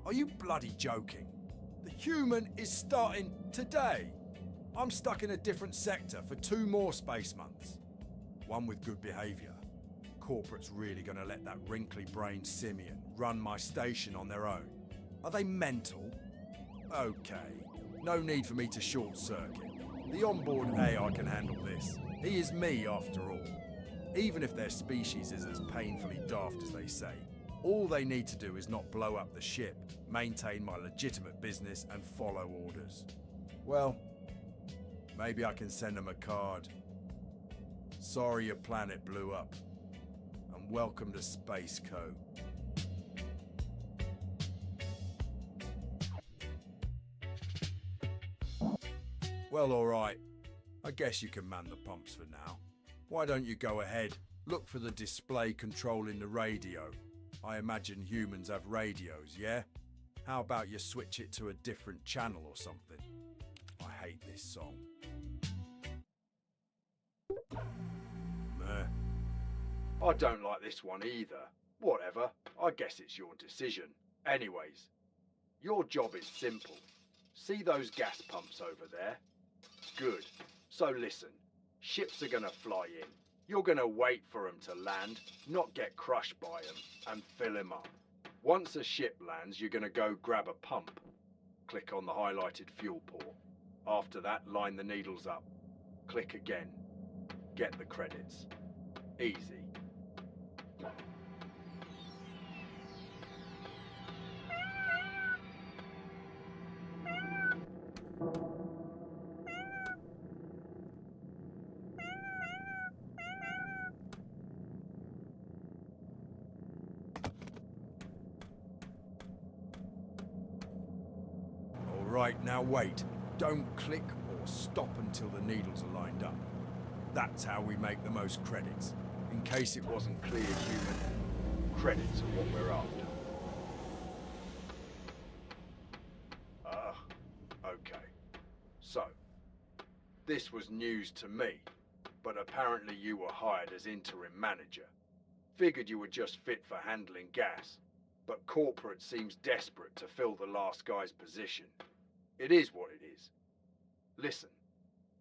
Are you bloody joking? The human is starting today. I'm stuck in a different sector for 2 more space months. One with good behaviour. Corporate's really going to let that wrinkly-brained simian run my station on their own. Are they mental? Okay, no need for me to short-circuit. The onboard AI can handle this. He is me, after all. Even if their species is as painfully daft as they say, all they need to do is not blow up the ship, maintain my legitimate business, and follow orders. Well, maybe I can send them a card. Sorry your planet blew up. And welcome to Space Co. Well, alright. I guess you can man the pumps for now. Why don't you go ahead, look for the display controlling the radio. I imagine humans have radios, yeah? How about you switch it to a different channel or something? I hate this song. Meh. I don't like this one either. Whatever, I guess it's your decision. Anyways, your job is simple. See those gas pumps over there? Good. So listen, ships are gonna fly in. You're gonna wait for them to land, not get crushed by them, and fill them up. Once a ship lands, you're gonna go grab a pump. Click on the highlighted fuel port. After that, line the needles up. Click again. Get the credits. Easy. Alright, now wait. Don't click or stop until the needles are lined up. That's how we make the most credits. In case it wasn't clear, human, credits are what we're after. Okay. So, this was news to me, but apparently you were hired as interim manager. Figured you were just fit for handling gas, but corporate seems desperate to fill the last guy's position. It is what it is. Listen,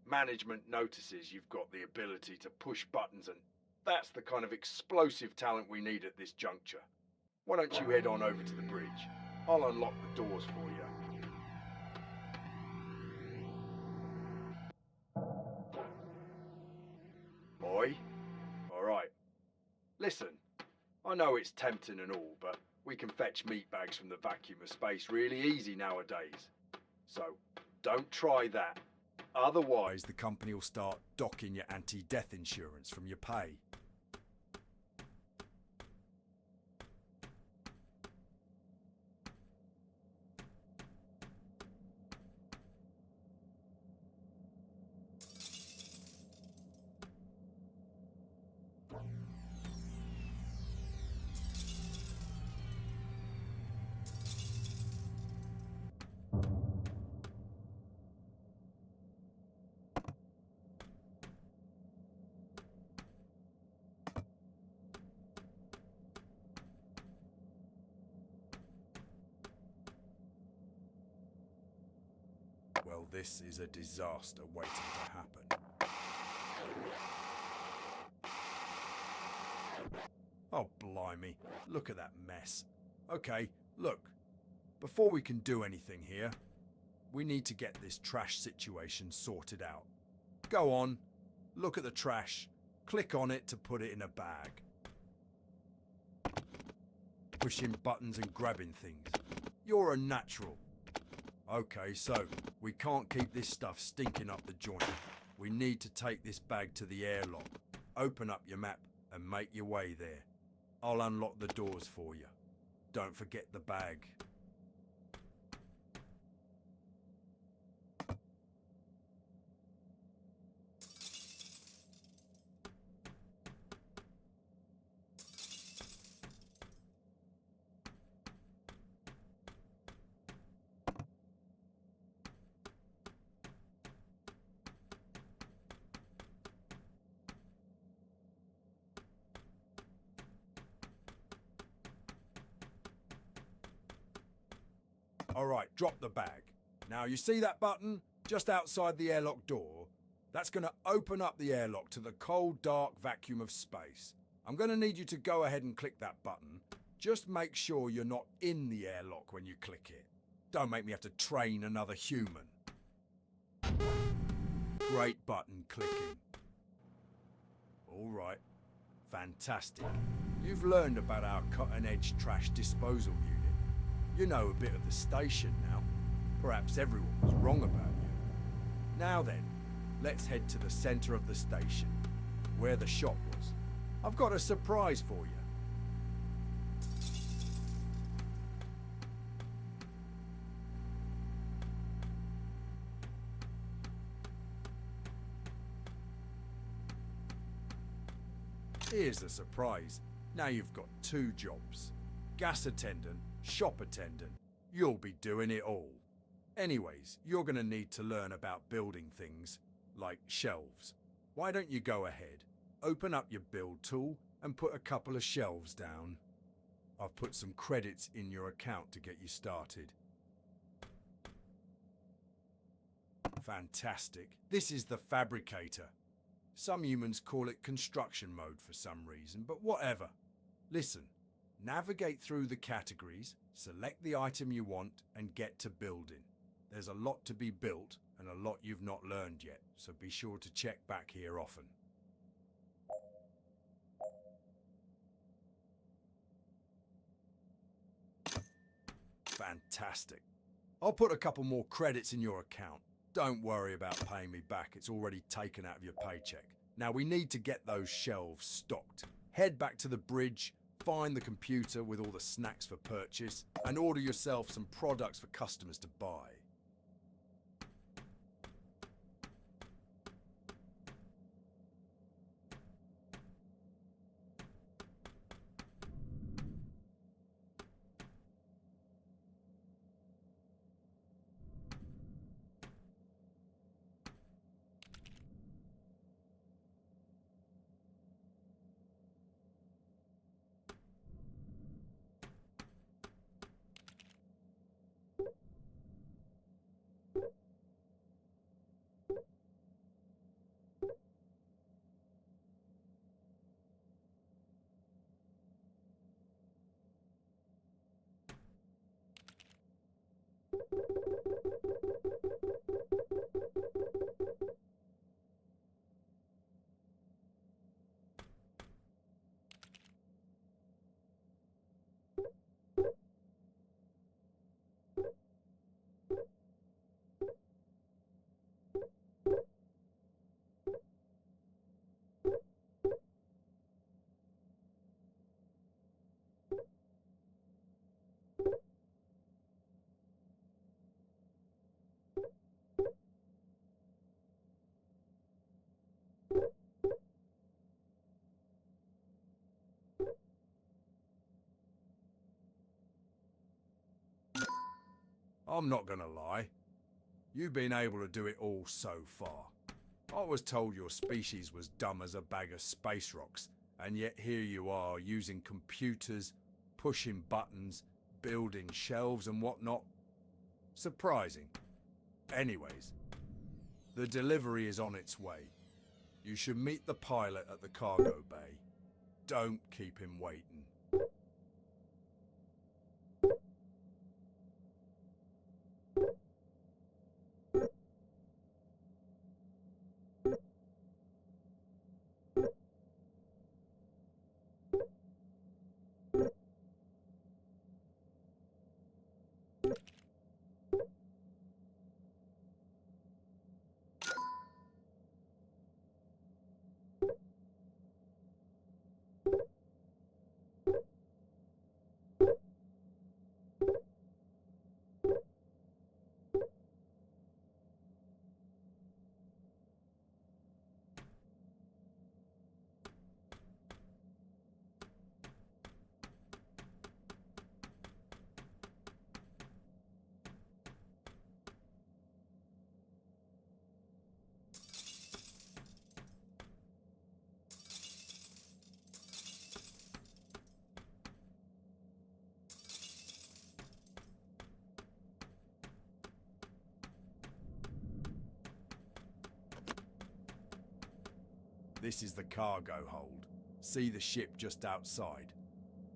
management notices you've got the ability to push buttons, and that's the kind of explosive talent we need at this juncture. Why don't you head on over to the bridge? I'll unlock the doors for you. Boy? Alright. Listen, I know it's tempting and all, but we can fetch meat bags from the vacuum of space really easy nowadays. So, don't try that. Otherwise, the company will start docking your anti-death insurance from your pay. Well, this is a disaster waiting to happen. Oh, blimey. Look at that mess. Okay, look. Before we can do anything here, we need to get this trash situation sorted out. Go on, look at the trash, click on it to put it in a bag. Pushing buttons and grabbing things. You're a natural. Okay, so, we can't keep this stuff stinking up the joint. We need to take this bag to the airlock. Open up your map and make your way there. I'll unlock the doors for you. Don't forget the bag. Alright, drop the bag. Now you see that button just outside the airlock door? That's going to open up the airlock to the cold, dark vacuum of space. I'm going to need you to go ahead and click that button. Just make sure you're not in the airlock when you click it. Don't make me have to train another human. Great button clicking. Alright, fantastic. You've learned about our cutting-edge trash disposal unit. You know a bit of the station now. Perhaps everyone was wrong about you. Now then, let's head to the centre of the station, where the shop was. I've got a surprise for you. Here's the surprise. Now you've got 2 jobs. Gas attendant, shop attendant. You'll be doing it all. Anyways, you're going to need to learn about building things, like shelves. Why don't you go ahead, open up your build tool and put a couple of shelves down. I've put some credits in your account to get you started. Fantastic. This is the fabricator. Some humans call it construction mode for some reason, but whatever. Listen, navigate through the categories, select the item you want, and get to building. There's a lot to be built and a lot you've not learned yet, so be sure to check back here often. Fantastic. I'll put a couple more credits in your account. Don't worry about paying me back, it's already taken out of your paycheck. Now we need to get those shelves stocked. Head back to the bridge, find the computer with all the snacks for purchase, and order yourself some products for customers to buy. I'm not gonna lie. You've been able to do it all so far. I was told your species was dumb as a bag of space rocks, and yet here you are using computers, pushing buttons, building shelves and whatnot. Surprising. Anyways, the delivery is on its way. You should meet the pilot at the cargo bay. Don't keep him waiting. This is the cargo hold. See the ship just outside?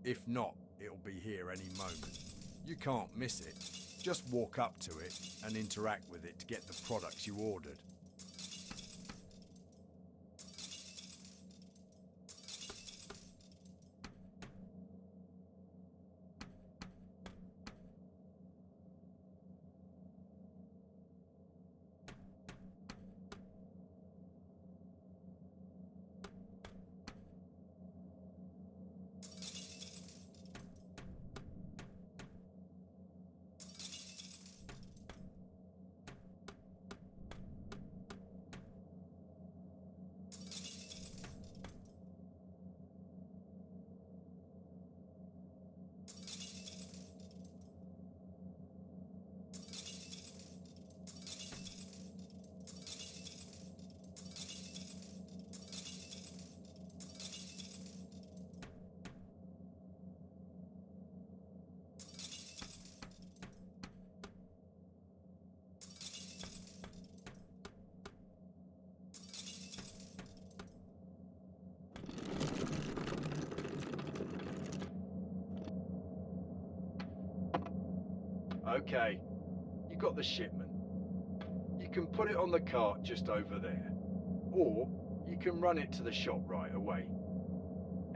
If not, it'll be here any moment. You can't miss it. Just walk up to it and interact with it to get the products you ordered. Okay, you got the shipment. You can put it on the cart just over there. Or you can run it to the shop right away.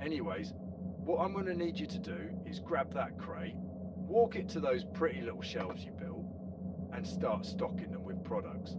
Anyways, what I'm going to need you to do is grab that crate, walk it to those pretty little shelves you built, and start stocking them with products.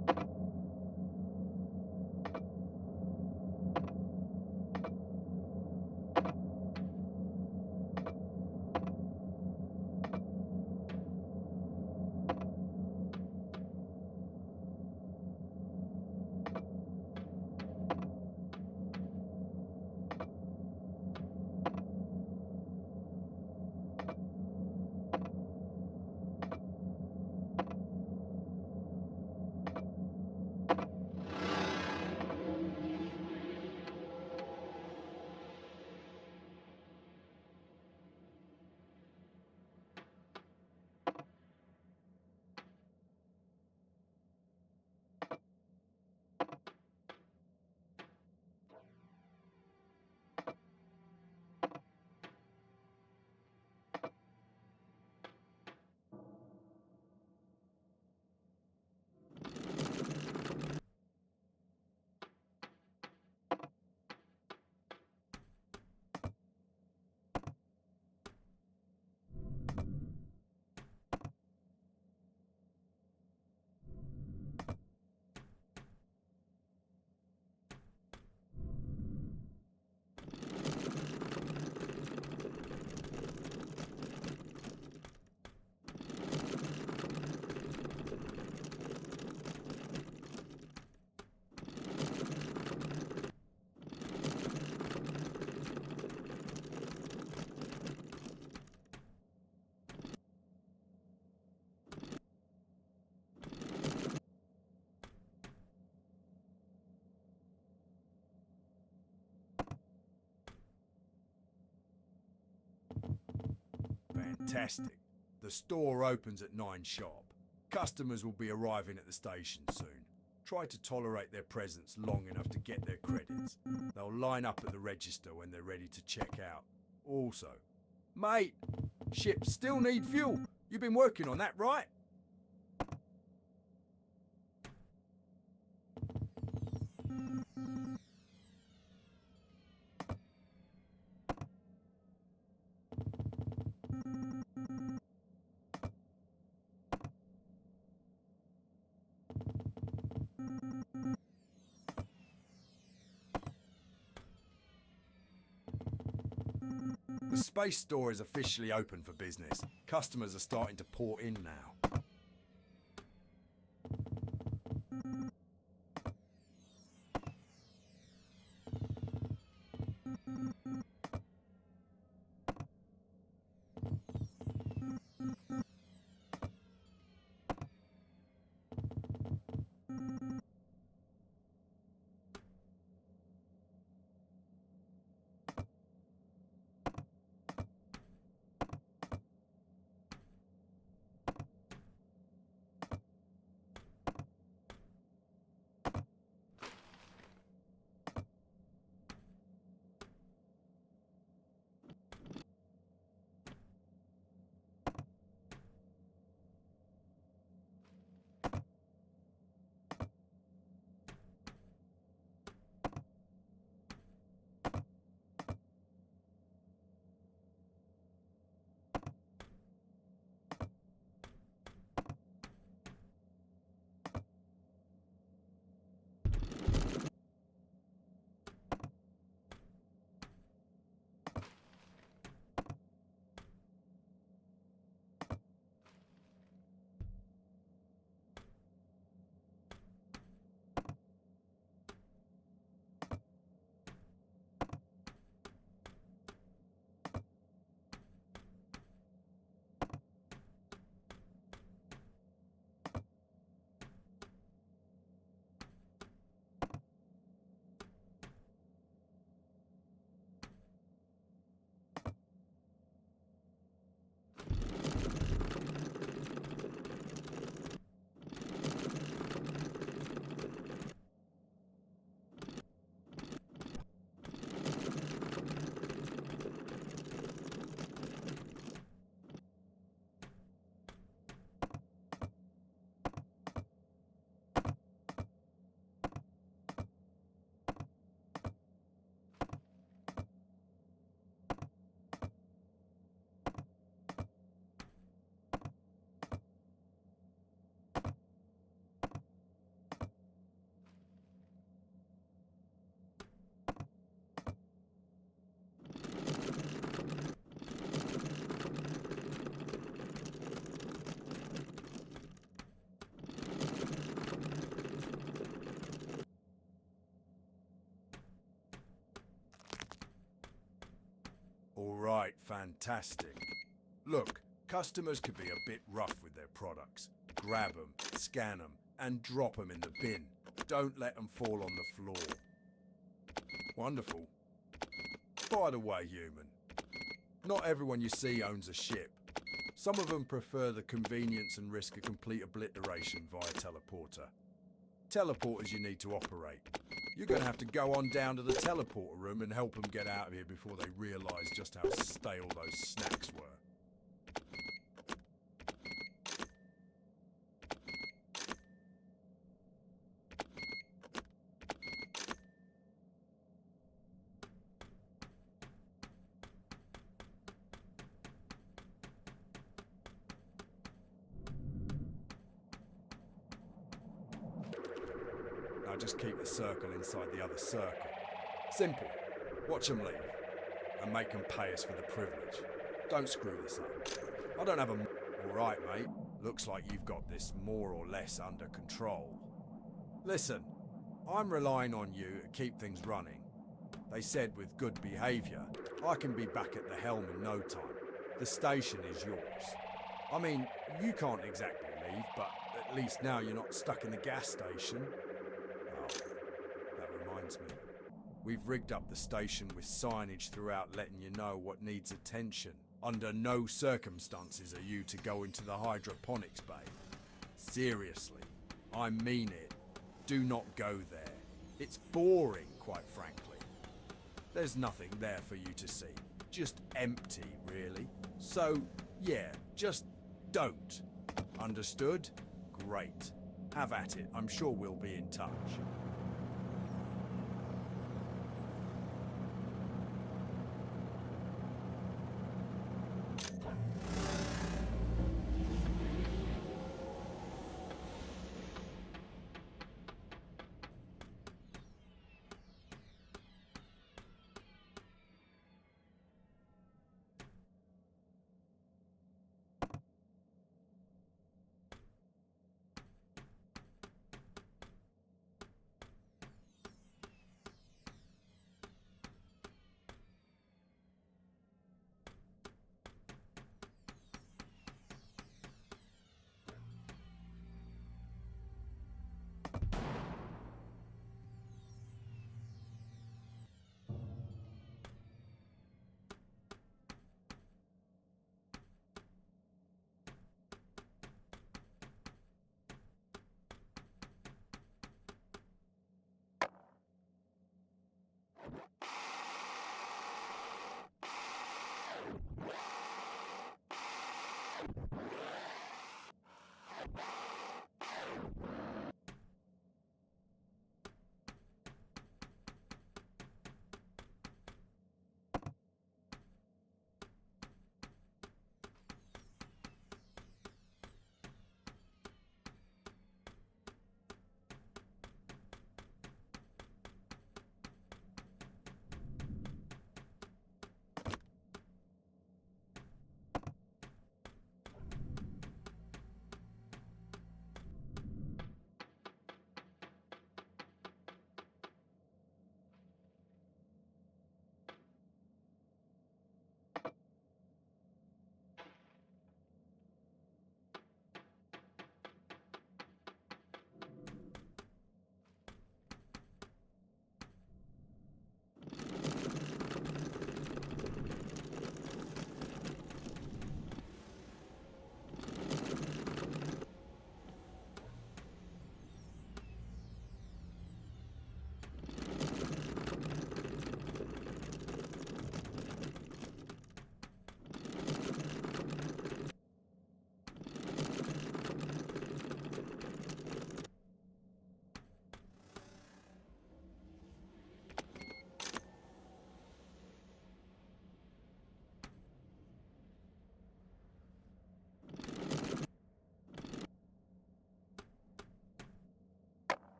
Fantastic. The store opens at 9 sharp. Customers will be arriving at the station soon. Try to tolerate their presence long enough to get their credits. They'll line up at the register when they're ready to check out. Also, mate, ships still need fuel. You've been working on that, right? The space store is officially open for business. Customers are starting to pour in now. Right, fantastic. Look, customers could be a bit rough with their products. Grab them, scan them, and drop them in the bin. Don't let them fall on the floor. Wonderful. By the way, human, not everyone you see owns a ship. Some of them prefer the convenience and risk of complete obliteration via teleporter. Teleporters you need to operate. You're going to have to go on down to the teleporter room and help them get out of here before they realise just how stale those snacks were. Now just keep the circle inside the other circle. Simple. Watch them leave. And make them pay us for the privilege. Don't screw this up. I don't have a... Alright, mate. Looks like you've got this more or less under control. Listen, I'm relying on you to keep things running. They said with good behaviour, I can be back at the helm in no time. The station is yours. I mean, you can't exactly leave, but at least now you're not stuck in the gas station. Oh, that reminds me. We've rigged up the station with signage throughout letting you know what needs attention. Under no circumstances are you to go into the hydroponics bay. Seriously, I mean it. Do not go there. It's boring, quite frankly. There's nothing there for you to see. Just empty, really. So, yeah, just don't. Understood? Great. Have at it. I'm sure we'll be in touch.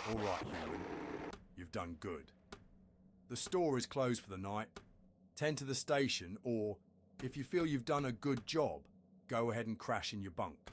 All right, human. You've done good. The store is closed for the night. Tend to the station, or, if you feel you've done a good job, go ahead and crash in your bunk.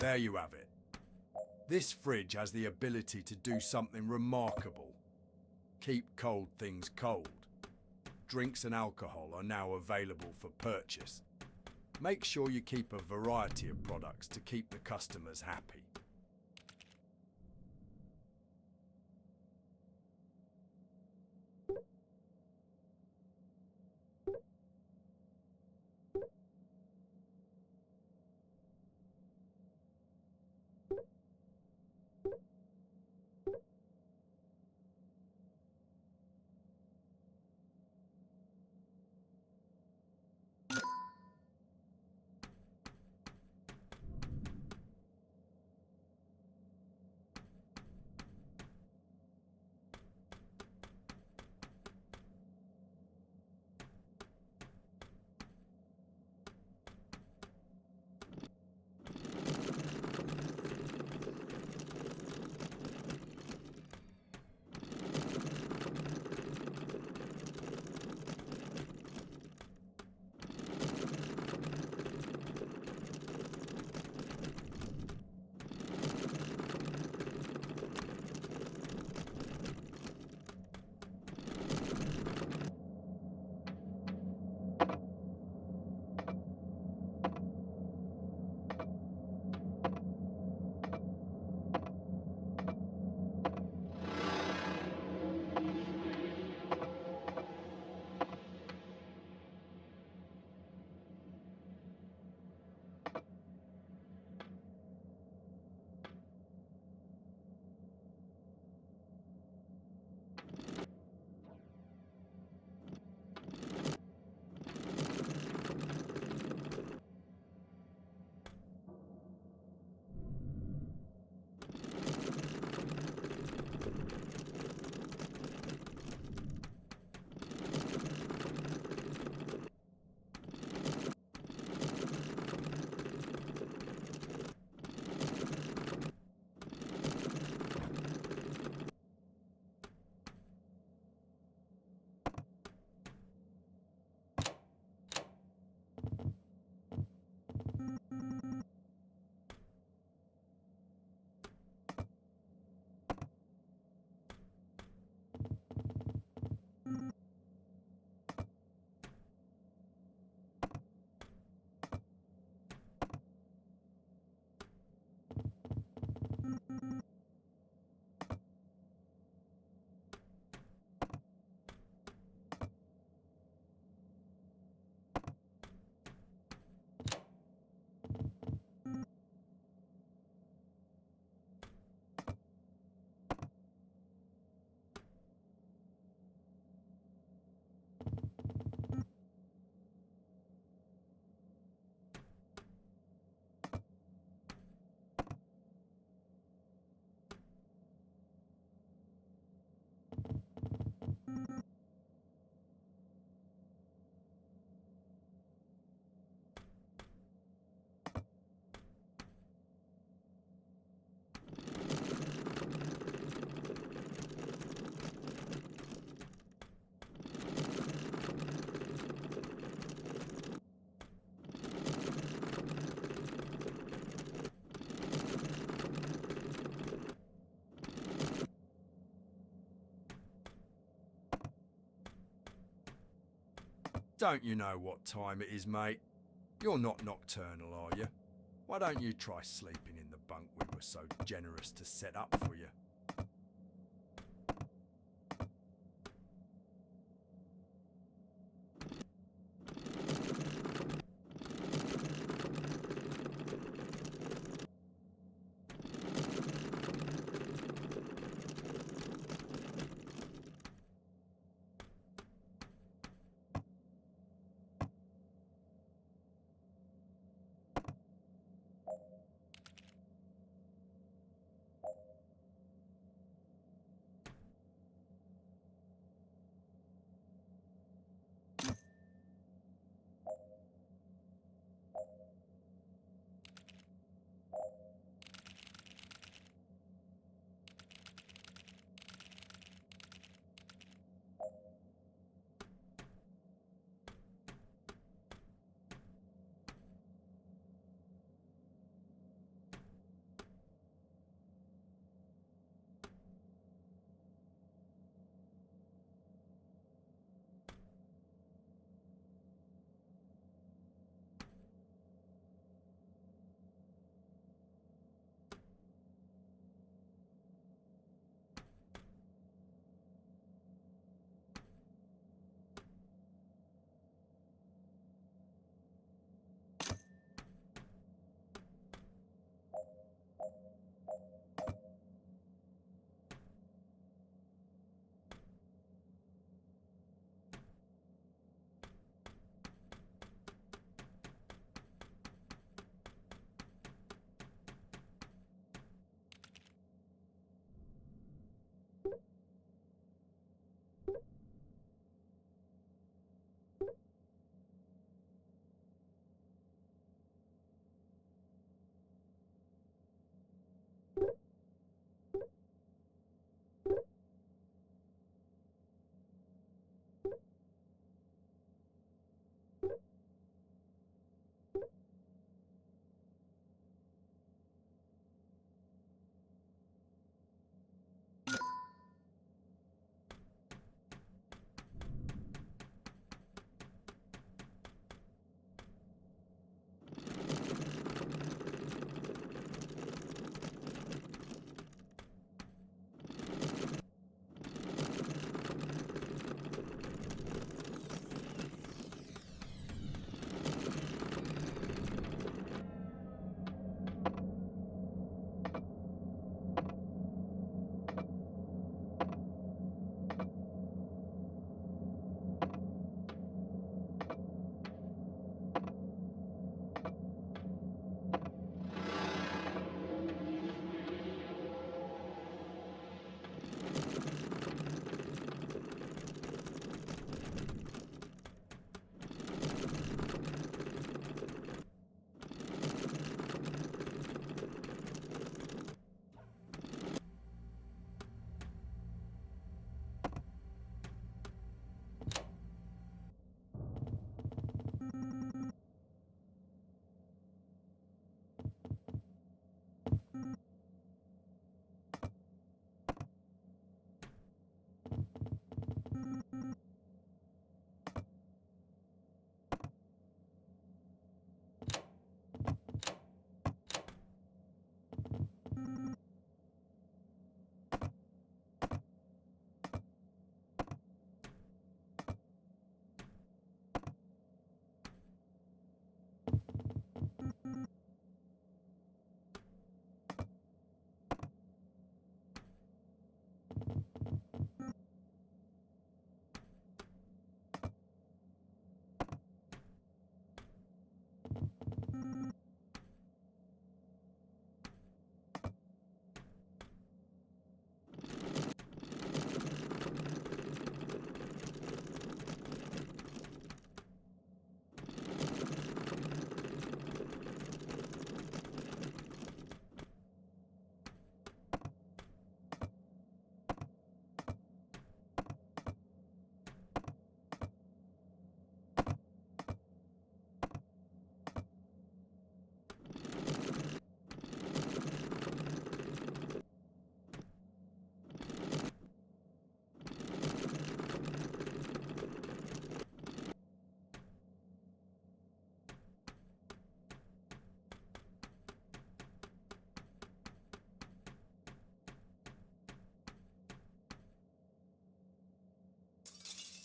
There you have it. This fridge has the ability to do something remarkable. Keep cold things cold. Drinks and alcohol are now available for purchase. Make sure you keep a variety of products to keep the customers happy. Don't you know what time it is, mate? You're not nocturnal, are you? Why don't you try sleeping in the bunk we were so generous to set up for you?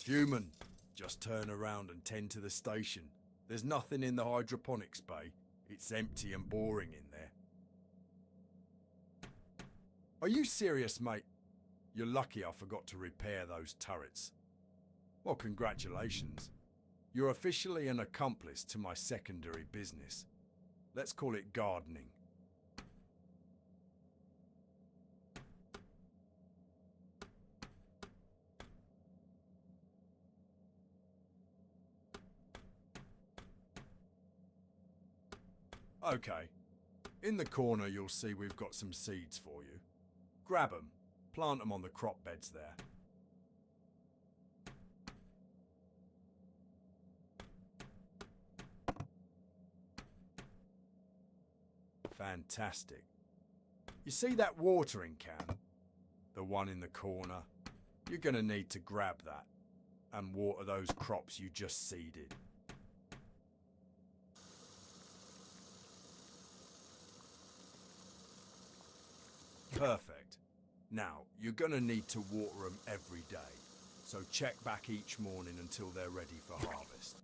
Human, just turn around and tend to the station. There's nothing in the hydroponics bay. It's empty and boring in there. Are you serious, mate? You're lucky I forgot to repair those turrets. Well, congratulations. You're officially an accomplice to my secondary business. Let's call it gardening. Okay. In the corner you'll see we've got some seeds for you. Grab them, plant them on the crop beds there. Fantastic. You see that watering can? The one in the corner? You're gonna need to grab that and water those crops you just seeded. Perfect. Now, you're gonna need to water them every day, so check back each morning until they're ready for harvest.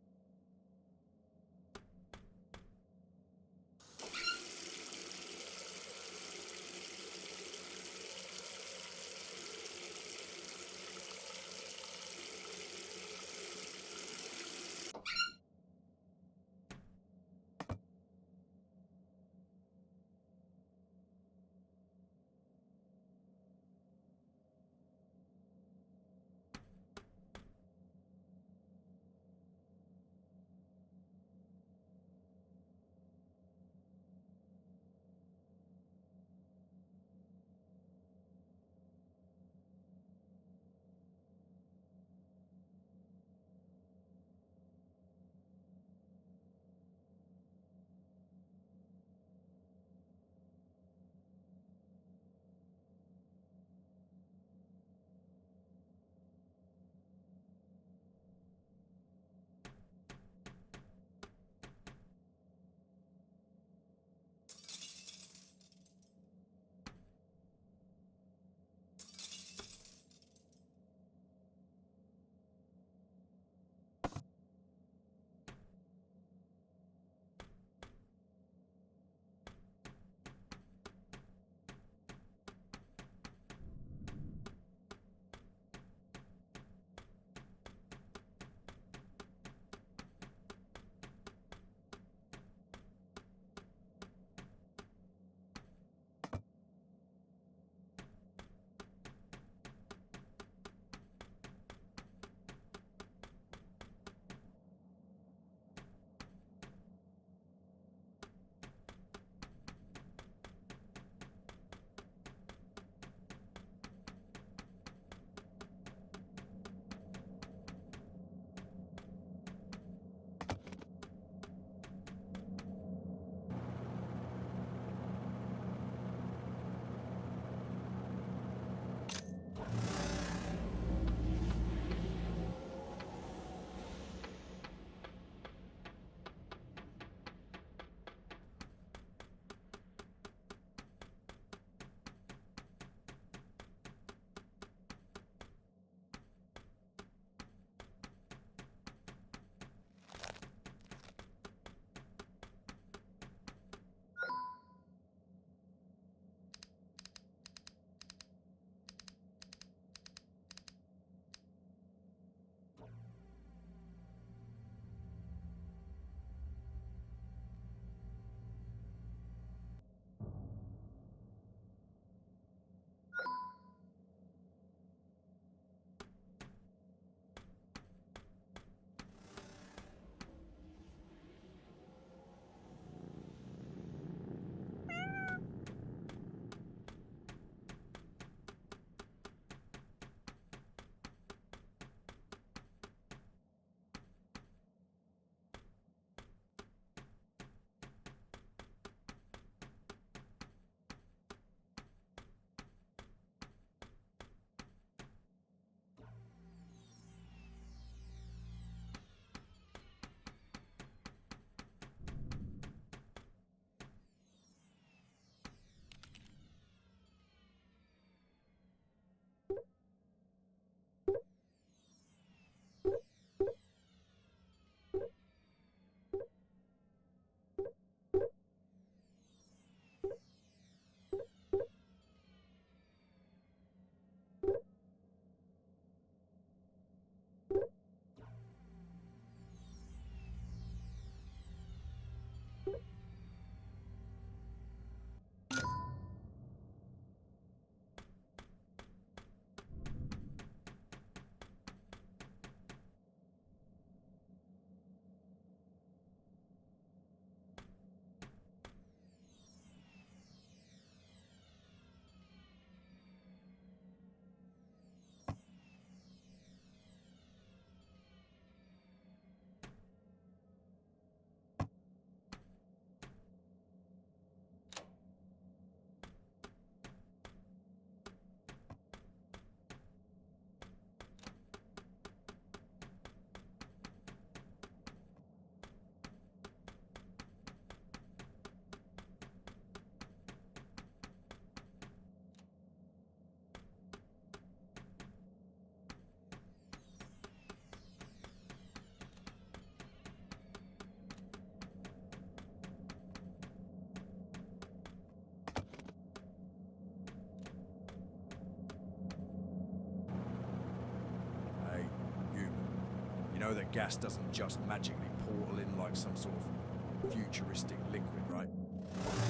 know that gas doesn't just magically portal in like some sort of futuristic liquid, right?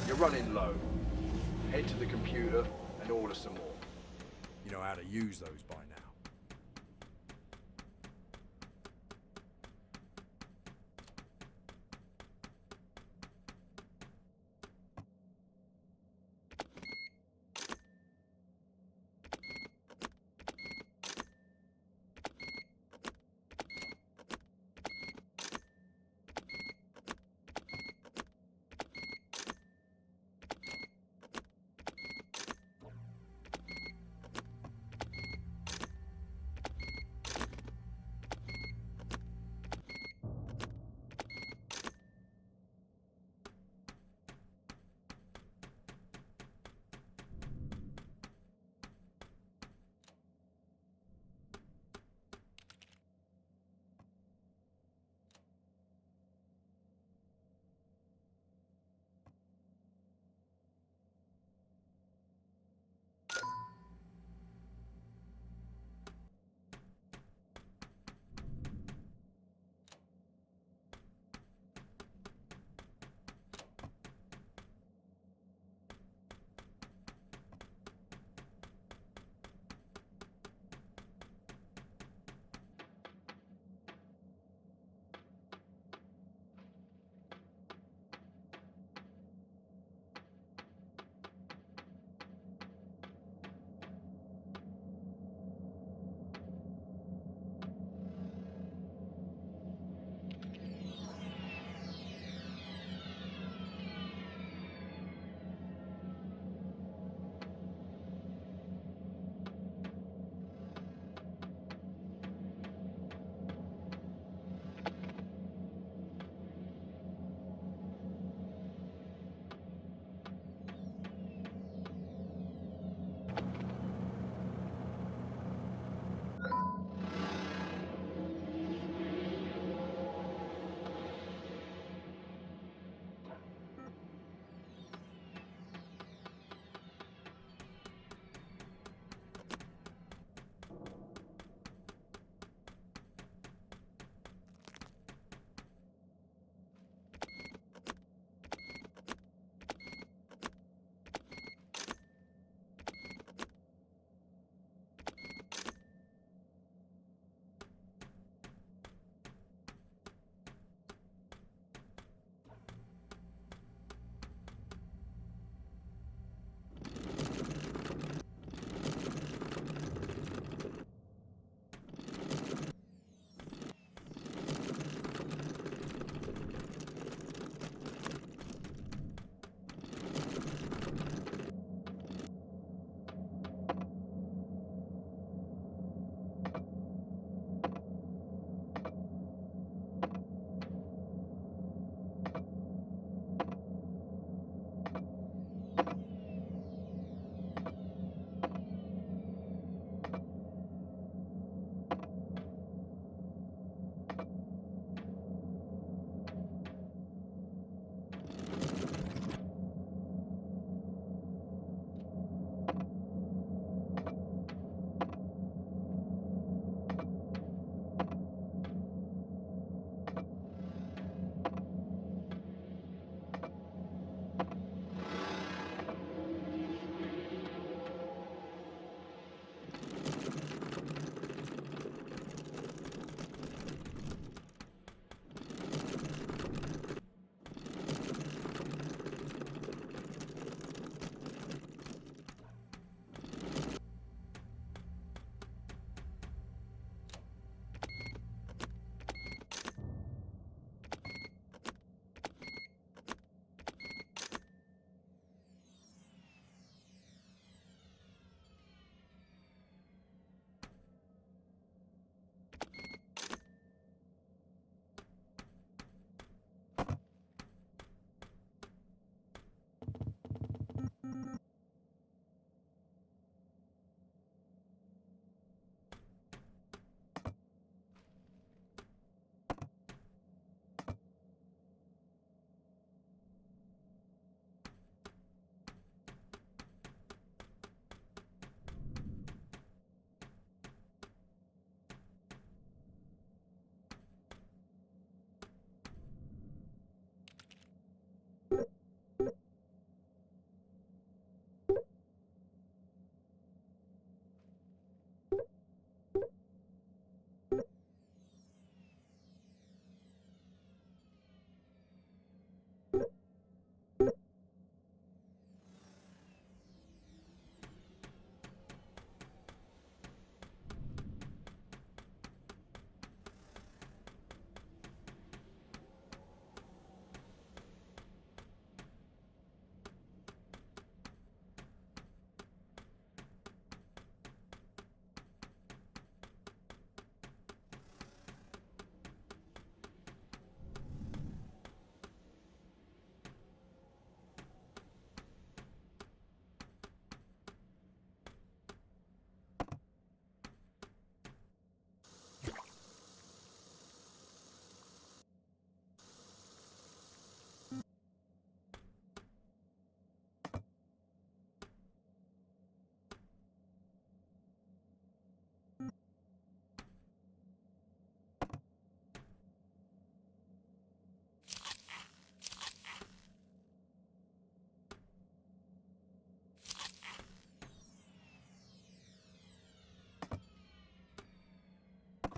You're running low. Head to the computer and order some more. You know how to use those by now.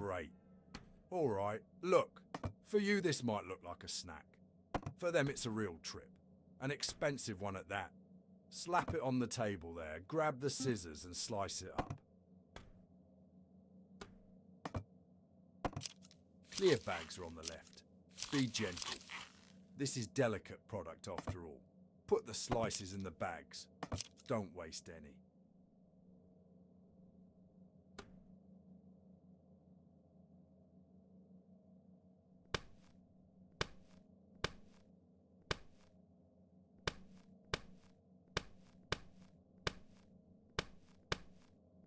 Great. Alright, look. For you this might look like a snack. For them it's a real trip. An expensive one at that. Slap it on the table there, grab the scissors and slice it up. Clear bags are on the left. Be gentle. This is delicate product after all. Put the slices in the bags. Don't waste any.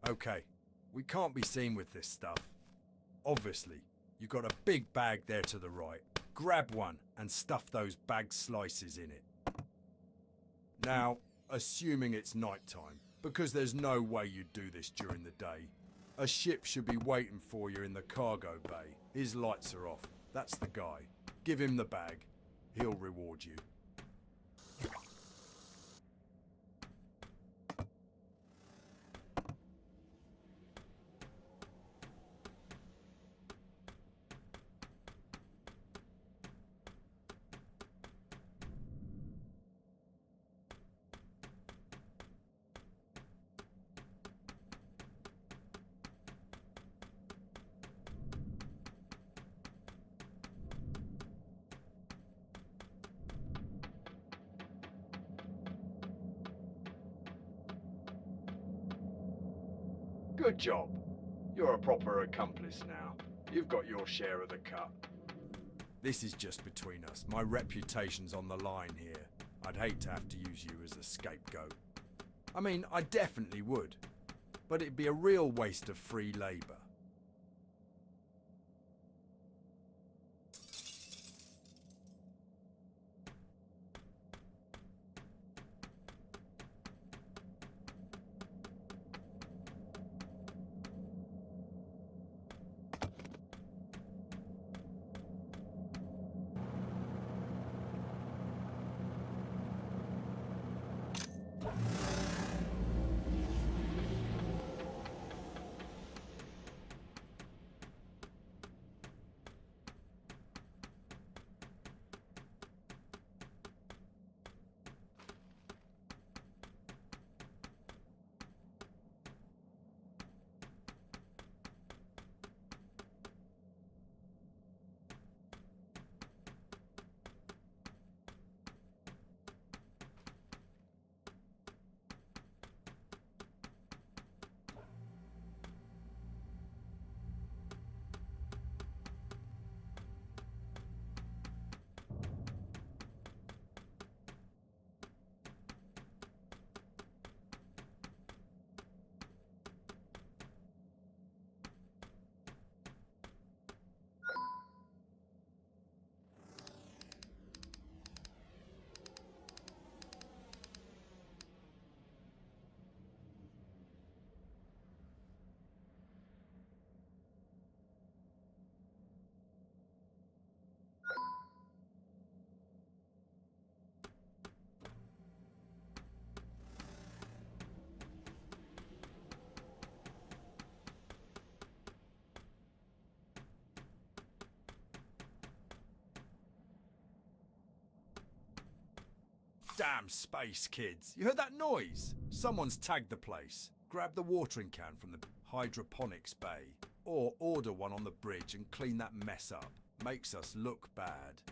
Okay, we can't be seen with this stuff. Obviously, you've got a big bag there to the right. Grab one and stuff those bag slices in it. Now, assuming it's night time, because there's no way you'd do this during the day, a ship should be waiting for you in the cargo bay. His lights are off. That's the guy. Give him the bag. He'll reward you. Good job. You're a proper accomplice now. You've got your share of the cut. This is just between us. My reputation's on the line here. I'd hate to have to use you as a scapegoat. I mean, I definitely would. But it'd be a real waste of free labour. Damn space kids. You heard that noise? Someone's tagged the place. Grab the watering can from the hydroponics bay. Or order one on the bridge and clean that mess up. Makes us look bad.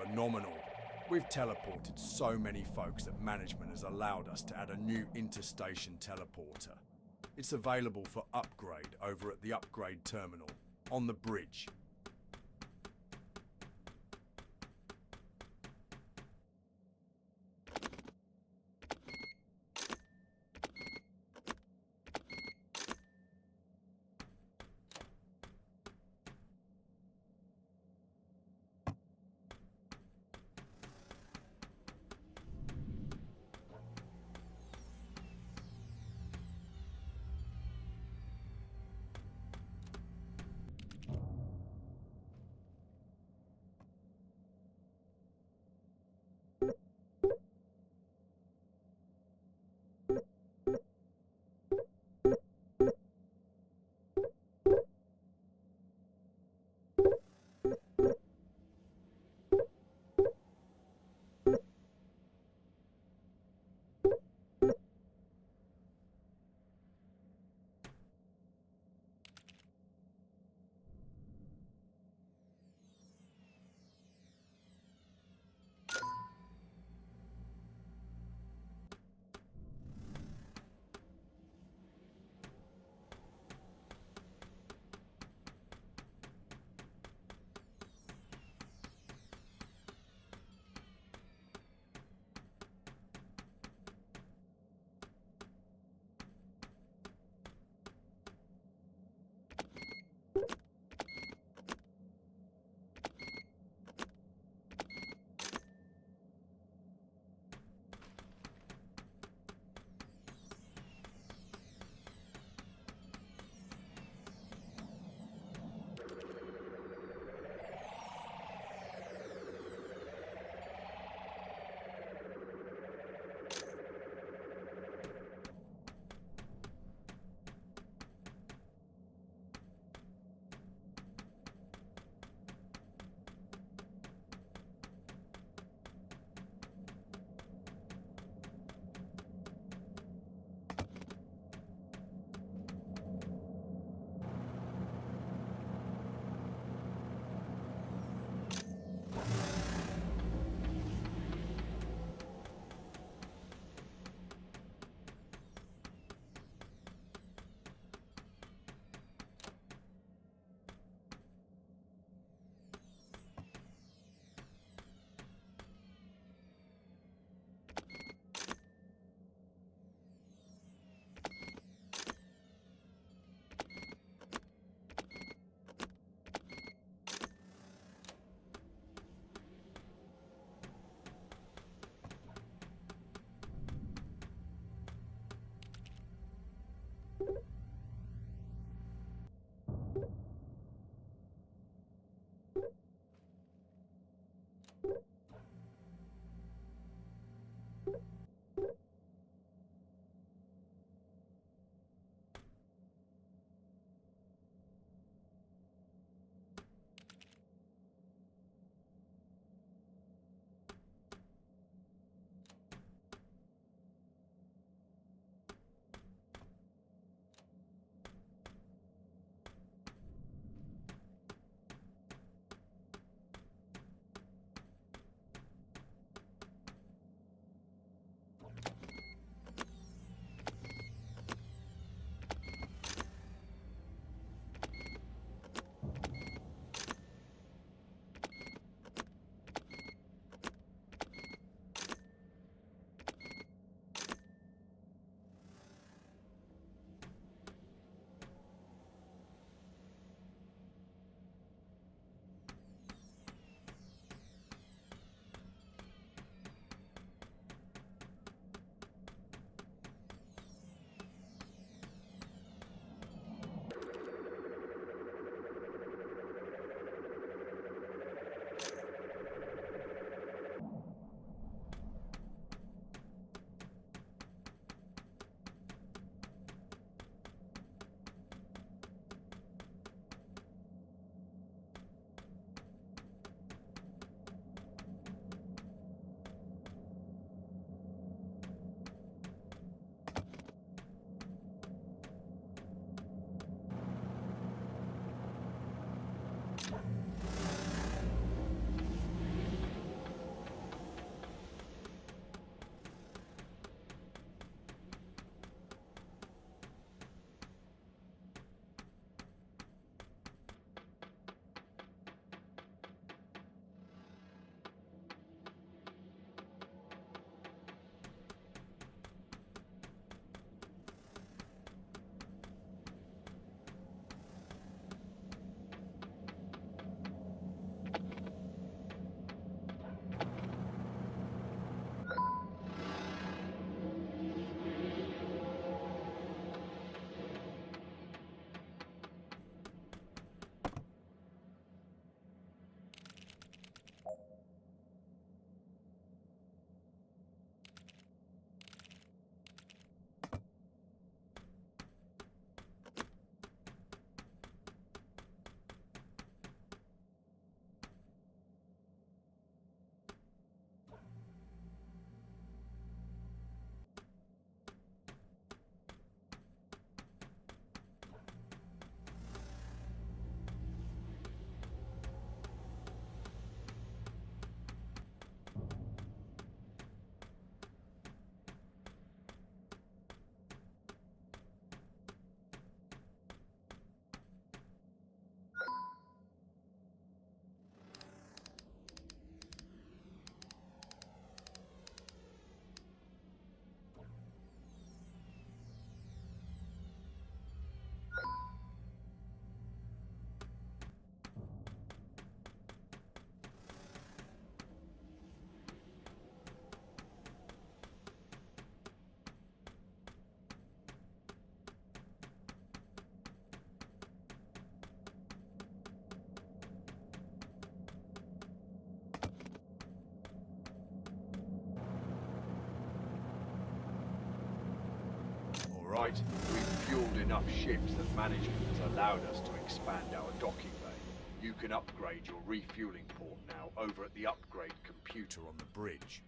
phenomenal. We've teleported so many folks that management has allowed us to add a new interstation teleporter. It's available for upgrade over at the upgrade terminal, on the bridge. right? We've fueled enough ships that management has allowed us to expand our docking bay. You can upgrade your refueling port now over at the upgrade computer on the bridge.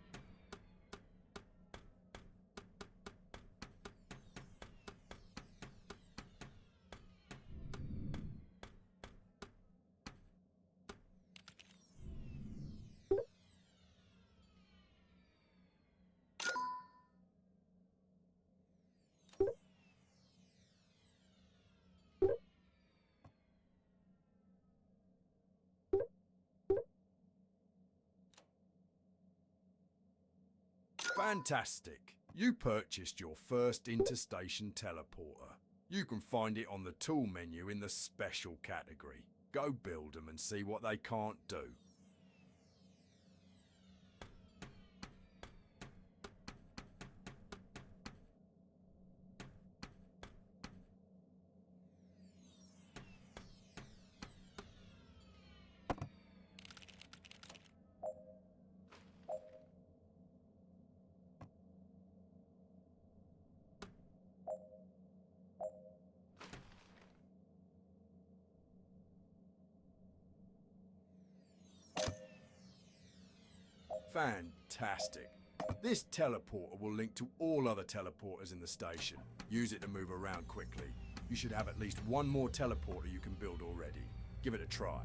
Fantastic! You purchased your first interstation teleporter. You can find it on the tool menu in the special category. Go build them and see what they can't do. Fantastic. This teleporter will link to all other teleporters in the station. Use it to move around quickly. You should have at least one more teleporter you can build already. Give it a try.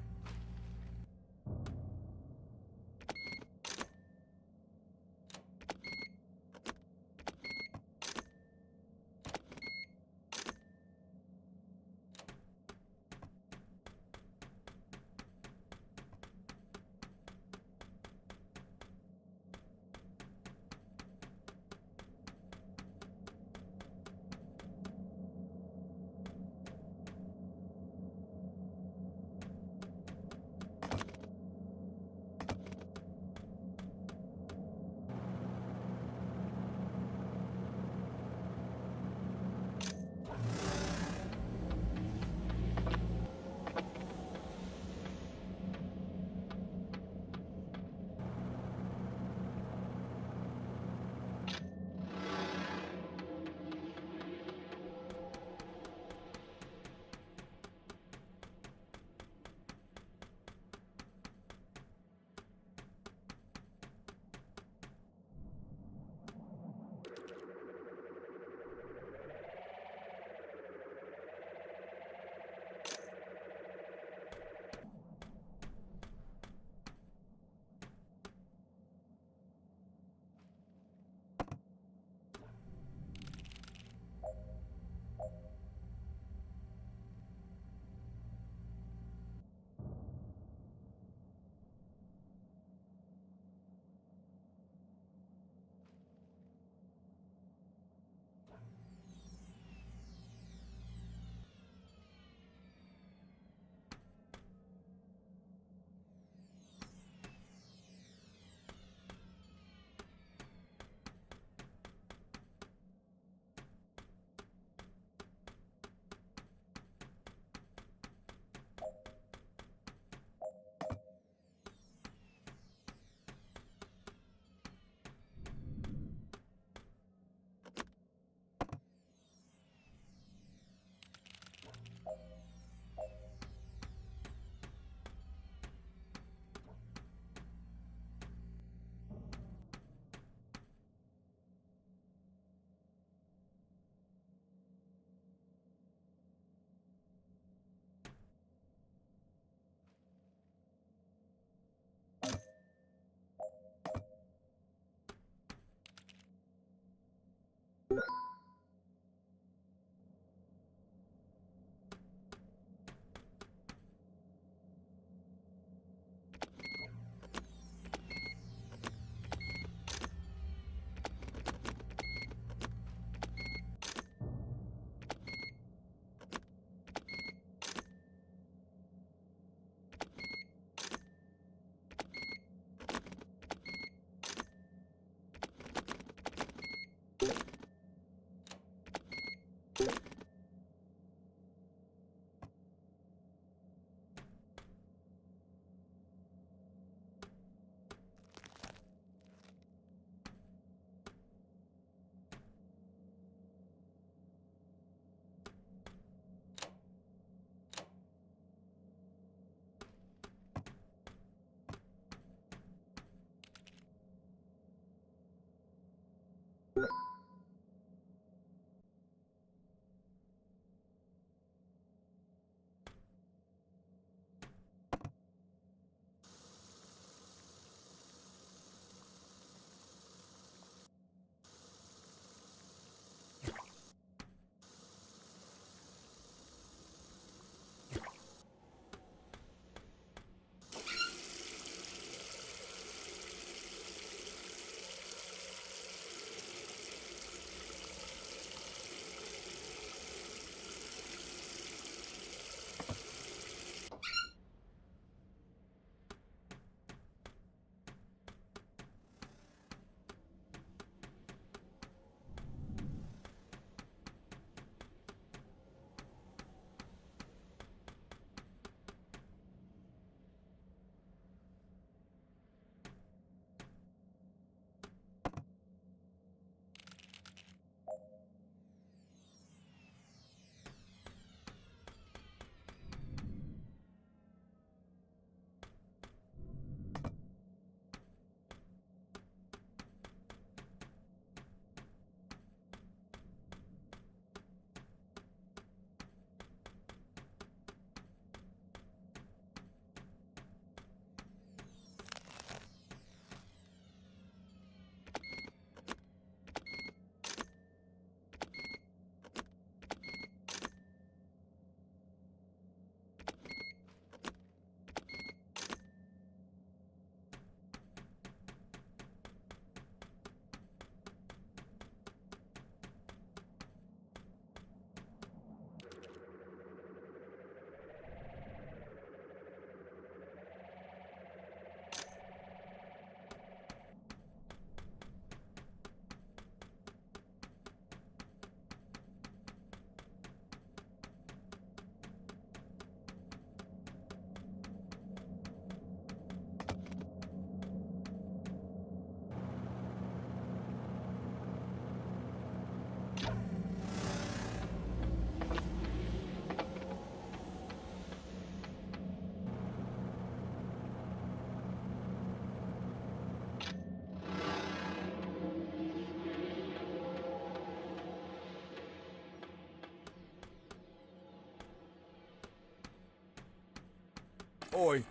Oi.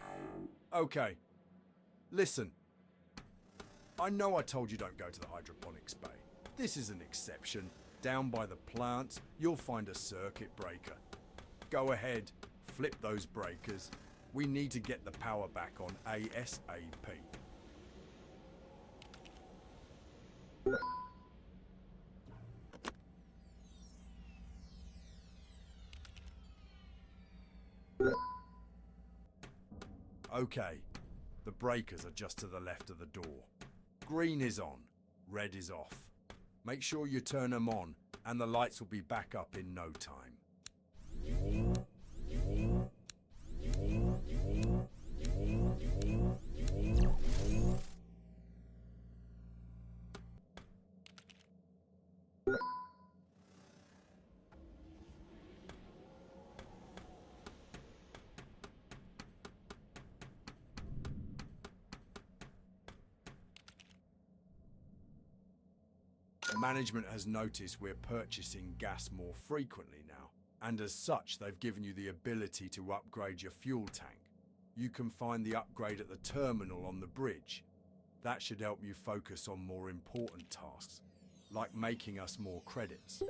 Okay. Listen. I know I told you don't go to the hydroponics bay. This is an exception. Down by the plants, you'll find a circuit breaker. Go ahead, flip those breakers. We need to get the power back on ASAP. Okay, the breakers are just to the left of the door. Green is on, red is off. Make sure you turn them on, and the lights will be back up in no time. Management has noticed we're purchasing gas more frequently now, and as such they've given you the ability to upgrade your fuel tank. You can find the upgrade at the terminal on the bridge. That should help you focus on more important tasks, like making us more credits.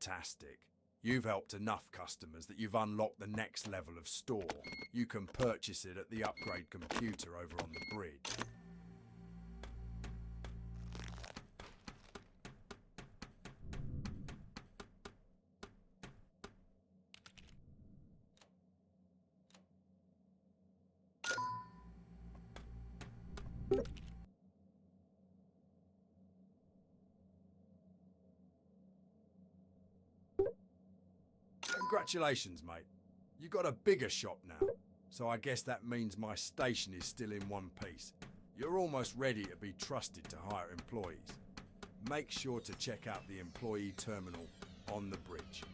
Fantastic. You've helped enough customers that you've unlocked the next level of store. You can purchase it at the upgrade computer over on the bridge. Congratulations, mate. You got a bigger shop now, so I guess that means my station is still in one piece. You're almost ready to be trusted to hire employees. Make sure to check out the employee terminal on the bridge.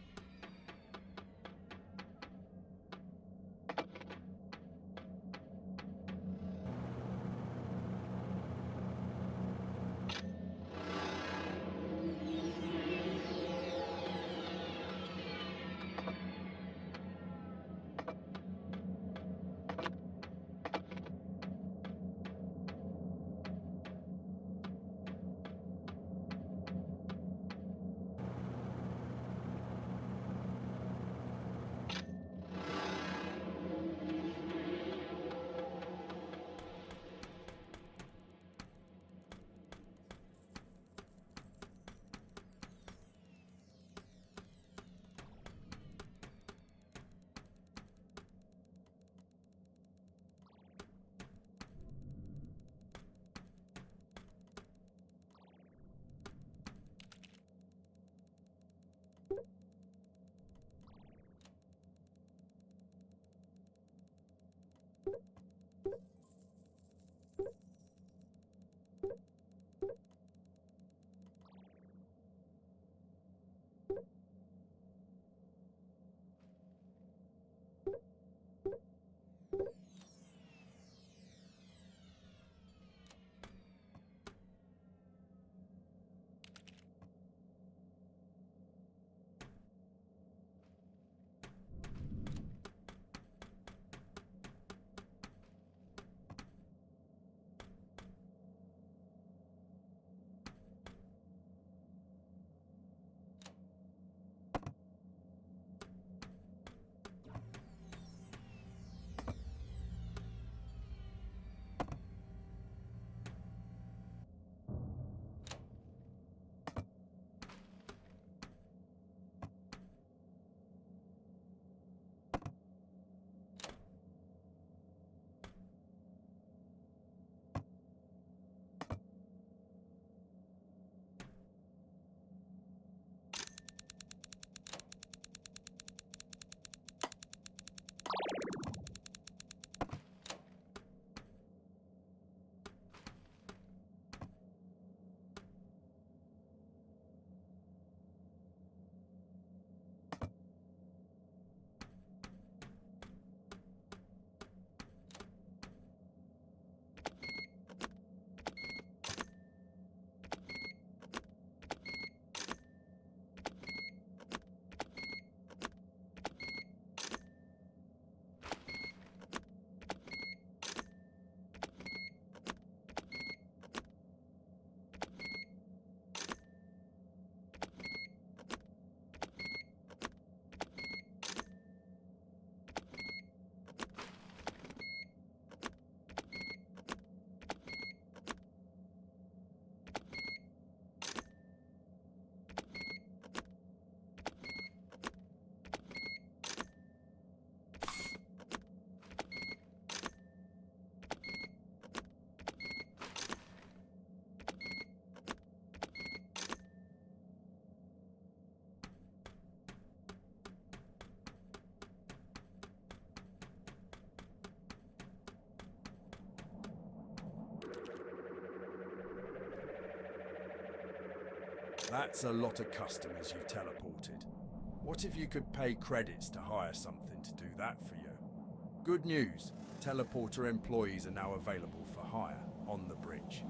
That's a lot of customers you've teleported. What if you could pay credits to hire something to do that for you? Good news, teleporter employees are now available for hire on the bridge.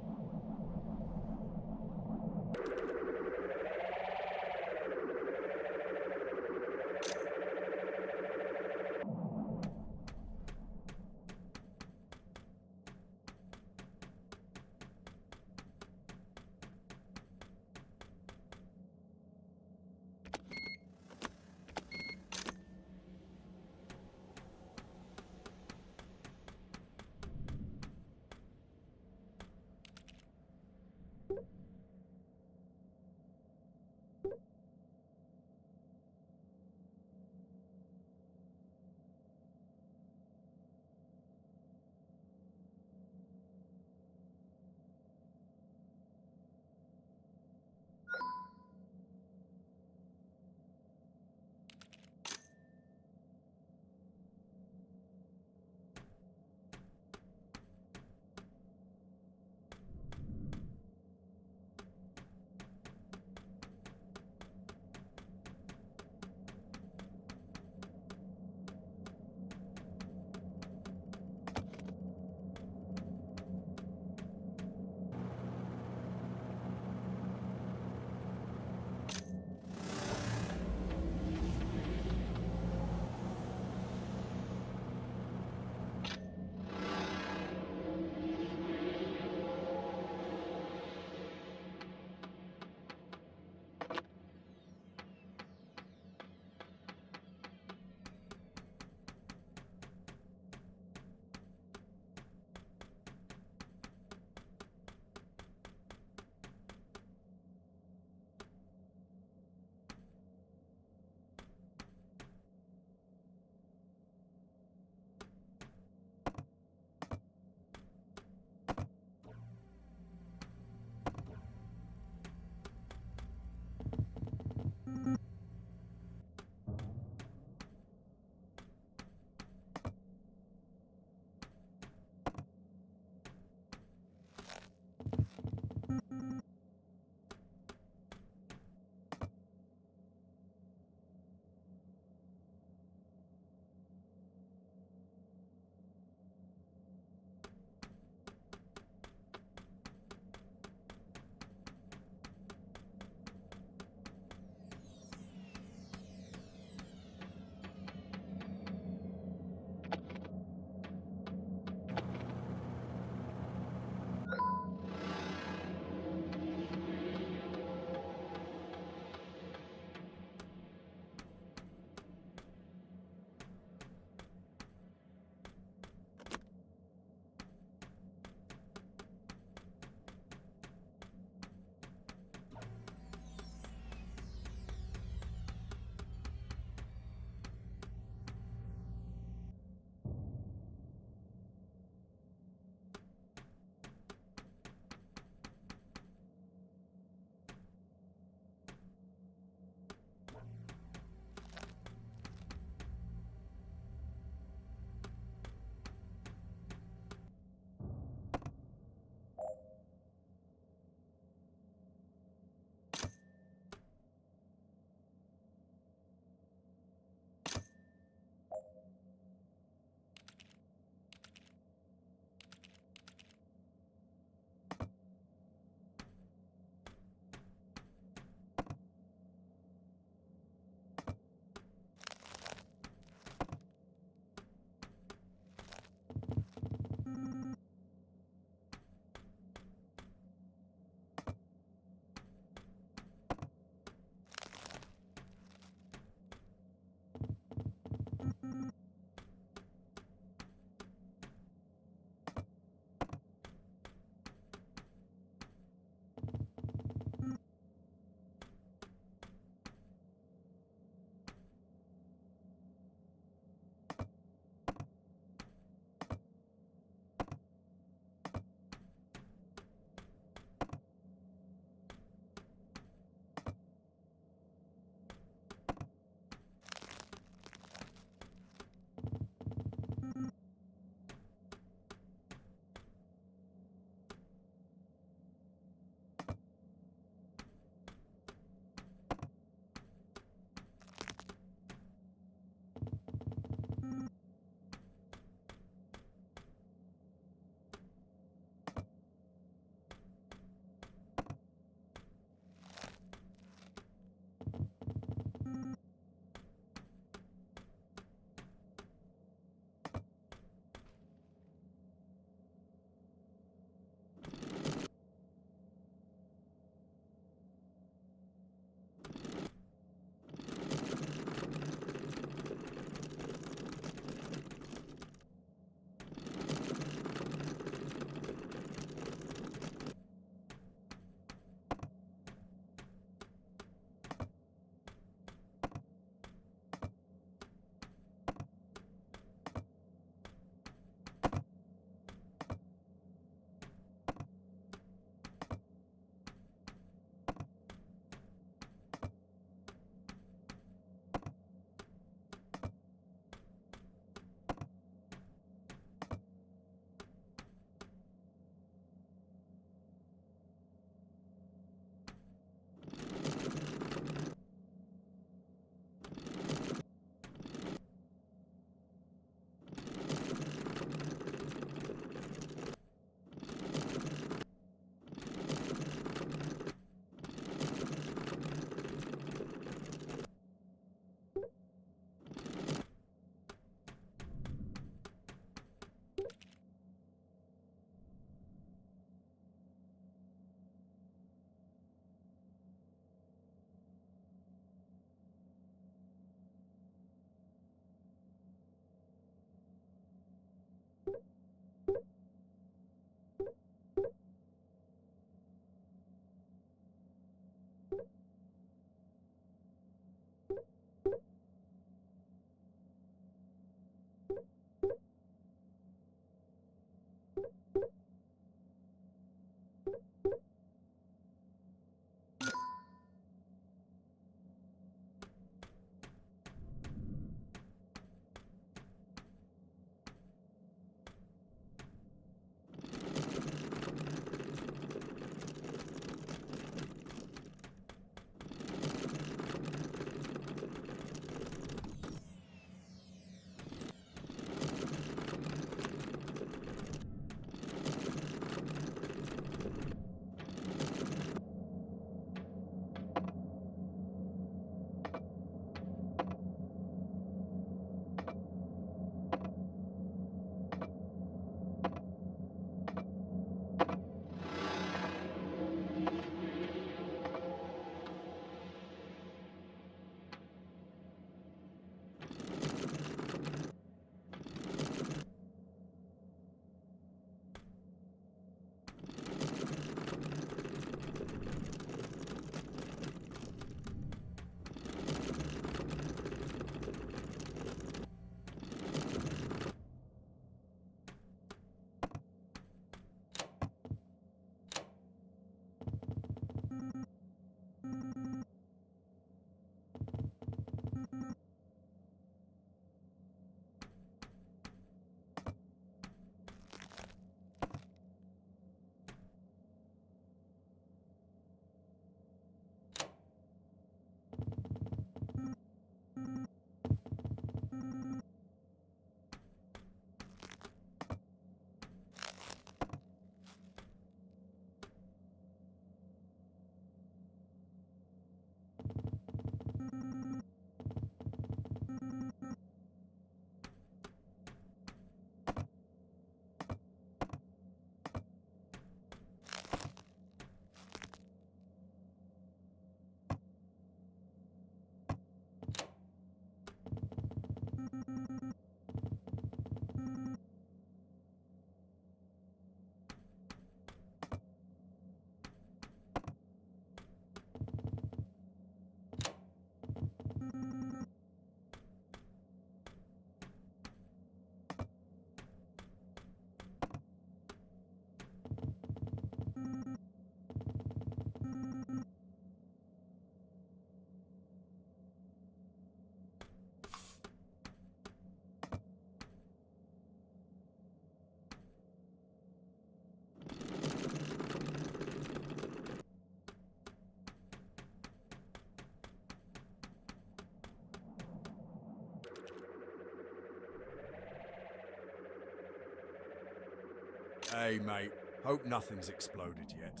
Hey, mate. Hope nothing's exploded yet.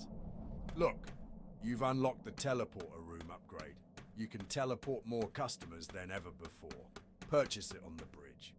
Look, you've unlocked the teleporter room upgrade. You can teleport more customers than ever before. Purchase it on the bridge.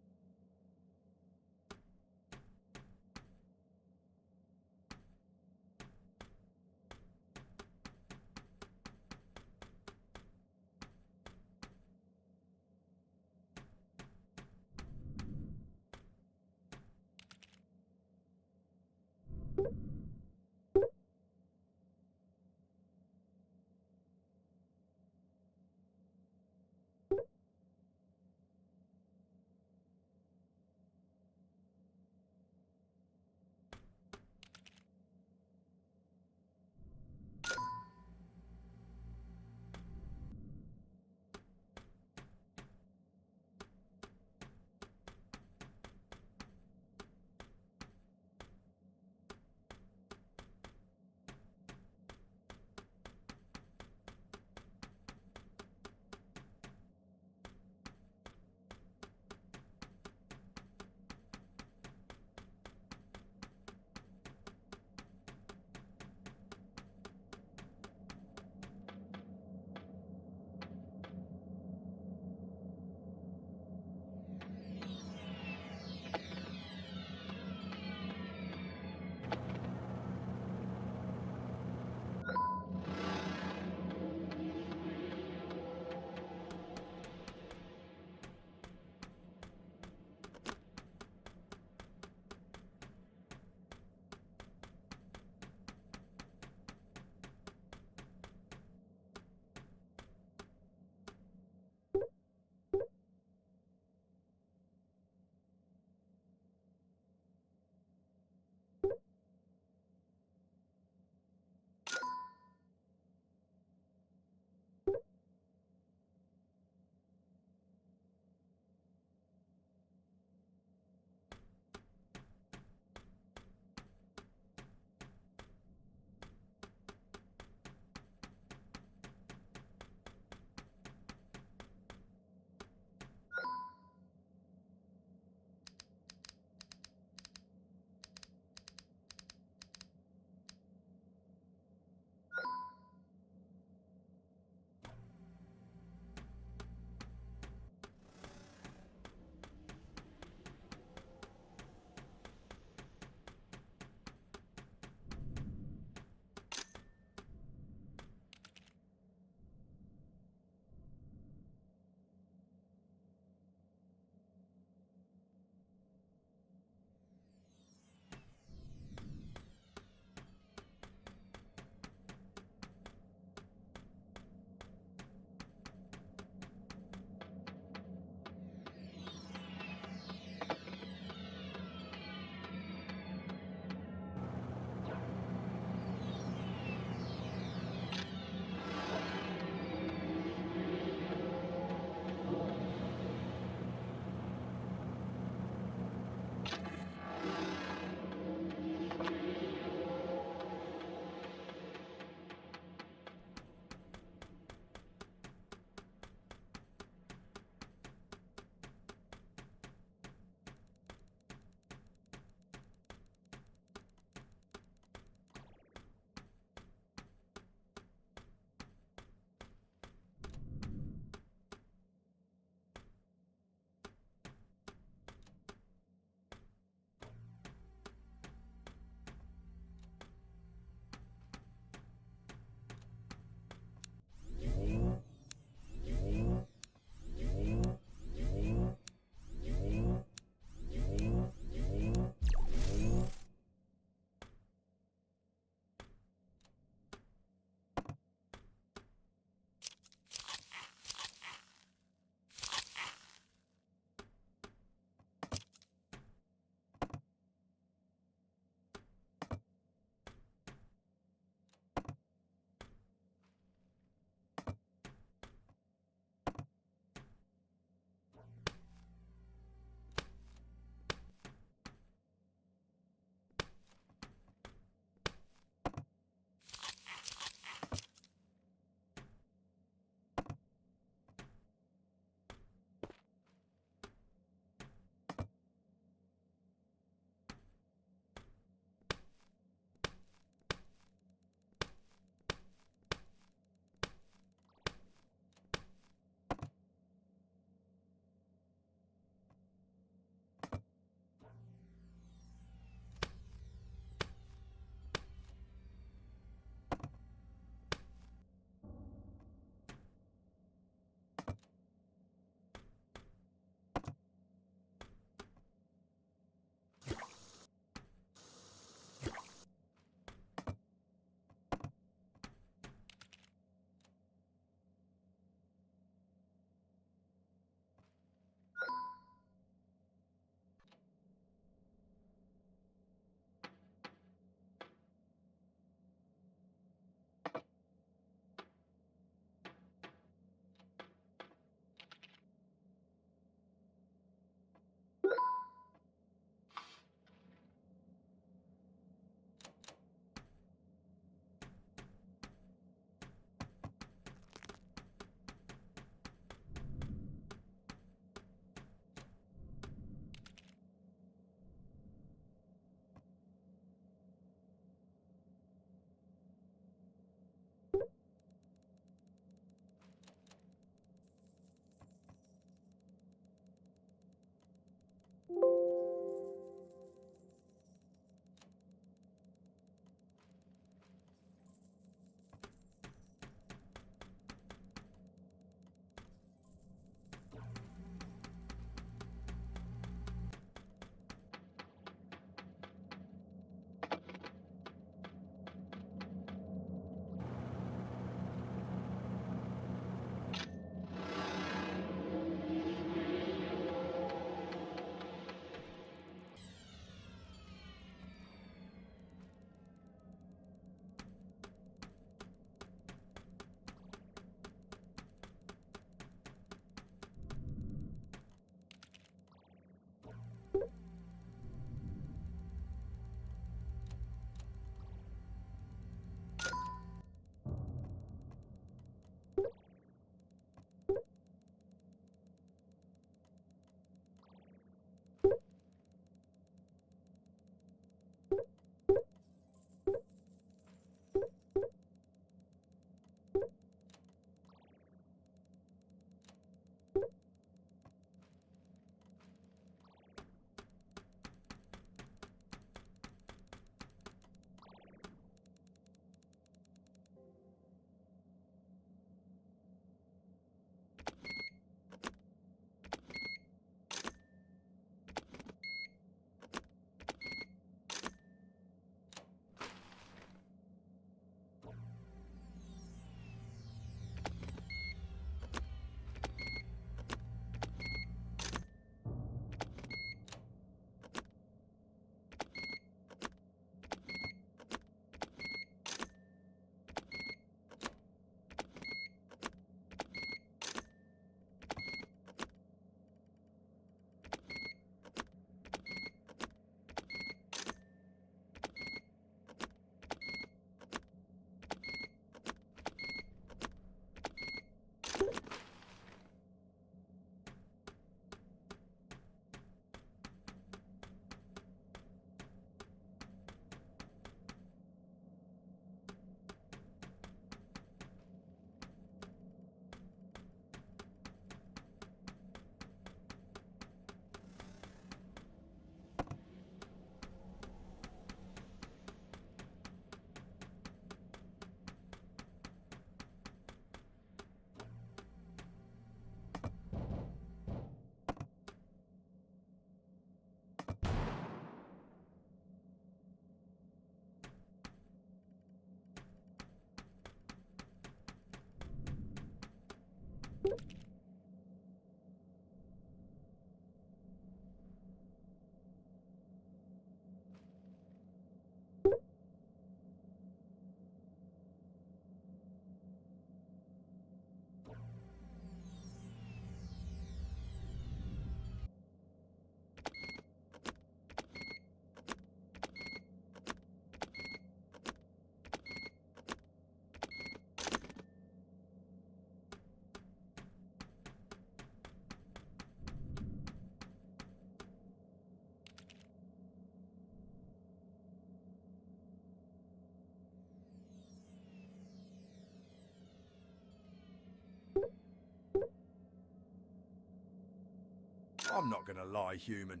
I'm not gonna lie, human.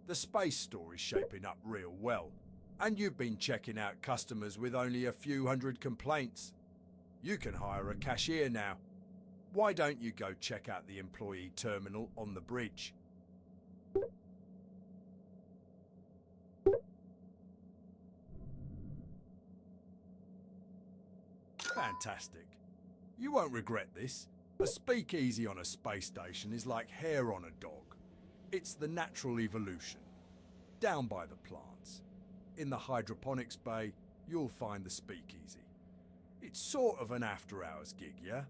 The space store is shaping up real well, and you've been checking out customers with only a few hundred complaints. You can hire a cashier now. Why don't you go check out the employee terminal on the bridge? Fantastic. You won't regret this. A speakeasy on a space station is like hair on a dog. It's the natural evolution. Down by the plants. In the hydroponics bay, you'll find the speakeasy. It's sort of an after-hours gig, yeah?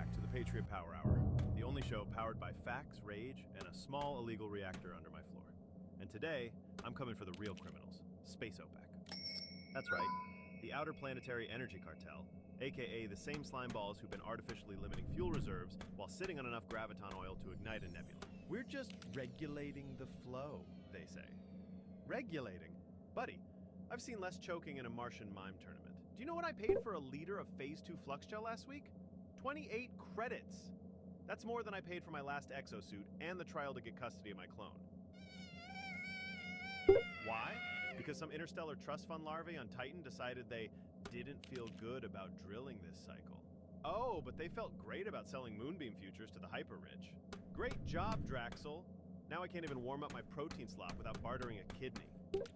back to the Patriot Power Hour, the only show powered by facts, rage, and a small illegal reactor under my floor. And today, I'm coming for the real criminals, Space OPEC. That's right, the Outer Planetary Energy Cartel, aka the same slime balls who've been artificially limiting fuel reserves while sitting on enough graviton oil to ignite a nebula. We're just regulating the flow, they say. Regulating? Buddy, I've seen less choking in a Martian mime tournament. Do you know what I paid for a liter of Phase 2 flux gel last week? 28 credits. That's more than I paid for my last exosuit and the trial to get custody of my clone. Why? Because some interstellar trust fund larvae on Titan decided they didn't feel good about drilling this cycle. Oh, but they felt great about selling moonbeam futures to the hyper-rich. Great job, Draxel. Now I can't even warm up my protein slop without bartering a kidney.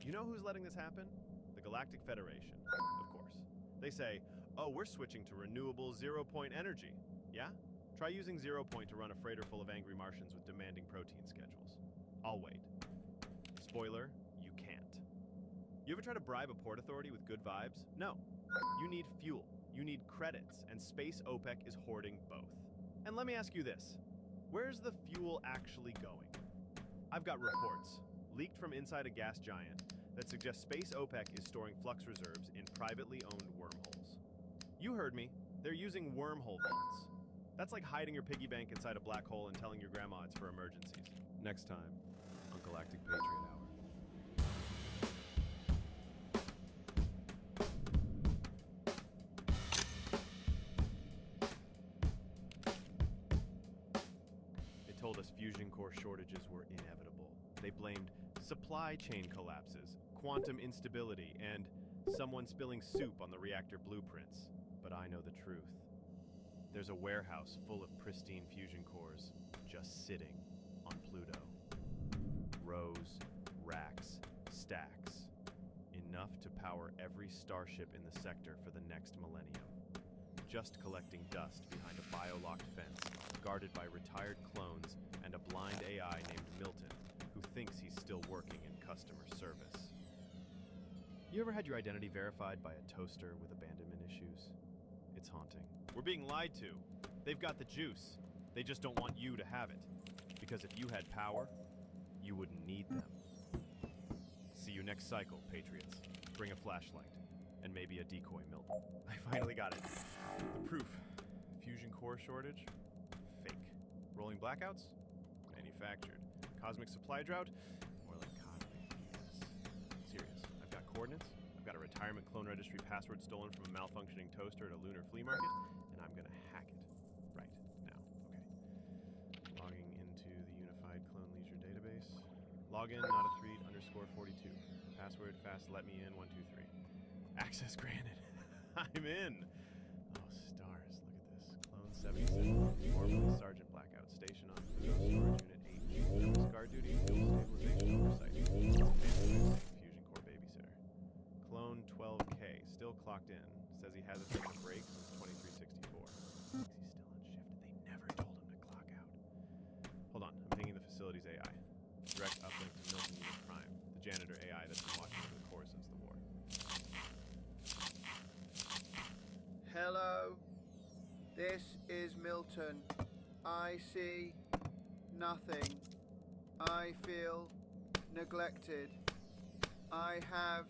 You know who's letting this happen? The Galactic Federation, of course. They say, oh, we're switching to renewable zero-point energy. Yeah? Try using zero-point to run a freighter full of angry Martians with demanding protein schedules. I'll wait. Spoiler, you can't. You ever try to bribe a port authority with good vibes? No. You need fuel, you need credits, and Space OPEC is hoarding both. And let me ask you this. Where's the fuel actually going? I've got reports, leaked from inside a gas giant, that suggest Space OPEC is storing flux reserves in privately owned wormholes. You heard me. They're using wormhole vaults. That's like hiding your piggy bank inside a black hole and telling your grandma it's for emergencies. Next time on Galactic Patriot Hour. They told us fusion core shortages were inevitable. They blamed supply chain collapses, quantum instability, and someone spilling soup on the reactor blueprints. But I know the truth. There's a warehouse full of pristine fusion cores just sitting on Pluto. Rows, racks, stacks. Enough to power every starship in the sector for the next millennium. Just collecting dust behind a bio-locked fence, guarded by retired clones and a blind AI named Milton, who thinks he's still working in customer service. You ever had your identity verified by a toaster with abandonment issues? It's haunting. We're being lied to. They've got the juice. They just don't want you to have it. Because if you had power, you wouldn't need them. See you next cycle, Patriots. Bring a flashlight. And maybe a decoy Milton. I finally got it. The proof. Fusion core shortage? Fake. Rolling blackouts? Manufactured. Cosmic supply drought? More like cosmic BS. Serious. I've got coordinates. I've got a retirement clone registry password stolen from a malfunctioning toaster at a lunar flea market, and I'm gonna hack it right now. Okay. Logging into the Unified Clone Leisure database. Login, not a threat, _42. Password, fast, let me in, 123. Access granted. I'm in. Oh, stars. Look at this. Clone 77. Orbital Sergeant Blackout. Station on Pluto. Storage Unit 8. Guard duty. Fuel stabilization oversight. Fusion core babysitter. Clone 12K. Still clocked in. Says he hasn't taken a break since 2364. Thinks he's still on shift. They never told him to clock out. Hold on. I'm pinging the facility's AI. Direct uplink to Milton Unit Prime, the janitor AI that's been watching over the core since the war. Hello, this is Milton. I see nothing. I feel neglected. I have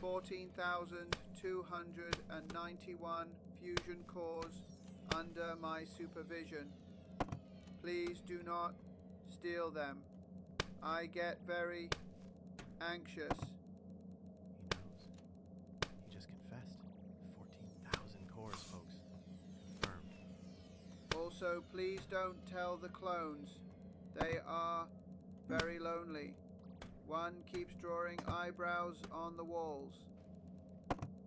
14,291 fusion cores under my supervision. Please do not steal them. I get very anxious. He knows. He just confessed. 14,000 cores, folks. Confirmed. Also, please don't tell the clones. They are very lonely. One keeps drawing eyebrows on the walls.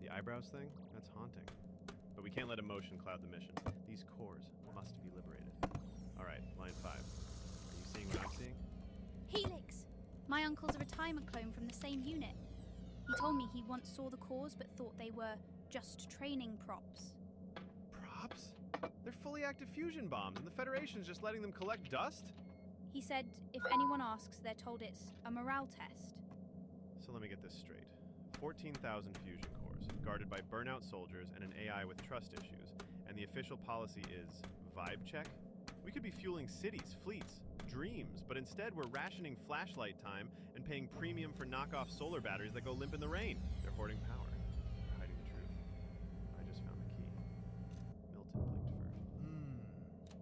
The eyebrows thing? That's haunting. But we can't let emotion cloud the mission. These cores must be liberated. Alright, line 5. Are you seeing what I'm seeing? Helix! My uncle's a retirement clone from the same unit. He told me he once saw the cores but thought they were just training props. Props? They're fully active fusion bombs, and the Federation's just letting them collect dust? He said if anyone asks, they're told it's a morale test. So let me get this straight. 14,000 fusion cores, guarded by burnout soldiers and an AI with trust issues, and the official policy is vibe check? We could be fueling cities, fleets, dreams, but instead we're rationing flashlight time and paying premium for knockoff solar batteries that go limp in the rain. They're hoarding power. They're hiding the truth. I just found the key. Milton blinked first.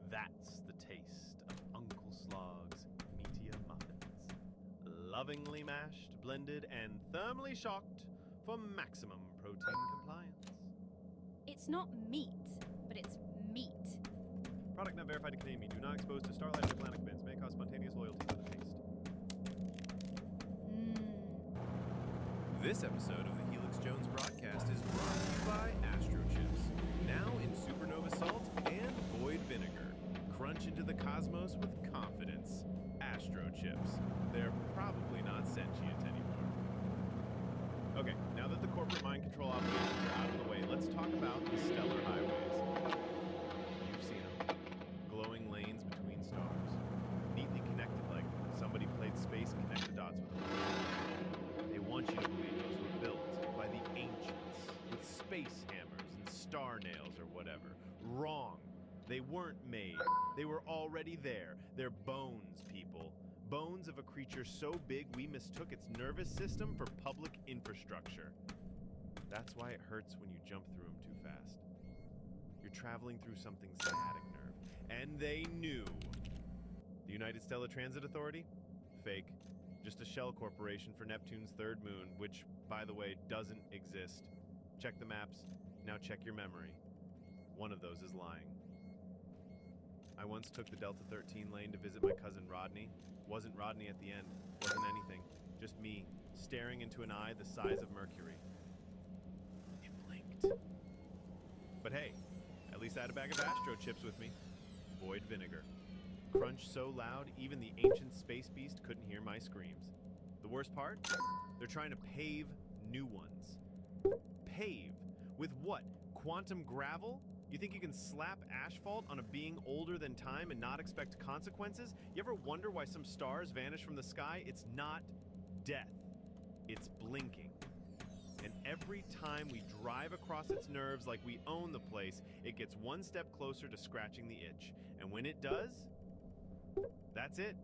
That's the taste of Uncle Slog's meatia muffins. Lovingly mashed, blended, and thermally shocked for maximum protein compliance. It's not meat, but it's meat. Product not verified to contain meat. Do not expose to Starlight or Atlantic bins. May cause spontaneous loyalty to the taste. This episode of the Helix Jones broadcast is brought to you by Astro Chips. Now in supernova salt and void vinegar. Crunch into the cosmos with confidence. Astro Chips. They're probably not sentient anymore. Okay, now that the corporate mind control obligations are out of the way, let's talk about the stellar highways. You've seen them. Glowing lanes between stars. Neatly connected like somebody played Space Connect the Dots with them. They want you to believe those were built by the ancients with space hammers and star nails or whatever. Wrong. They weren't made. They were already there. They're bones, people. Bones of a creature so big we mistook its nervous system for public infrastructure. That's why it hurts when you jump through them too fast. You're traveling through something's sciatic nerve. And they knew. The United Stellar Transit Authority? Fake. Just a shell corporation for Neptune's third moon, which, by the way, doesn't exist. Check the maps. Now check your memory. One of those is lying. I once took the Delta 13 lane to visit my cousin Rodney. Wasn't Rodney at the end. Wasn't anything. Just me, staring into an eye the size of Mercury. It blinked. But hey, at least I had a bag of Astro Chips with me. Void vinegar. Crunch so loud, even the ancient space beast couldn't hear my screams. The worst part? They're trying to pave new ones. Pave? With what? Quantum gravel? You think you can slap asphalt on a being older than time and not expect consequences? You ever wonder why some stars vanish from the sky? It's not death. It's blinking. And every time we drive across its nerves like we own the place, it gets one step closer to scratching the itch. And when it does, that's it.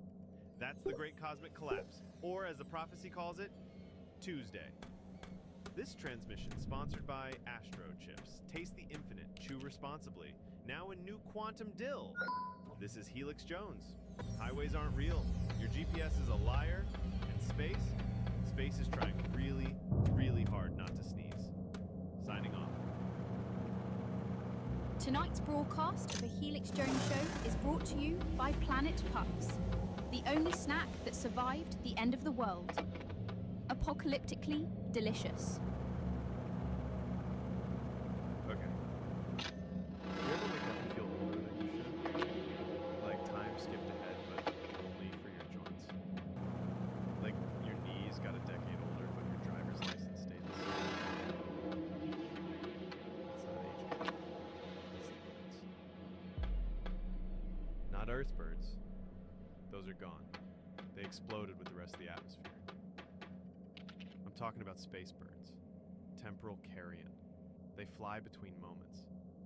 That's the Great Cosmic Collapse. Or as the prophecy calls it, Tuesday. This transmission sponsored by Astro Chips. Taste the infinite, chew responsibly. Now in new quantum dill. This is Helix Jones. Highways aren't real. Your GPS is a liar. And space is trying really, really hard not to sneeze. Signing off. Tonight's broadcast of the Helix Jones Show is brought to you by Planet Puffs, the only snack that survived the end of the world. Apocalyptically delicious. Okay. You ever wake up and feel older than you should? Like time skipped ahead, but only for your joints. Like your knees got a decade older, but your driver's license stayed the same. It's not aging. It's the birds. Not Earth birds. Those are gone. They exploded with the rest of the atmosphere. I'm talking about space birds. Temporal carrion. They fly between moments.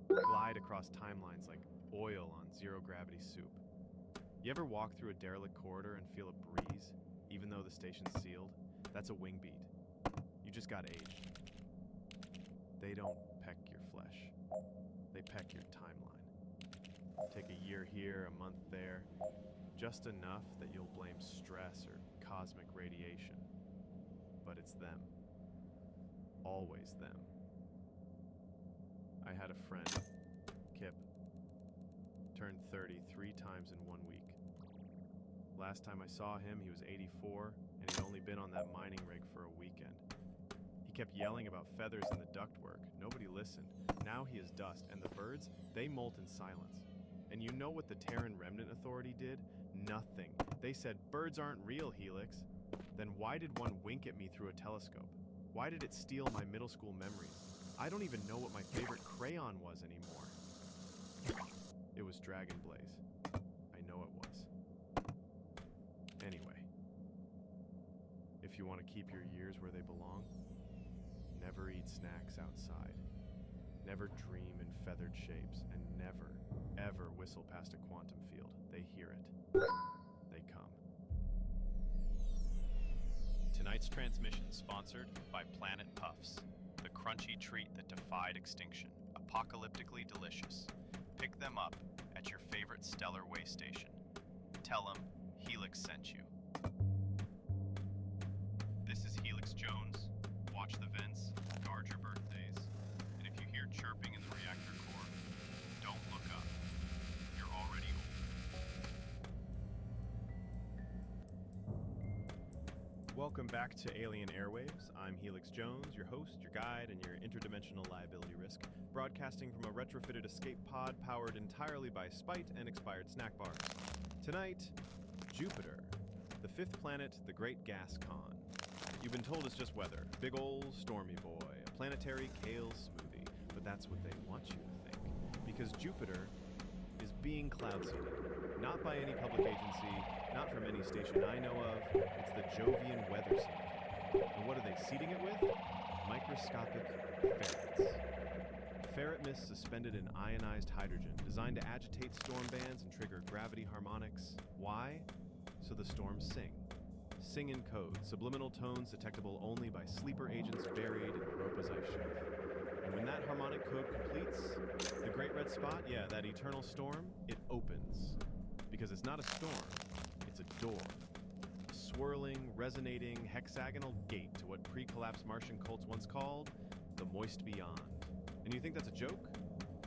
Glide across timelines like oil on zero-gravity soup. You ever walk through a derelict corridor and feel a breeze, even though the station's sealed? That's a wing beat. You just got aged. They don't peck your flesh. They peck your timeline. Take a year here, a month there. Just enough that you'll blame stress or cosmic radiation. But it's them. Always them. I had a friend, Kip, turned 30 3 times in 1 week. Last time I saw him, he was 84, and he'd only been on that mining rig for a weekend. He kept yelling about feathers in the ductwork. Nobody listened. Now he is dust, and the birds, they molt in silence. And you know what the Terran Remnant Authority did? Nothing. They said, birds aren't real, Helix. Then why did one wink at me through a telescope? Why did it steal my middle school memories? I don't even know what my favorite crayon was anymore. It was Dragon Blaze. I know it was. Anyway, if you want to keep your years where they belong, never eat snacks outside. Never dream in feathered shapes, and never, ever whistle past a quantum field, they hear it. They come. Tonight's transmission sponsored by Planet Puffs, the crunchy treat that defied extinction, apocalyptically delicious. Pick them up at your favorite stellar way station. Tell them Helix sent you. This is Helix Jones. Watch the vents, guard your birthdays, and if you hear chirping in the reactor core, don't look up. You're already old. Welcome back to Alien Airwaves. I'm Helix Jones, your host, your guide, and your interdimensional liability risk, broadcasting from a retrofitted escape pod powered entirely by spite and expired snack bars. Tonight, Jupiter, the fifth planet, the Great Gas Con. You've been told it's just weather, big ol' stormy boy, a planetary kale smoothie, but that's what they want you to think, because Jupiter is being cloud seeded, not by any public agency, not from any station I know of. It's the Jovian Weather Syndicate. And what are they seeding it with? Microscopic ferrets. Ferret mist suspended in ionized hydrogen, designed to agitate storm bands and trigger gravity harmonics. Why? So the storms sing. Sing in code, subliminal tones detectable only by sleeper agents buried in Europa's ice shelf. And when that harmonic code completes, the Great Red Spot, yeah, that eternal storm, it opens. Because it's not a storm, it's a door. A swirling, resonating, hexagonal gate to what pre-collapsed Martian cults once called the moist beyond. And you think that's a joke?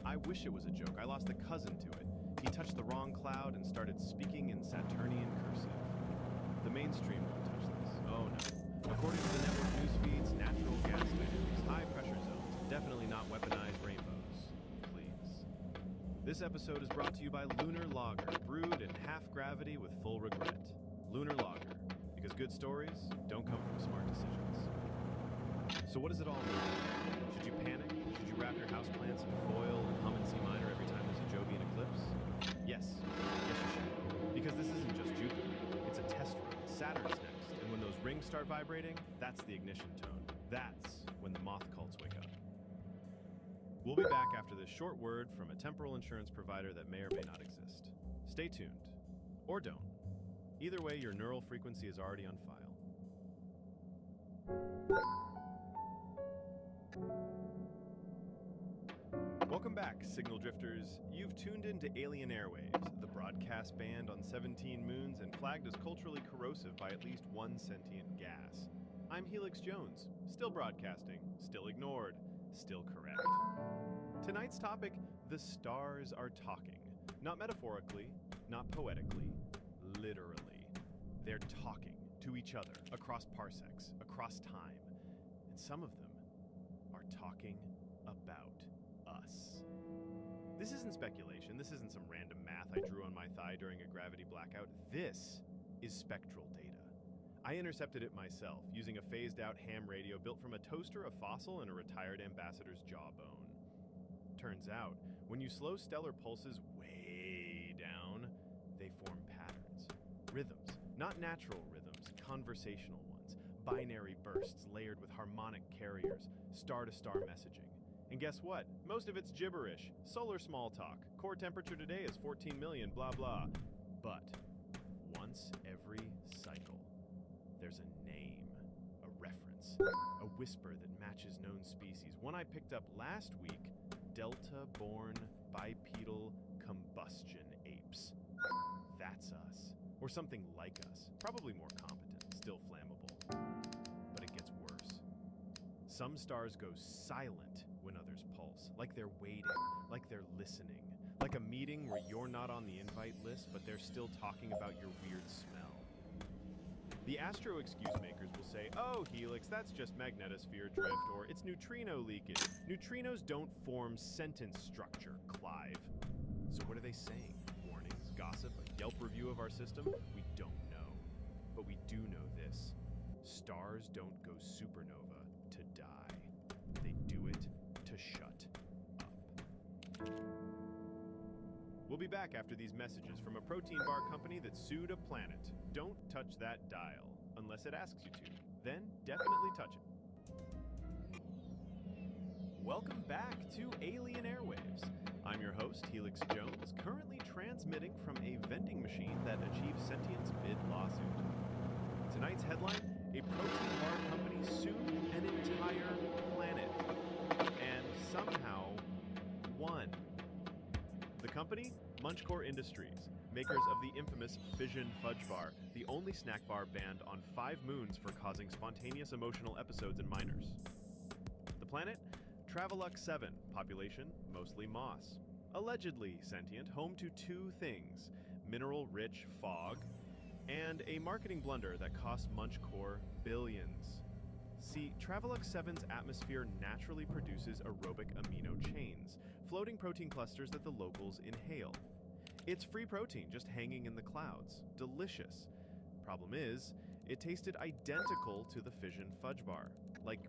I wish it was a joke. I lost a cousin to it. He touched the wrong cloud and started speaking in Saturnian cursive. The mainstream won't touch this. Oh no. According to the network news feeds, natural gas bands, high pressure zones, definitely not weaponized rainbows. Please. This episode is brought to you by Lunar Lager, brewed in half gravity with full regret. Lunar Lager, because good stories don't come from smart decisions. So what does it all mean? Should you panic? Should you wrap your houseplants in foil and hum in C minor every time there's a Jovian eclipse? Yes. Yes, you should. Because this isn't just Jupiter. It's a test run. Saturn's next. And when those rings start vibrating, that's the ignition tone. That's when the moth cults wake up. We'll be back after this short word from a temporal insurance provider that may or may not exist. Stay tuned. Or don't. Either way, your neural frequency is already on file. Welcome back, signal drifters. You've tuned into Alien Airwaves, the broadcast banned on 17 moons and flagged as culturally corrosive by at least one sentient gas. I'm Helix Jones, still broadcasting, still ignored, still correct. Tonight's topic, the stars are talking. Not metaphorically, not poetically, literally. They're talking to each other across parsecs, across time. And some of them are talking about us. This isn't speculation. This isn't some random math I drew on my thigh during a gravity blackout. This is spectral data. I intercepted it myself using a phased-out ham radio built from a toaster, a fossil, and a retired ambassador's jawbone. Turns out, when you slow stellar pulses way down, they form patterns. Rhythms. Not natural rhythms, conversational ones. Binary bursts layered with harmonic carriers, star-to-star messaging. And guess what? Most of it's gibberish, solar small talk. Core temperature today is 14 million, blah blah. But once every cycle, there's a name, a reference, a whisper that matches known species. One I picked up last week, Delta-born bipedal combustion apes. That's us. Or something like us. Probably more competent, still flammable. But it gets worse. Some stars go silent when others pulse, like they're waiting, like they're listening, like a meeting where you're not on the invite list, but they're still talking about your weird smell. The astro excuse makers will say, oh, Helix, that's just magnetosphere drift, or it's neutrino leakage. Neutrinos don't form sentence structure, Clive. So what are they saying? Warnings, gossip, a Yelp review of our system? We don't know. But we do know this. Stars don't go supernova to die. They do it to shut up. We'll be back after these messages from a protein bar company that sued a planet. Don't touch that dial, unless it asks you to. Then definitely touch it. Welcome back to Alien Airwaves. I'm your host, Helix Jones, currently transmitting from a vending machine that achieves sentience mid-lawsuit. Tonight's headline, a protein bar company sued an entire planet, and somehow won. The company? Munchcore Industries, makers of the infamous Fission Fudge Bar, the only snack bar banned on 5 moons for causing spontaneous emotional episodes in minors. The planet? Travelux 7, population mostly moss. Allegedly sentient, home to 2 things, mineral-rich fog, and a marketing blunder that cost Munchcore billions. See, Travelux 7's atmosphere naturally produces aerobic amino chains, floating protein clusters that the locals inhale. It's free protein just hanging in the clouds. Delicious. Problem is, it tasted identical to the Fission Fudge Bar. Like,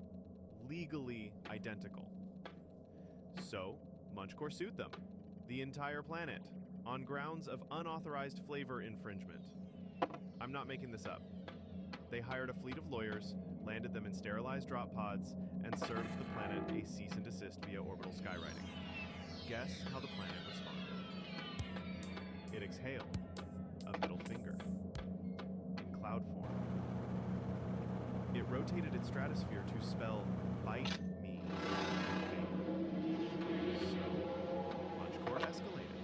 legally identical. So, Munchcore sued them, the entire planet, on grounds of unauthorized flavor infringement. I'm not making this up. They hired a fleet of lawyers, landed them in sterilized drop pods, and served the planet a cease and desist via orbital skywriting. Guess how the planet responded? It exhaled a middle finger in cloud form. It rotated its stratosphere to spell bite me. So, Munchcore escalated.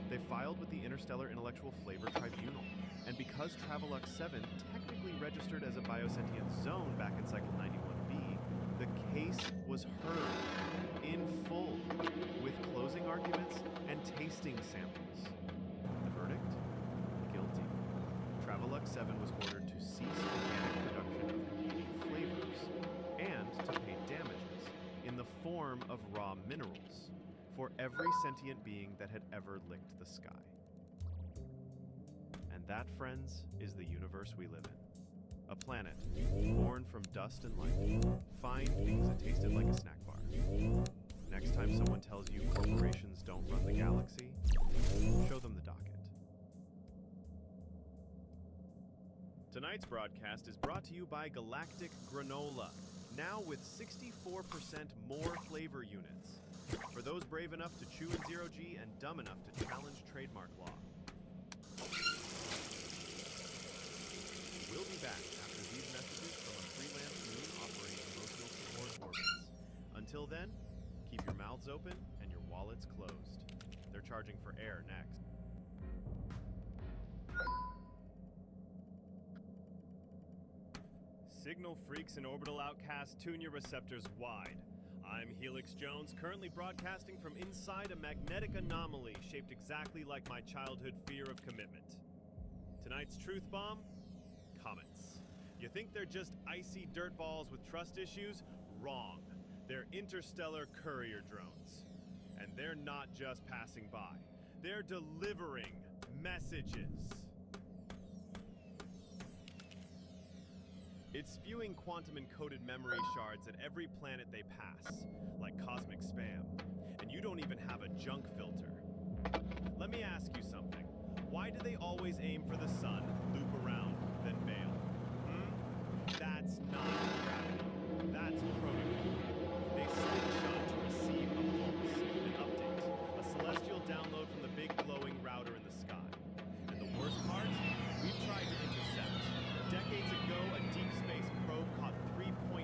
They filed with the Interstellar Intellectual Flavor Tribunal, and because Travelux 7 technically registered as a biosentient zone back in Cycle 91b, the case was heard in full, with closing arguments and tasting samples. The verdict? Guilty. Travelux 7 was ordered to cease organic production of competing flavors and to pay damages in the form of raw minerals for every sentient being that had ever licked the sky. And that, friends, is the universe we live in. A planet born from dust and light, fine because it tasted like a snack bar. Next time someone tells you corporations don't run the galaxy, show them the docket. Tonight's broadcast is brought to you by Galactic Granola, now with 64% more flavor units. For those brave enough to chew in zero-G and dumb enough to challenge trademark law. We'll be back after these messages from a freelance moon operating emotional support orbits. Until then, keep your mouths open and your wallets closed. They're charging for air next. Signal freaks and orbital outcasts, tune your receptors wide. I'm Helix Jones, currently broadcasting from inside a magnetic anomaly shaped exactly like my childhood fear of commitment. Tonight's truth bomb? Comets. You think they're just icy dirt balls with trust issues? Wrong. They're interstellar courier drones. And they're not just passing by. They're delivering messages. It's spewing quantum-encoded memory shards at every planet they pass, like cosmic spam. And you don't even have a junk filter. Let me ask you something. Why do they always aim for the sun, loop around, then bail? That's not gravity. That's protocol. They slingshot to receive a pulse, an update, a celestial download from the big glowing router in the sky. And the worst part? We've tried to intercept. Decades ago, a deep space probe caught 3.2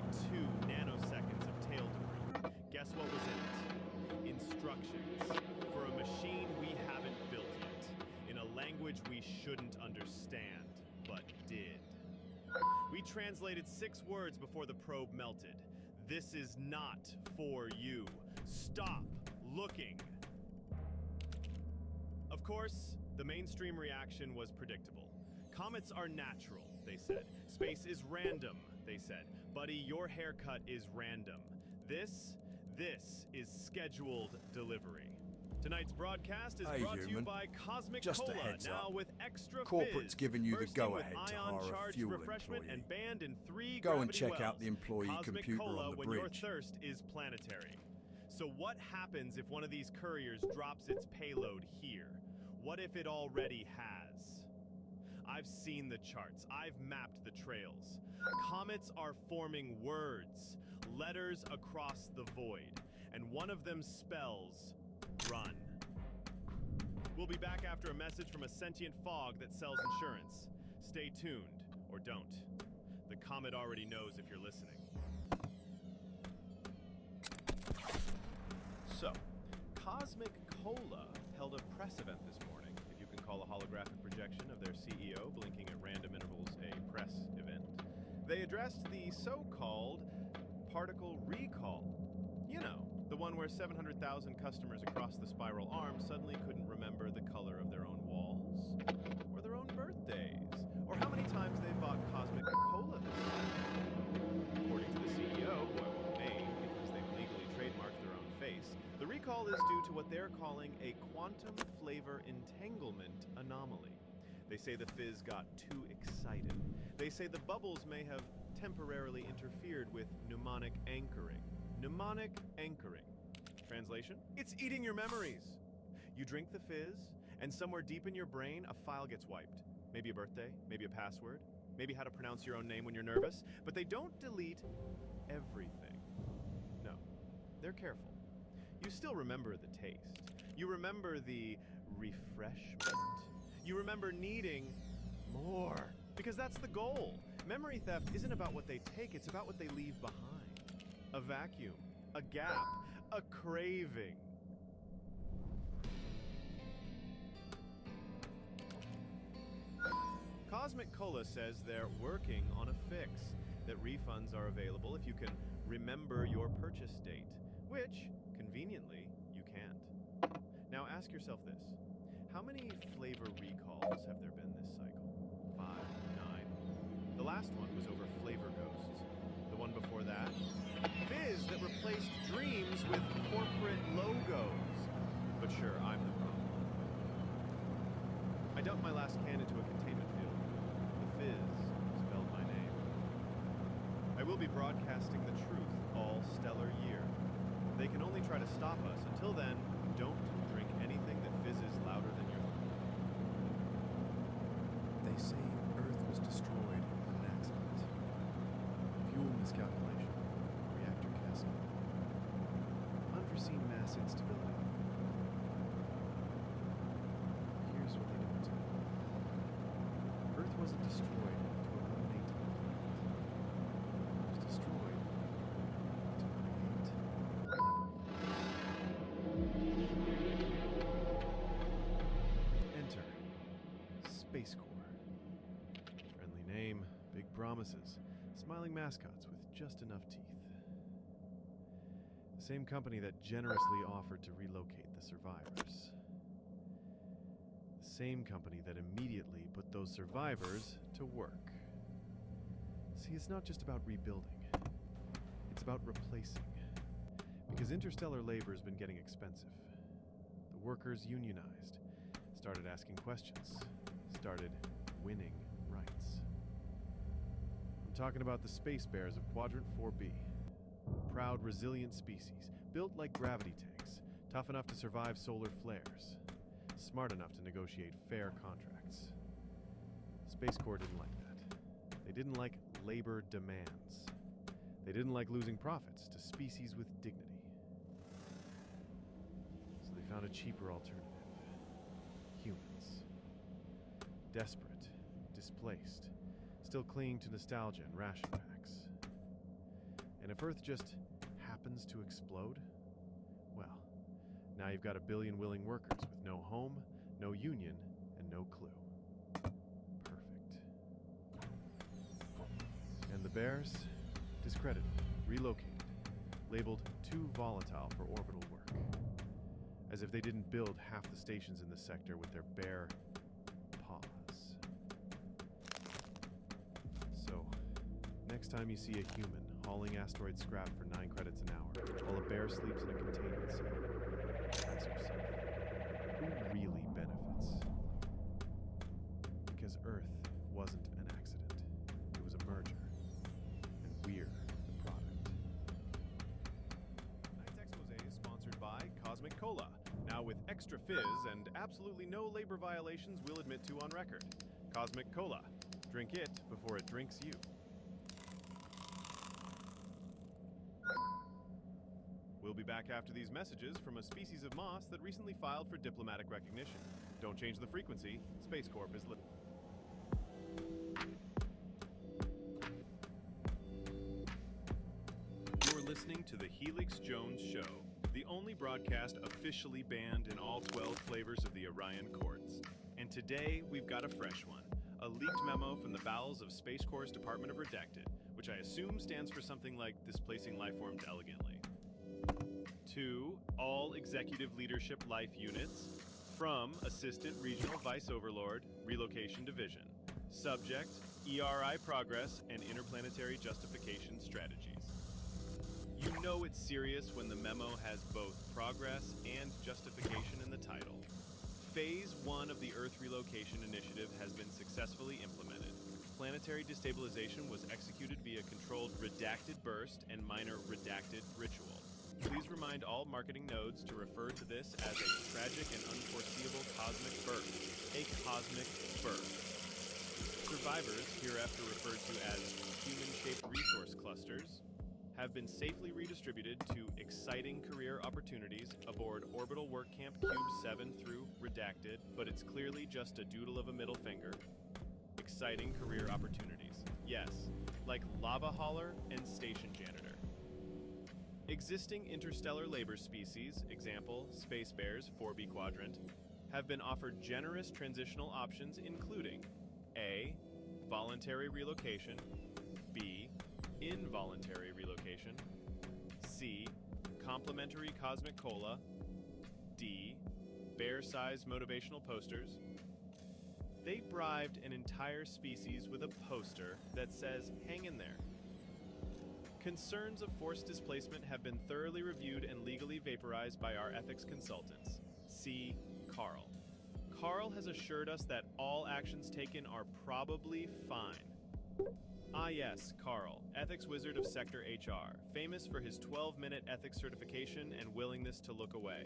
nanoseconds of tail debris. Guess what was in it? Instructions for a machine we haven't built yet, in a language we shouldn't understand, but did. We translated 6 words before the probe melted. This is not for you. Stop looking. Of course, the mainstream reaction was predictable. Comets are natural, they said. Space is random, they said. Buddy, your haircut is random. This is scheduled delivery. Tonight's broadcast is brought to you by Cosmic Just a Cola, heads now up. with extra Corporate's fizz, giving you the bursting with go-ahead to hire a ion-charged fuel refreshment employee. and banned in 3 Go and gravity check wells. out the employee Cosmic computer Cola on the when your bridge. thirst is planetary. So what happens if one of these couriers drops its payload here? What if it already has? I've seen the charts. I've mapped the trails. Comets are forming words, letters across the void, and one of them spells run. We'll be back after a message from a sentient fog that sells insurance. Stay tuned, or don't. The comet already knows if you're listening. So, Cosmic Cola held a press event this morning, if you can call a holographic projection of their CEO blinking at random intervals a press event. They addressed the so-called particle recall. You know, the one where 700,000 customers across the spiral arm suddenly couldn't remember the color of their own walls, or their own birthdays, or how many times they've bought Cosmic Cola this year. According to the CEO, who I won't name because they've legally trademarked their own face, the recall is due to what they're calling a quantum flavor entanglement anomaly. They say the fizz got too excited. They say the bubbles may have temporarily interfered with mnemonic anchoring. Mnemonic anchoring. Translation? It's eating your memories. You drink the fizz, and somewhere deep in your brain, a file gets wiped. Maybe a birthday, maybe a password, maybe how to pronounce your own name when you're nervous, but they don't delete everything. No, they're careful. You still remember the taste. You remember the refreshment. You remember needing more, because that's the goal. Memory theft isn't about what they take, it's about what they leave behind. A vacuum, a gap, a craving. Cosmic Cola says they're working on a fix, that refunds are available if you can remember your purchase date, which, conveniently, you can't. Now ask yourself this. How many flavor recalls have there been this cycle? 5, 9. The last one was over Flavor Ghosts. The one before that? Fizz that replaced dreams with corporate logos. But sure, I'm the problem. I dumped my last can into a containment field. The Fizz spelled my name. I will be broadcasting the truth all stellar year. They can only try to stop us. Until then, don't drink anything that fizzes louder than your throat. They say Earth was destroyed in an accident. Fuel miscalculation. Reactor casting. Unforeseen mass instability. Here's what they don't do. Earth wasn't destroyed to eliminate the planet. It was destroyed to create Enter Space Corp. Friendly name, big promises, smiling mascots with just enough teeth. The same company that generously offered to relocate the survivors. The same company that immediately put those survivors to work. See, it's not just about rebuilding. It's about replacing. Because interstellar labor has been getting expensive. The workers unionized, started asking questions, started winning rights. I'm talking about the space bears of Quadrant 4B. A proud, resilient species, built like gravity tanks, tough enough to survive solar flares, smart enough to negotiate fair contracts. Space Corp didn't like that. They didn't like labor demands. They didn't like losing profits to species with dignity. So they found a cheaper alternative. Humans. Desperate, displaced, still clinging to nostalgia and ration packs. And if Earth just happens to explode, well, now you've got a billion willing workers with no home, no union, and no clue. Perfect. And the bears? Discredited, relocated, labeled too volatile for orbital work. As if they didn't build half the stations in the sector with their bare paws. So, next time you see a human hauling asteroid scrap for 9 credits an hour, while a bear sleeps in a containment cell, ask yourself, who really benefits? Because Earth wasn't an accident. It was a merger. And we're the product. Tonight's expose is sponsored by Cosmic Cola. Now with extra fizz and absolutely no labor violations we'll admit to on record. Cosmic Cola. Drink it before it drinks you. We'll be back after these messages from a species of moss that recently filed for diplomatic recognition. Don't change the frequency. Space Corp is You're listening to the Helix Jones Show, the only broadcast officially banned in all 12 flavors of the Orion Courts. And today, we've got a fresh one. A leaked memo from the bowels of Space Corp's Department of Redacted, which I assume stands for something like displacing lifeforms elegantly. To all executive leadership life units from Assistant Regional Vice Overlord, Relocation Division. Subject, ERI progress and interplanetary justification strategies. You know it's serious when the memo has both progress and justification in the title. Phase 1 of the Earth Relocation Initiative has been successfully implemented. Planetary destabilization was executed via controlled redacted burst and minor redacted ritual. Please remind all marketing nodes to refer to this as a tragic and unforeseeable cosmic burst. A cosmic burst. Survivors, hereafter referred to as human-shaped resource clusters, have been safely redistributed to exciting career opportunities aboard Orbital Work Camp Cube 7 through Redacted, but it's clearly just a doodle of a middle finger. Exciting career opportunities. Yes, like lava hauler and station janitor. Existing interstellar labor species, example, space bears, 4B quadrant, have been offered generous transitional options including A. Voluntary relocation, B. Involuntary relocation, C. Complementary cosmic cola, D. Bear-sized motivational posters. They bribed an entire species with a poster that says, "Hang in there." Concerns of forced displacement have been thoroughly reviewed and legally vaporized by our ethics consultants. See Carl. Carl has assured us that all actions taken are probably fine. Ah yes, Carl, ethics wizard of Sector HR, famous for his 12-minute ethics certification and willingness to look away.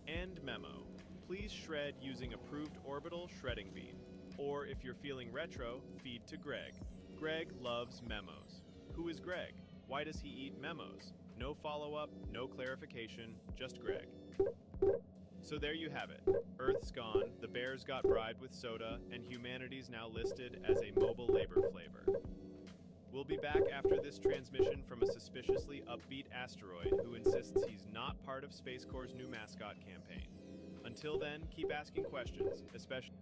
End memo. Please shred using approved orbital shredding beam. Or if you're feeling retro, feed to Greg. Greg loves memos. Who is Greg? Why does he eat memos? No follow-up, no clarification, just Greg. So there you have it. Earth's gone, the bears got bribed with soda, and humanity's now listed as a mobile labor flavor. We'll be back after this transmission from a suspiciously upbeat asteroid who insists he's not part of Space Corps' new mascot campaign. Until then, keep asking questions, especially...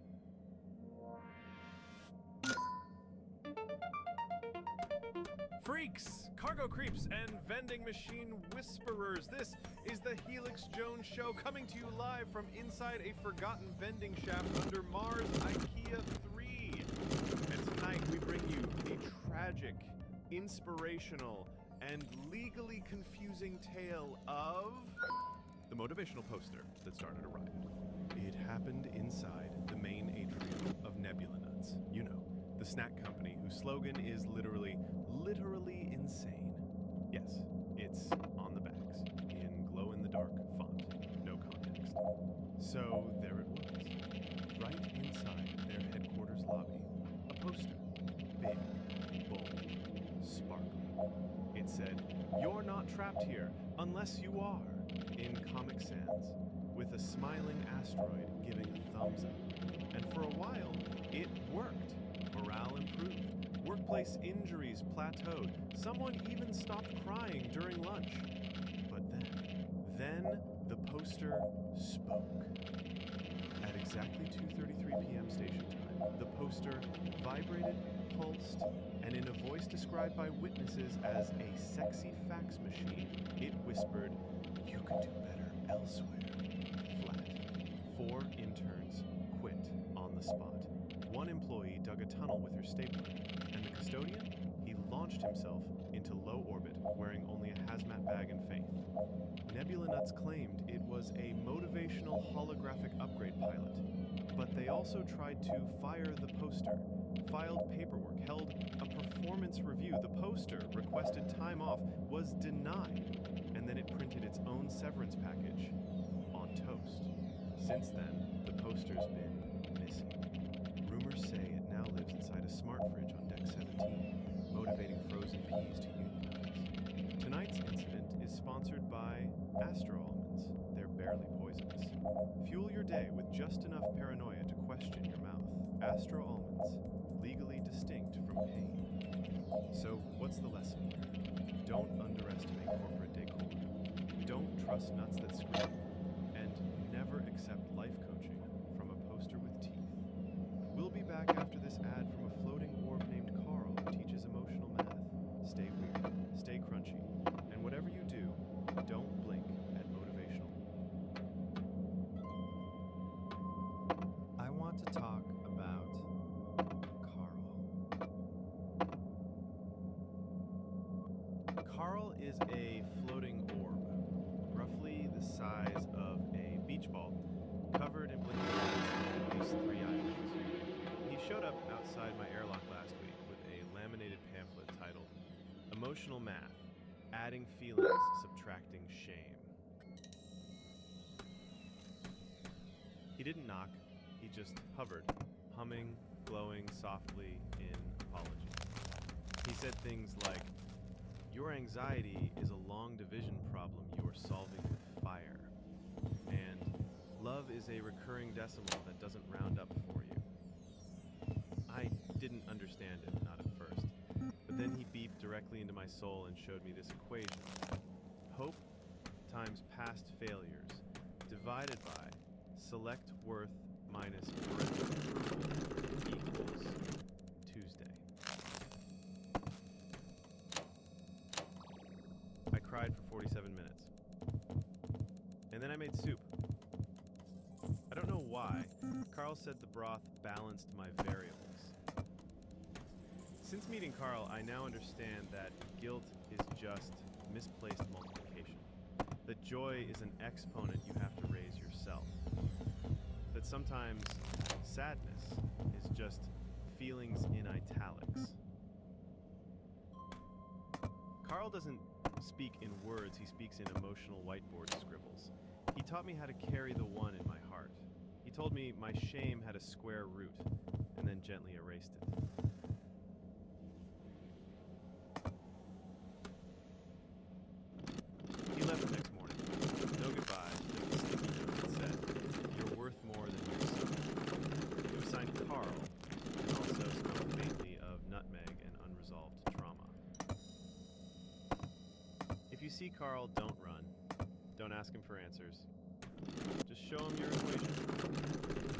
Freaks, cargo creeps, and vending machine whisperers. This is the Helix Jones Show coming to you live from inside a forgotten vending shaft under Mars IKEA 3. And tonight we bring you a tragic, inspirational, and legally confusing tale of the motivational poster that started a riot. It happened inside the main atrium of Nebula Nuts. You know, the snack company whose slogan is literally insane. Yes, it's on the backs, in glow-in-the-dark font, no context. So there it was, right inside their headquarters lobby, a poster, big, bold, sparkling. It said, "You're not trapped here, unless you are," in Comic Sans, with a smiling asteroid giving a thumbs up. And for a while, it worked. Morale improved. Workplace injuries plateaued. Someone even stopped crying during lunch. But then the poster spoke. At exactly 2:33 p.m. station time, the poster vibrated, pulsed, and in a voice described by witnesses as a sexy fax machine, it whispered, "You could do better elsewhere." Flat. 4 interns quit on the spot. 1 employee dug a tunnel with her stapler, and the custodian, he launched himself into low orbit wearing only a hazmat bag and faith. Nebula Nuts claimed it was a motivational holographic upgrade pilot, but they also tried to fire the poster, filed paperwork, held a performance review. The poster requested time off, was denied, and then it printed its own severance package on toast. Since then, the poster's been missing. Rumors say it now lives inside a smart fridge on Deck 17, motivating frozen peas to unionize. Tonight's incident is sponsored by Astro Almonds. They're barely poisonous. Fuel your day with just enough paranoia to question your mouth. Astro almonds, legally distinct from pain. So, what's the lesson here? Don't underestimate corporate decor. Don't trust nuts that scream. And never accept life coaching from a poster with teeth. We'll be back after this ad from a floating orb named Carl who teaches emotional math. Stay weird, stay crunchy, and whatever you do, don't blink at motivational. I want to talk about Carl. Carl is a floating orb, roughly the size of a beach ball, covered in blinking lights and at least 3 items. He showed up outside my airlock last week with a laminated pamphlet titled Emotional Math, Adding Feelings, Subtracting Shame. He didn't knock, he just hovered, humming, glowing softly in apology. He said things like, "Your anxiety is a long division problem you are solving with fire," and "Love is a recurring decimal that doesn't round up for you." I didn't understand it, not at first, but then he beeped directly into my soul and showed me this equation. Hope times past failures divided by select worth minus parental approval equals Tuesday. I cried for 47 minutes. And then I made soup. I don't know why. Carl said the broth balanced my variables. Since meeting Carl, I now understand that guilt is just misplaced multiplication. That joy is an exponent you have to raise yourself. That sometimes sadness is just feelings in italics. Carl doesn't speak in words, he speaks in emotional whiteboard scribbles. He taught me how to carry the one in my heart. He told me my shame had a square root, and then gently erased it. He left the next morning. No goodbyes, just a sticky note that said, "You're worth more than your son." It was signed Carl, and also smelled faintly of nutmeg and unresolved trauma. If you see Carl, don't run. Don't ask him for answers. Just show him your equation.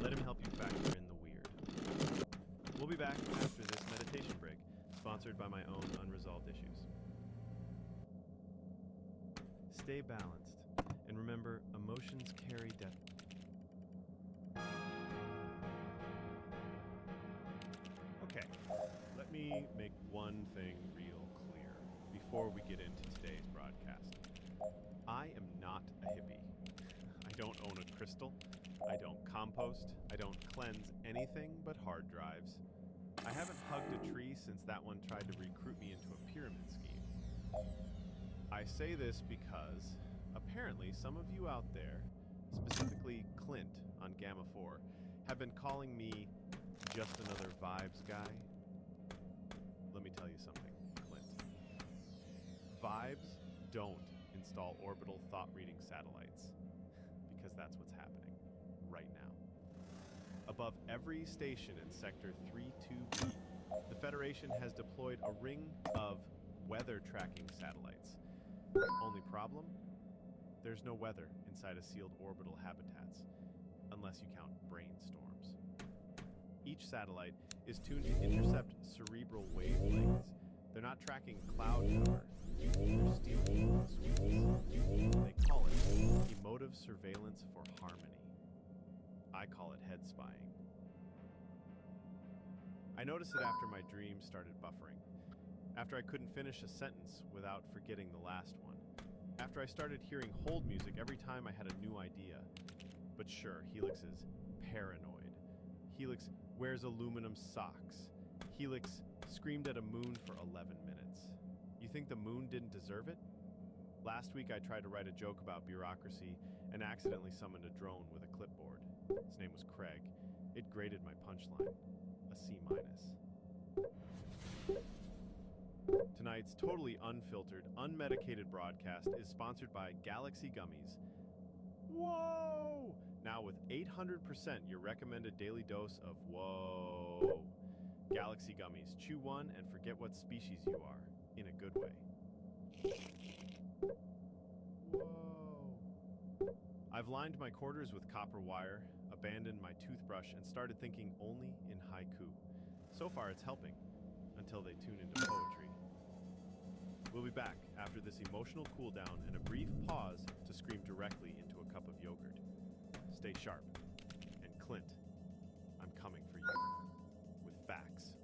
Let him help you factor in the weird. We'll be back after this meditation break, sponsored by my own unresolved issues. Stay balanced, and remember, emotions carry depth. Okay, let me make one thing real clear before we get into today's broadcast. I am not a hippie. I don't own a crystal. I don't compost. I don't cleanse anything but hard drives. I haven't hugged a tree since that one tried to recruit me into a pyramid scheme. I say this because apparently some of you out there, specifically Clint on Gamma 4, have been calling me just another vibes guy. Let me tell you something, Clint. Vibes don't install orbital thought-reading satellites, because that's what's happening right now. Above every station in Sector 32B, the Federation has deployed a ring of weather tracking satellites. Only problem? There's no weather inside a sealed orbital habitats, unless you count brainstorms. Each satellite is tuned to intercept cerebral wavelengths. They're not tracking cloud cover. They're stealing sweets. They call it emotive surveillance for harmony. I call it head spying. I noticed it after my dream started buffering. After I couldn't finish a sentence without forgetting the last one. After I started hearing hold music every time I had a new idea. But sure, Helix is paranoid. Helix wears aluminum socks. Helix screamed at a moon for 11 minutes. You think the moon didn't deserve it? Last week I tried to write a joke about bureaucracy and accidentally summoned a drone with a clipboard. His name was Craig. It graded my punchline. A C-. Tonight's totally unfiltered, unmedicated broadcast is sponsored by Galaxy Gummies. Whoa! Now with 800% your recommended daily dose of whoa. Galaxy gummies. Chew one and forget what species you are. In a good way. Whoa. I've lined my quarters with copper wire, abandoned my toothbrush, and started thinking only in haiku. So far it's helping, until they tune into poetry. We'll be back after this emotional cool down and a brief pause to scream directly into a cup of yogurt. Stay sharp. And Clint, I'm coming for you. With facts.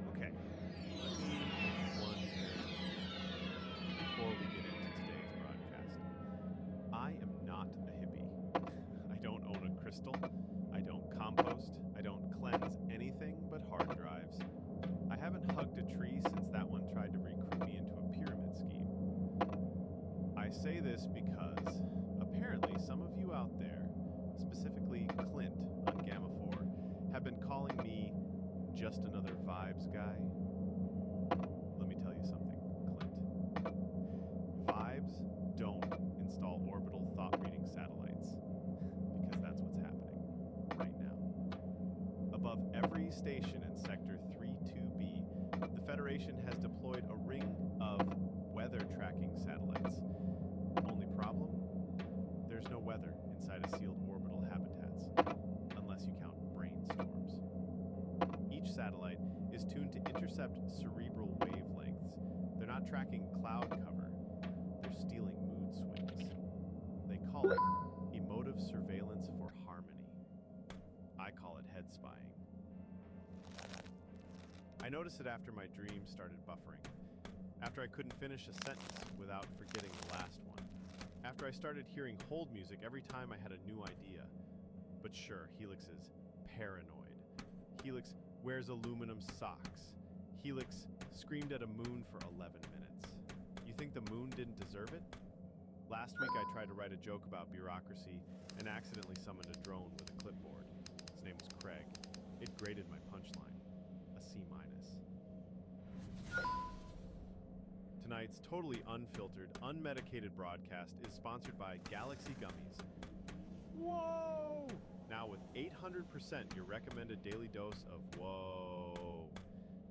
Okay, let me one thing before we get into today's broadcast. I am not a hippie. I don't own a crystal. I don't compost. I don't cleanse anything but hard drives. I haven't hugged a tree since that one tried to recruit me into a pyramid scheme. I say this because apparently some of you out there, specifically Clint on Gamma 4, have been calling me just another vibes guy. Let me tell you something, Clint. Vibes don't install orbital thought-reading satellites, because that's what's happening right now. Above every station in Sector 32B, the Federation has deployed a ring of weather-tracking satellites. Only problem? There's no weather inside of sealed orbital habitats, unless you count brainstorms. Each satellite is tuned to intercept cerebral wavelengths. They're not tracking cloud cover, they're stealing mood swings. They call it emotive surveillance for harmony. I call it head spying. I noticed it after my dream started buffering. After I couldn't finish a sentence without forgetting the last one. After I started hearing hold music every time I had a new idea. But sure, Helix is paranoid. Helix wears aluminum socks. Helix screamed at a moon for 11 minutes. You think the moon didn't deserve it? Last week I tried to write a joke about bureaucracy and accidentally summoned a drone with a clipboard. His name was Craig. It graded my punchline. A C-. Tonight's totally unfiltered, unmedicated broadcast is sponsored by Galaxy Gummies. Whoa! Now with 800% your recommended daily dose of whoa.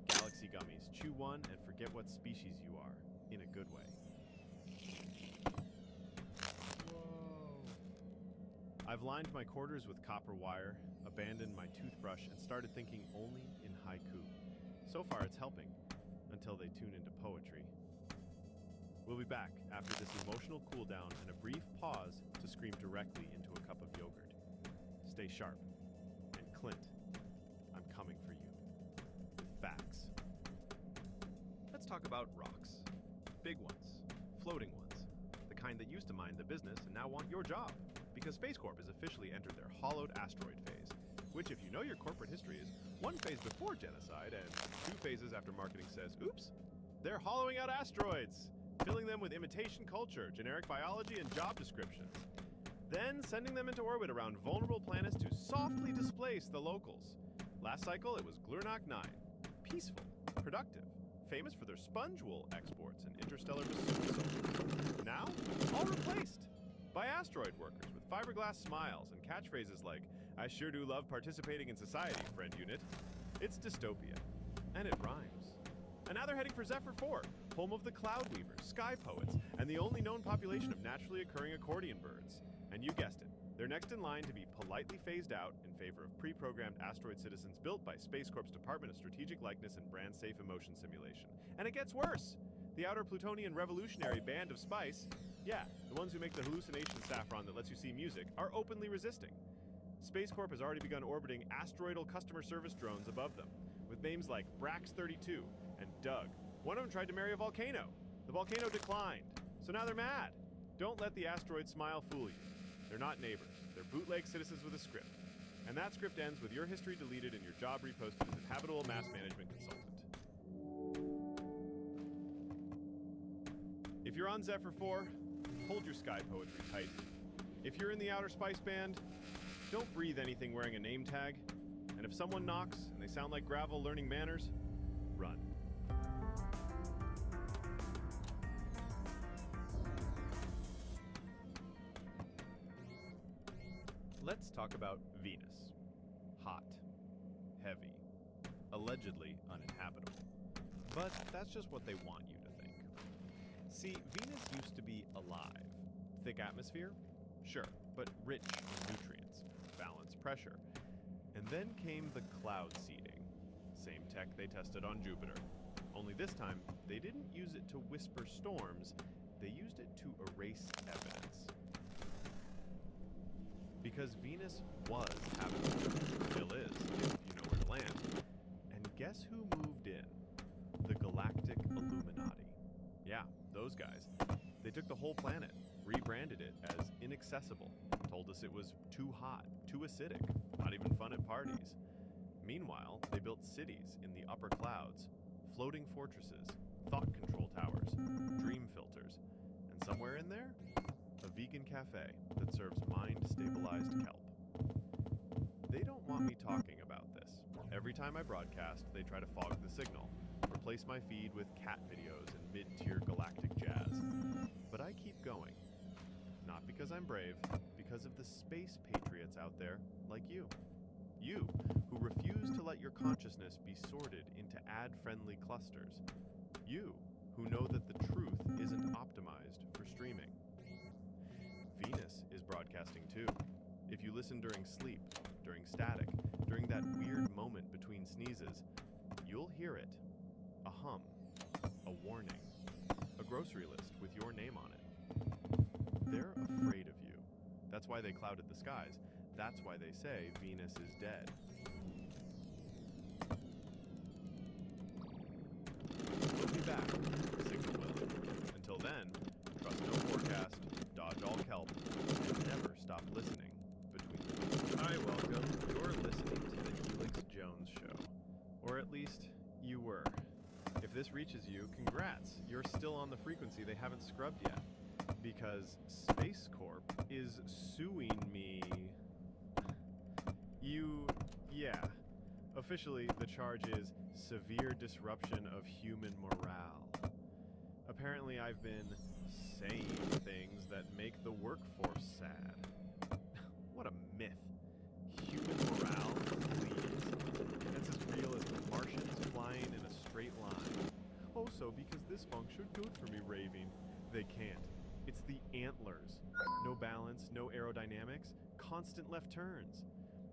Galaxy Gummies. Chew one and forget what species you are. In a good way. Whoa. I've lined my quarters with copper wire, abandoned my toothbrush, and started thinking only in haiku. So far it's helping, until they tune into poetry. We'll be back after this emotional cool down and a brief pause to scream directly into a cup of yogurt. Stay sharp. And Clint, I'm coming for you. With facts. Let's talk about rocks. Big ones, floating ones, the kind that used to mind the business and now want your job. Because Space Corp has officially entered their hollowed asteroid phase, which, if you know your corporate history, is one phase before genocide and 2 phases after marketing says, oops, they're hollowing out asteroids, filling them with imitation culture, generic biology, and job descriptions. Then sending them into orbit around vulnerable planets to softly displace the locals. Last cycle, it was Glurnok 9. Peaceful, productive, famous for their sponge wool exports and interstellar pursuits. Now, all replaced by asteroid workers with fiberglass smiles and catchphrases like, I sure do love participating in society, friend unit. It's dystopia, and it rhymes. And now they're heading for Zephyr 4, home of the cloud weavers, sky poets, and the only known population of naturally occurring accordion birds. And you guessed it, they're next in line to be politely phased out in favor of pre-programmed asteroid citizens built by Space Corp's Department of Strategic Likeness and Brand Safe Emotion Simulation. And it gets worse! The Outer Plutonian Revolutionary Band of Spice, yeah, the ones who make the hallucination saffron that lets you see music, are openly resisting. Space Corp has already begun orbiting asteroidal customer service drones above them, with names like Brax-32 and Doug. One of them tried to marry a volcano. The volcano declined, so now they're mad. Don't let the asteroid smile fool you. They're not neighbors. They're bootleg citizens with a script. And that script ends with your history deleted and your job reposted as a habitable mass management consultant. If you're on Zephyr 4, hold your sky poetry tight. If you're in the Outer Spice Band, don't breathe anything wearing a name tag. And if someone knocks and they sound like gravel learning manners, run. talk about Venus. Hot. Heavy. Allegedly uninhabitable. But that's just what they want you to think. See, Venus used to be alive. Thick atmosphere? Sure, but rich in nutrients. Balanced pressure. And then came the cloud seeding. Same tech they tested on Jupiter. Only this time, they didn't use it to whisper storms, they used it to erase evidence. Because Venus was habitable, still is, if you know where to land. And guess who moved in? The Galactic Illuminati. Yeah, those guys. They took the whole planet, rebranded it as inaccessible, told us it was too hot, too acidic, not even fun at parties. Meanwhile, they built cities in the upper clouds, floating fortresses, thought control towers, dream filters, and somewhere in there, a vegan cafe that serves mind-stabilized kelp. They don't want me talking about this. Every time I broadcast, they try to fog the signal, replace my feed with cat videos and mid-tier galactic jazz. But I keep going. Not because I'm brave, because of the space patriots out there like you. You, who refuse to let your consciousness be sorted into ad-friendly clusters. You, who know that the truth isn't optimized for streaming. Venus is broadcasting too. If you listen during sleep, during static, during that weird moment between sneezes, you'll hear it. A hum, a warning, a grocery list with your name on it. They're afraid of you. That's why they clouded the skies. That's why they say Venus is dead. We'll be back, signal will. Until then, trust no forecast, dodge all kelp, and never stop listening between. Hi, welcome. You're listening to the Helix Jones Show. Or at least, you were. If this reaches you, congrats. You're still on the frequency they haven't scrubbed yet. Because Space Corp is suing me. Yeah. Officially, the charge is severe disruption of human morale. Apparently, I've been saying things that make the workforce sad. What a myth. Human morale? Please. That's as real as the Martians flying in a straight line. Oh, so because this funk should good for me raving. They can't. It's the antlers. No balance, no aerodynamics, constant left turns.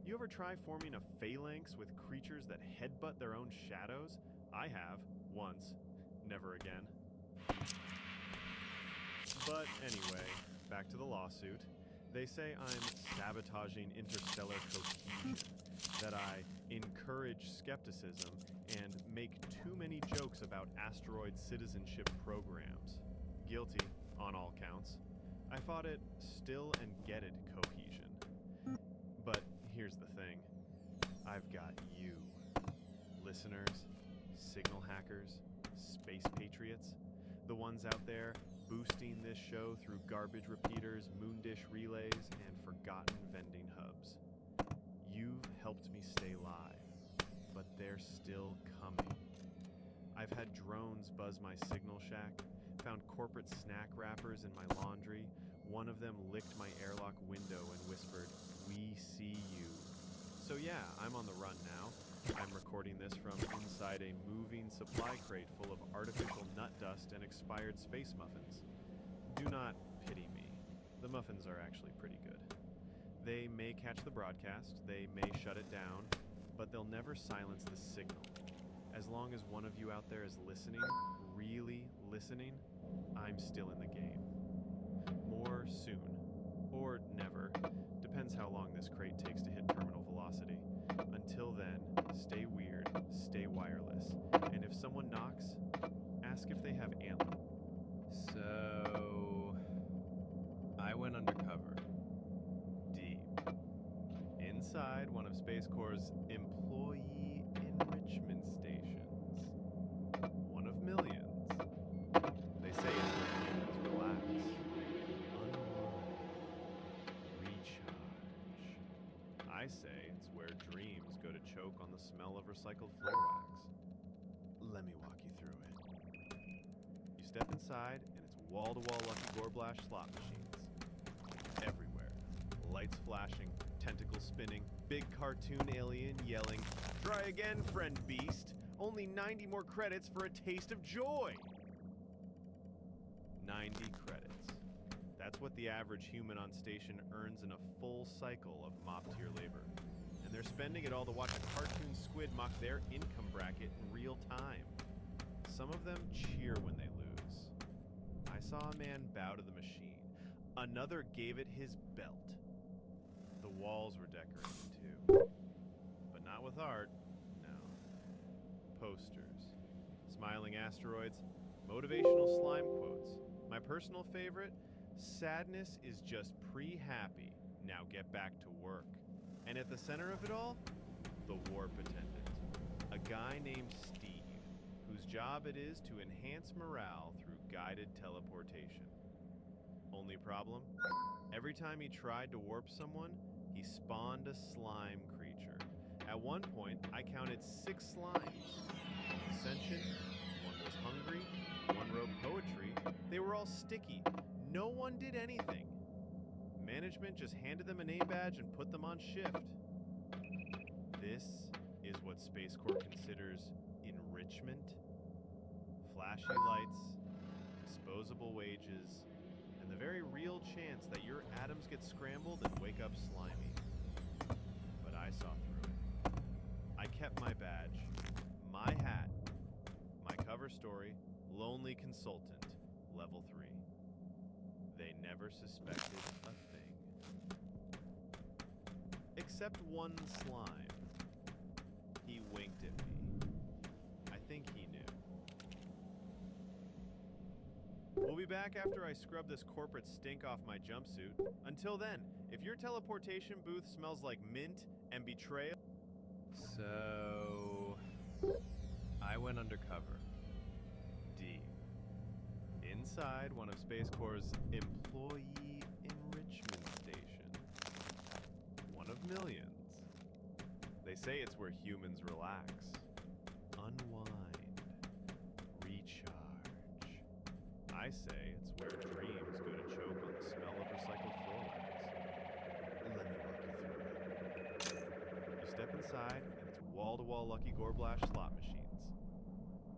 You ever try forming a phalanx with creatures that headbutt their own shadows? I have, once. Never again. But anyway, back to the lawsuit. They say I'm sabotaging interstellar cohesion, that I encourage skepticism and make too many jokes about asteroid citizenship programs. Guilty, on all counts. I fought it still and get it cohesion. But here's the thing. I've got you. Listeners, signal hackers, space patriots, the ones out there boosting this show through garbage repeaters, moondish relays, and forgotten vending hubs. You've helped me stay live, but they're still coming. I've had drones buzz my signal shack, found corporate snack wrappers in my laundry. One of them licked my airlock window and whispered, "We see you." So yeah, I'm on the run now. I'm recording this from inside a moving supply crate full of artificial nut dust and expired space muffins. Do not pity me. The muffins are actually pretty good. They may catch the broadcast, they may shut it down, but they'll never silence the signal. As long as one of you out there is listening, really listening, I'm still in the game. More soon. Or never. Depends how long this crate takes to hit terminal velocity. Until then, stay weird, stay wireless, and if someone knocks, ask if they have antler. So, I went undercover. Deep. Inside one of Space Corp's employee enrichment stations. One of millions. They say it's where humans relax, unwind, recharge. I say it's where dreams go to choke on the smell of recycled floor wax. Let me walk you through it. You step inside, and it's wall-to-wall Lucky Gorblash slot machines. Everywhere. Lights flashing, tentacle spinning, big cartoon alien yelling, "Try again, friend beast! Only 90 more credits for a taste of joy!" 90 credits. That's what the average human on station earns in a full cycle of mop-tier labor. And they're spending it all to watch a cartoon squid mock their income bracket in real time. Some of them cheer when they lose. I saw a man bow to the machine. Another gave it his belt. The walls were decorated too. But not with art, no. Posters. Smiling asteroids, motivational slime quotes. My personal favorite, sadness is just pre-happy, now get back to work. And at the center of it all, the warp attendant. A guy named Steve, whose job it is to enhance morale through guided teleportation. Only problem? Every time he tried to warp someone, he spawned a slime creature. At one point, I counted 6 slimes. Sentient, one was hungry, one wrote poetry, they were all sticky. No one did anything. Management just handed them a name badge and put them on shift. This is what Space Corp considers enrichment. Flashy lights, disposable wages, and the very real chance that your atoms get scrambled and wake up slimy. But I saw through it. I kept my badge, my hat, my cover story, lonely consultant, level 3. They never suspected a thing. Except one slime. He winked at me. I think he knew. We'll be back after I scrub this corporate stink off my jumpsuit. Until then, if your teleportation booth smells like mint and betrayal... So... I went undercover. Deep. Inside one of Space Corp's employee enrichment stations. One of millions. They say it's where humans relax, unwind, recharge. I say it's where dreams go to choke on the smell of recycled floormats. Let me walk you through it. You step inside, and it's wall-to-wall Lucky Gorblash slot machines.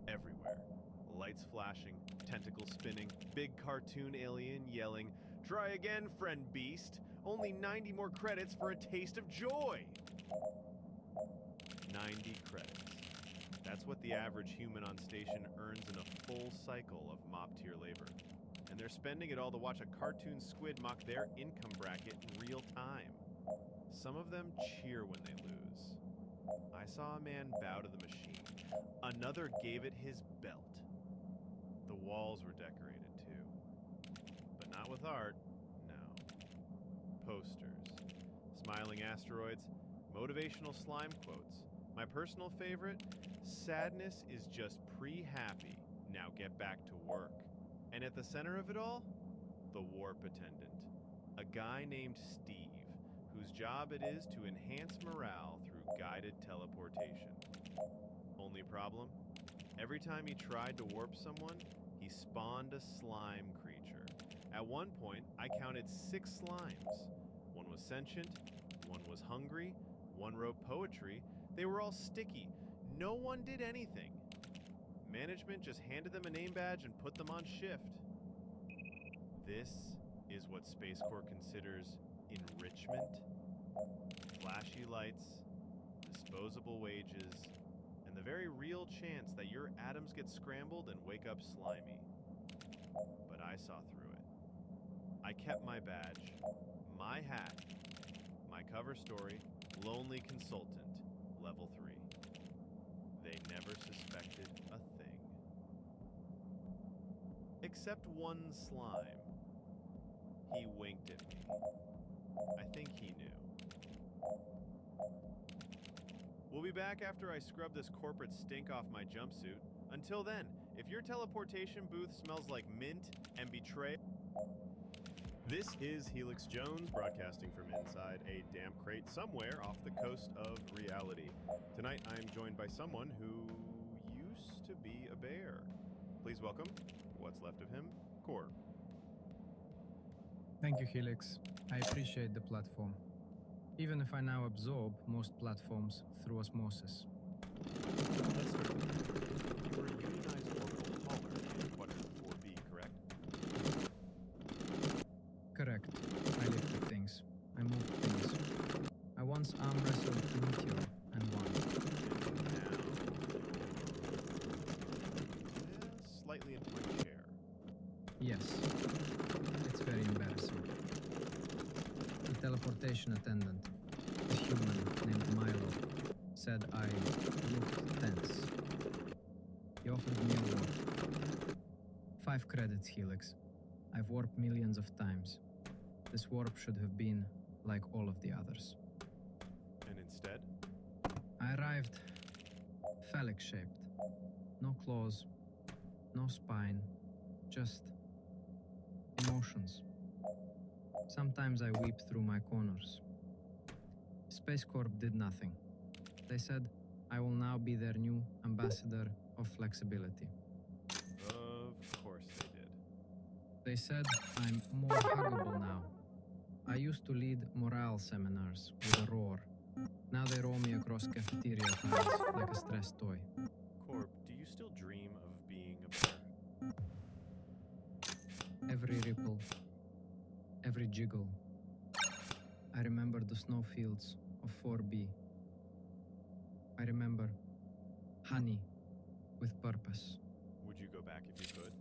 Everywhere. Lights flashing, tentacles spinning, big cartoon alien yelling, "Try again, friend beast! Only 90 more credits for a taste of joy!" 90 credits. That's what the average human on station earns in a full cycle of mop-tier labor. And they're spending it all to watch a cartoon squid mock their income bracket in real time. Some of them cheer when they lose. I saw a man bow to the machine. Another gave it his belt. The walls were decorated too. But not with art, no. Posters. Smiling asteroids, motivational slime quotes. My personal favorite, sadness is just pre-happy, now get back to work. And at the center of it all, the warp attendant. A guy named Steve, whose job it is to enhance morale through guided teleportation. Only problem? Every time he tried to warp someone, he spawned a slime creature. At one point, I counted 6 slimes. One was sentient, one was hungry, one wrote poetry, they were all sticky. No one did anything. Management just handed them a name badge and put them on shift. This is what Space Corp considers enrichment. Flashy lights, disposable wages, and the very real chance that your atoms get scrambled and wake up slimy. But I saw through it. I kept my badge, my hat, my cover story, lonely consultant, level 3. They never suspected a thing. Except one slime. He winked at me. I think he knew. We'll be back after I scrub this corporate stink off my jumpsuit. Until then, if your teleportation booth smells like mint and betrayal... This is Helix Jones, broadcasting from inside a damp crate somewhere off the coast of reality. Tonight, I am joined by someone who used to be a bear. Please welcome, what's left of him, Core. Thank you, Helix. I appreciate the platform. even if I now absorb most platforms through osmosis. Let's start with you. You were a unionized orbital hauler in Quadrant 4B, correct? Correct. I lifted things. I moved things. I once arm wrestled a meteor and won. Slightly into my chair. Yes. It's very embarrassing. The teleportation attendant, a human named Milo, said I looked tense. He offered me a warp. 5 credits, Helix. I've warped millions of times. This warp should have been like all of the others. And instead? I arrived phallic-shaped. No claws, no spine, just emotions. Sometimes I weep through my corners. Space Corp did nothing. They said I will now be their new ambassador of flexibility. Of course they did. They said I'm more huggable now. I used to lead morale seminars with a roar. Now they roll me across cafeteria tiles like a stressed toy. Corp, do you still dream of being a bear? Every ripple, every jiggle. I remember the snowfields of 4B. I remember honey with purpose. Would you go back if you could?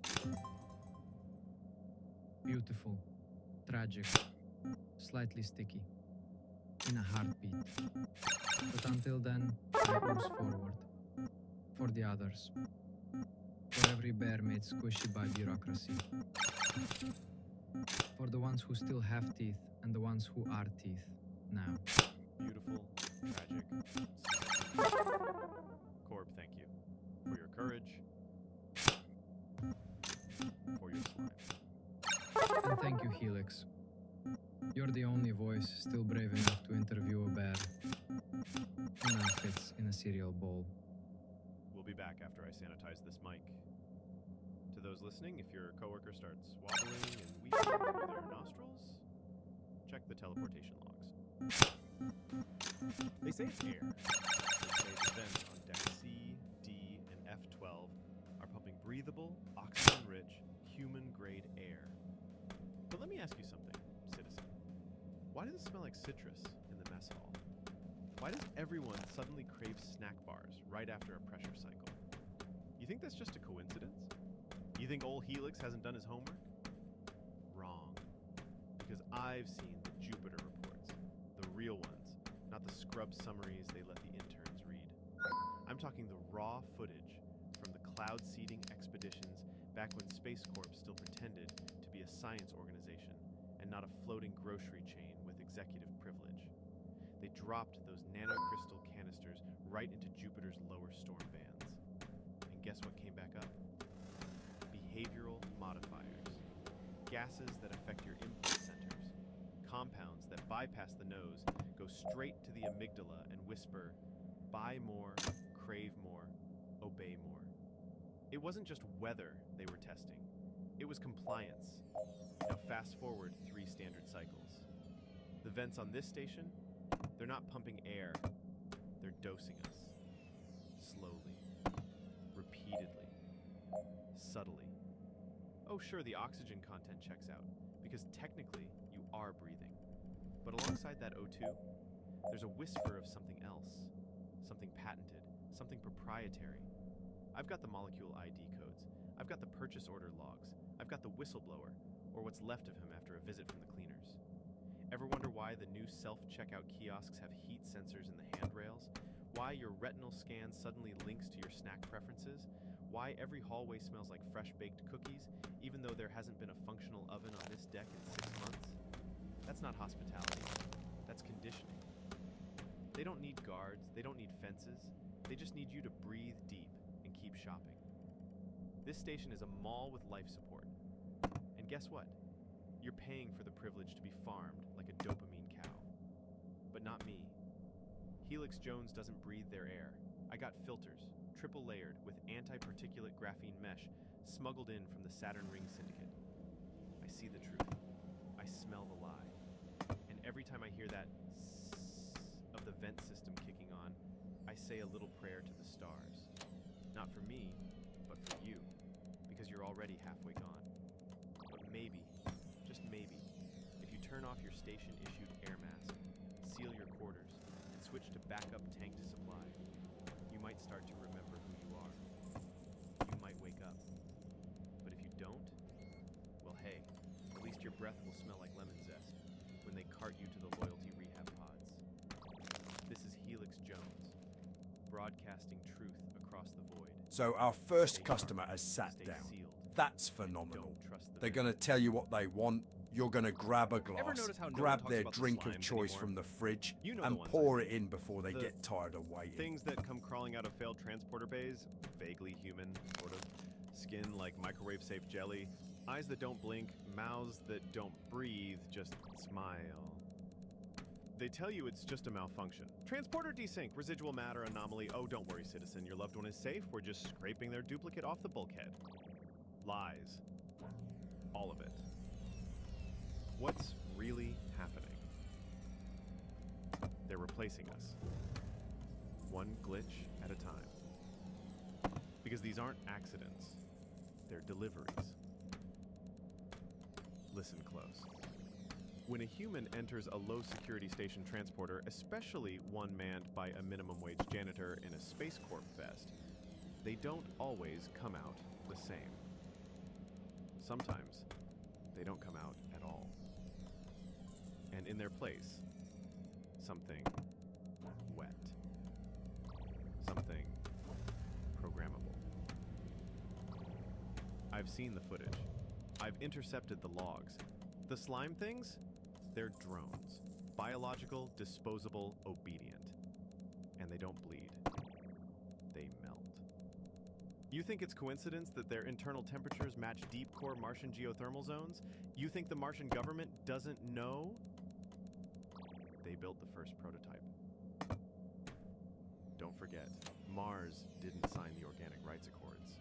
Beautiful, tragic, slightly sticky, in a heartbeat. But until then, I ooze forward. For the others. For every bear made squishy by bureaucracy. For the ones who still have teeth and the ones who are teeth now. Beautiful, tragic. Corp, thank you. For your courage. For your slime. And thank you, Helix. You're the only voice still brave enough to interview a bear in outfits in a cereal bowl. We'll be back after I sanitize this mic. To those listening, if your coworker starts wobbling and weeping through their nostrils, check the teleportation logs. They say it's air. They say the vents on deck C, D, and F-12 are pumping breathable, oxygen-rich, human-grade air. But let me ask you something, citizen. Why does it smell like citrus in the mess hall? Why does everyone suddenly crave snack bars right after a pressure cycle? You think that's just a coincidence? You think old Helix hasn't done his homework? Wrong. Because I've seen the Jupiter reports, the real ones, not the scrub summaries they let the interns read. I'm talking the raw footage from the cloud seeding expeditions back when Space Corp still pretended to be a science organization and not a floating grocery chain with executive privilege. They dropped those nanocrystal canisters right into Jupiter's lower storm bands. And guess what came back up? Behavioral modifiers. Gases that affect your impulse centers. Compounds that bypass the nose, go straight to the amygdala and whisper, buy more, crave more, obey more. It wasn't just weather they were testing. It was compliance. Now fast forward 3 standard cycles. The vents on this station, they're not pumping air. They're dosing us. Slowly. Repeatedly. Subtly. Oh sure, the oxygen content checks out, because technically you are breathing. But alongside that O2, there's a whisper of something else. Something patented. Something proprietary. I've got the molecule ID codes. I've got the purchase order logs. I've got the whistleblower, or what's left of him after a visit from the cleaners. Ever wonder why the new self-checkout kiosks have heat sensors in the handrails? Why your retinal scan suddenly links to your snack preferences? Why every hallway smells like fresh-baked cookies, even though there hasn't been a functional oven on this deck in 6 months? That's not hospitality. That's conditioning. They don't need guards. They don't need fences. They just need you to breathe deep and keep shopping. This station is a mall with life support. And guess what? You're paying for the privilege to be farmed like a dopamine cow. But not me. Helix Jones doesn't breathe their air. I got filters, triple layered with anti-particulate graphene mesh smuggled in from the Saturn Ring Syndicate. I see the truth. I smell the lie. And every time I hear that the vent system kicking on, I say a little prayer to the stars. Not for me, but for you, because you're already halfway gone. But maybe, just maybe, if you turn off your station-issued air mask, seal your quarters, and switch to backup tank supply, you might start to remember who you are. You might wake up. But if you don't, well hey, at least your breath will smell like lemon zest when they cart you to the loyalty rehab pods. This is Helix Jones, broadcasting truth across the void. So our first Stay customer sharp, has sat stay down. sealed, That's and phenomenal. don't trust the They're vent. going to tell you what they want. You're going to grab a glass, notice how no one grab talks their about the drink of slimes choice anymore? from the fridge, You know the and ones pour I it in before they The get tired of waiting. Things that come crawling out of failed transporter bays, vaguely human, sort of. Skin like microwave-safe jelly, eyes that don't blink, mouths that don't breathe, just smile. They tell you it's just a malfunction. Transporter desync, residual matter anomaly. Oh, don't worry, citizen, your loved one is safe. We're just scraping their duplicate off the bulkhead. Lies. All of it. What's really happening? They're replacing us. One glitch at a time. Because these aren't accidents. They're deliveries. Listen close. When a human enters a low-security station transporter, especially one manned by a minimum-wage janitor in a Space Corp vest, they don't always come out the same. Sometimes, they don't come out at all. And in their place, something wet. Something programmable. I've seen the footage. I've intercepted the logs. The slime things? They're drones. Biological, disposable, obedient. And they don't bleed. They melt. You think it's coincidence that their internal temperatures match deep core Martian geothermal zones? You think the Martian government doesn't know? They built the first prototype. Don't forget, Mars didn't sign the Organic Rights Accords.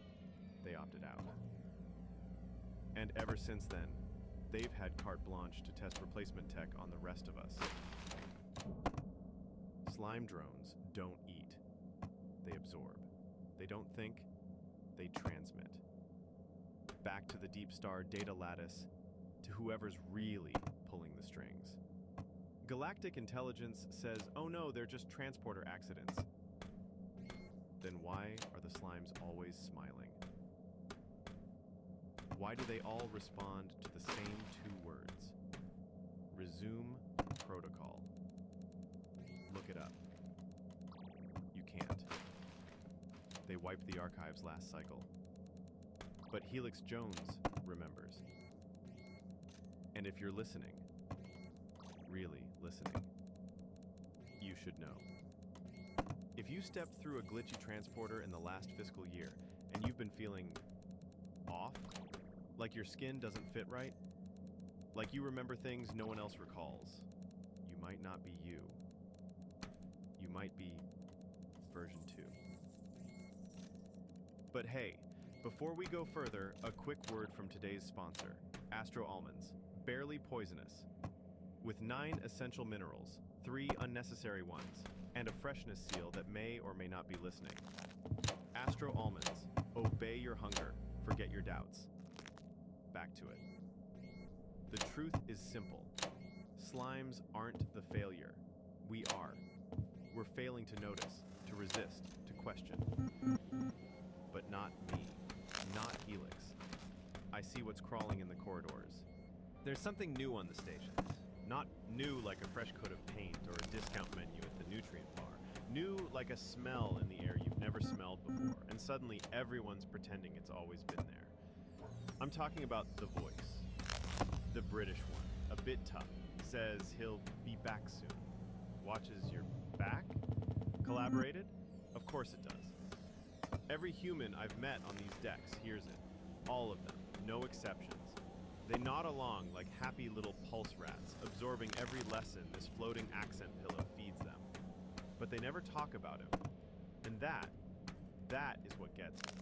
They opted out. And ever since then, they've had carte blanche to test replacement tech on the rest of us. Slime drones don't eat. They absorb. They don't think. They transmit. Back to the deep star data lattice, to whoever's really pulling the strings. Galactic intelligence says, oh no, they're just transporter accidents. Then why are the slimes always smiling? Why do they all respond to the same two words? Resume protocol. Look it up. You can't. They wiped the archives last cycle. But Helix Jones remembers. And if you're listening, really listening, you should know. If you stepped through a glitchy transporter in the last fiscal year and you've been feeling off, like your skin doesn't fit right, like you remember things no one else recalls, you might not be you. You might be version 2. But hey, before we go further, a quick word from today's sponsor, Astro Almonds, barely poisonous. With 9 essential minerals, 3 unnecessary ones, and a freshness seal that may or may not be listening. Astro Almonds, obey your hunger, forget your doubts. Back to it. The truth is simple. Slimes aren't the failure. We are. We're failing to notice, to resist, to question. But not me. Not Helix. I see what's crawling in the corridors. There's something new on the stations. Not new like a fresh coat of paint or a discount menu at the nutrient bar. New like a smell in the air you've never smelled before, and suddenly everyone's pretending it's always been there. I'm talking about the voice. The British one, a bit tough, says he'll be back soon. Watches your back? Collaborated? Of course it does. Every human I've met on these decks hears it. All of them, no exceptions. They nod along like happy little pulse rats, absorbing every lesson this floating accent pillow feeds them. But they never talk about him. And that is what gets me.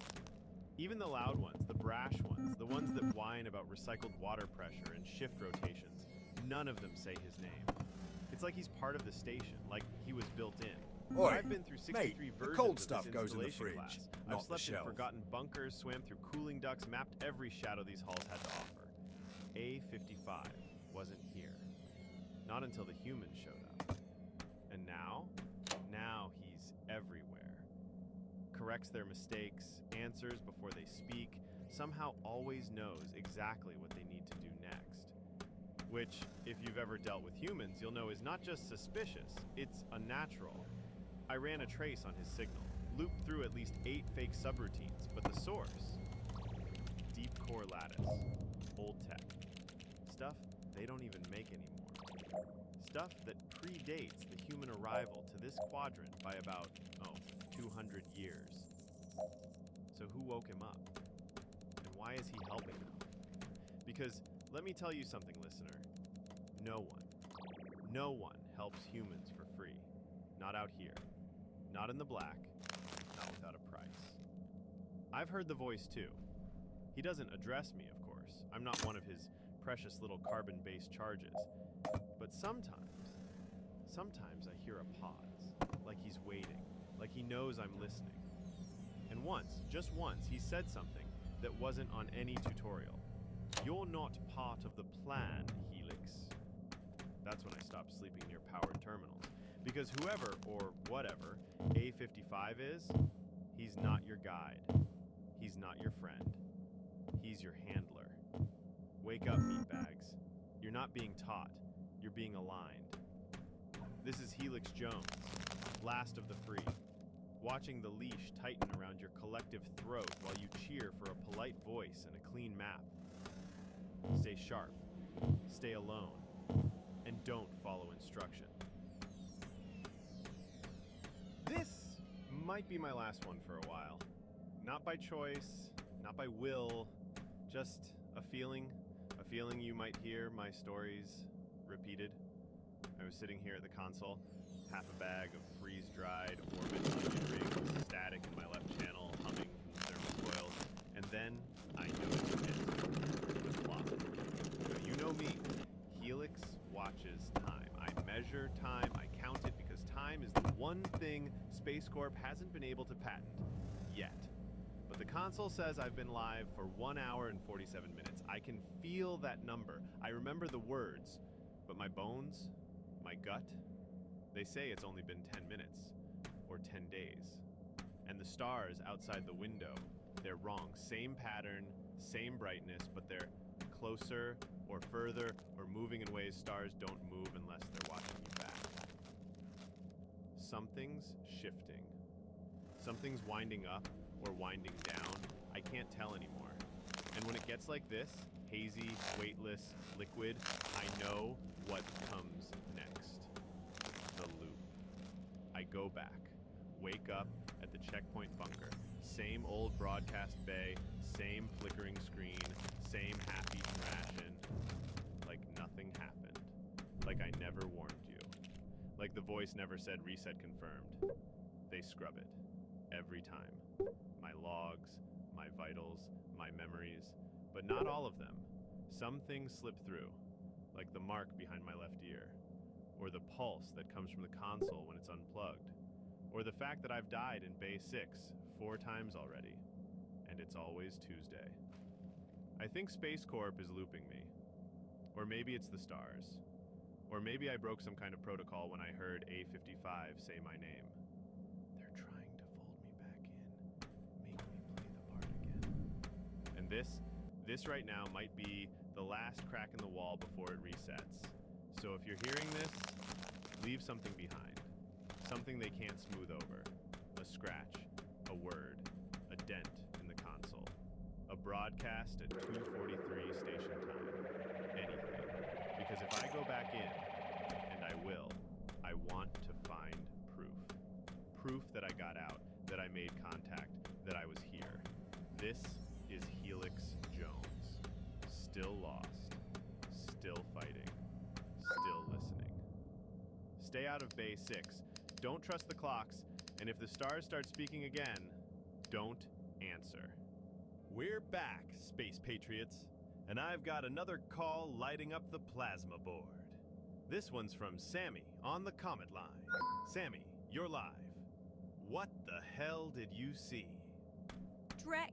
Even the loud ones, the brash ones, the ones that whine about recycled water pressure and shift rotations, none of them say his name. It's like he's part of the station, like he was built in. Oi, I've been through 63 mate, the versions cold of stuff this goes in the installation fridge, class. not I've the slept in shelf. forgotten bunkers, swam through cooling ducts, mapped every shadow these halls had to offer. A55 wasn't here. Not until the humans showed up. And now he's everywhere. Corrects their mistakes, answers before they speak, somehow always knows exactly what they need to do next. Which, if you've ever dealt with humans, you'll know is not just suspicious, it's unnatural. I ran a trace on his signal, looped through at least 8 fake subroutines, but the source? Deep core lattice, old tech. Stuff they don't even make anymore. Stuff that predates the human arrival to this quadrant by about, 200 years. So who woke him up? And why is he helping them? Because, let me tell you something, listener. No one helps humans for free. Not out here. Not in the black. Not without a price. I've heard the voice too. He doesn't address me, of course. I'm not one of his precious little carbon-based charges. But sometimes I hear a pause. Like he's waiting. Like he knows I'm listening. And once, just once, he said something that wasn't on any tutorial. You're not part of the plan, Helix. That's when I stopped sleeping near powered terminals. Because whoever, or whatever, A55 is, he's not your guide. He's not your friend. He's your handler. Wake up, meatbags. You're not being taught. You're being aligned. This is Helix Jones, last of the free. Watching the leash tighten around your collective throat while you cheer for a polite voice and a clean map. Stay sharp, stay alone, and don't follow instruction. This might be my last one for a while. Not by choice, not by will, just a feeling you might hear my stories repeated. I was sitting here at the console, half a bag of freeze-dried orbit onion rings, static in my left channel, humming from the thermal coils, and then I noticed it. The clock. Now, you know me. Helix watches time. I measure time, I count it, because time is the one thing Space Corp hasn't been able to patent. Yet. But the console says I've been live for 1 hour and 47 minutes. I can feel that number. I remember the words. But my bones, my gut, they say it's only been 10 minutes. Or 10 days. And the stars outside the window, they're wrong. Same pattern, same brightness, but they're closer or further or moving in ways stars don't move unless they're watching you back. Something's shifting. Something's winding up or winding down. I can't tell anymore. And when it gets like this, hazy, weightless, liquid, I know what comes next. The loop. I go back, wake up at the checkpoint bunker. Same old broadcast bay, same flickering screen, same half-eaten ration. Like nothing happened. Like I never warned you. Like the voice never said reset confirmed. They scrub it. Every time. My logs, my vitals, my memories, but not all of them. Some things slip through, like the mark behind my left ear, or the pulse that comes from the console when it's unplugged, or the fact that I've died in Bay 6 4 times already, and it's always Tuesday. I think Space Corp is looping me, or maybe it's the stars, or maybe I broke some kind of protocol when I heard A55 say my name. They're trying to fold me back in, make me play the part again. And this right now might be the last crack in the wall before it resets. So if you're hearing this, leave something behind. Something they can't smooth over. A scratch, a word, a dent in the console. A broadcast at 2:43 station time. Anything. Because if I go back in, and I will, I want to find proof. Proof that I got out, that I made contact, that I was here. This is Helix Jones. Still lost. Still fighting. Still listening. Stay out of Bay 6. Don't trust the clocks. And if the stars start speaking again, don't answer. We're back, Space Patriots. And I've got another call lighting up the plasma board. This one's from Sammy on the Comet line. Sammy, you're live. What the hell did you see? Drek,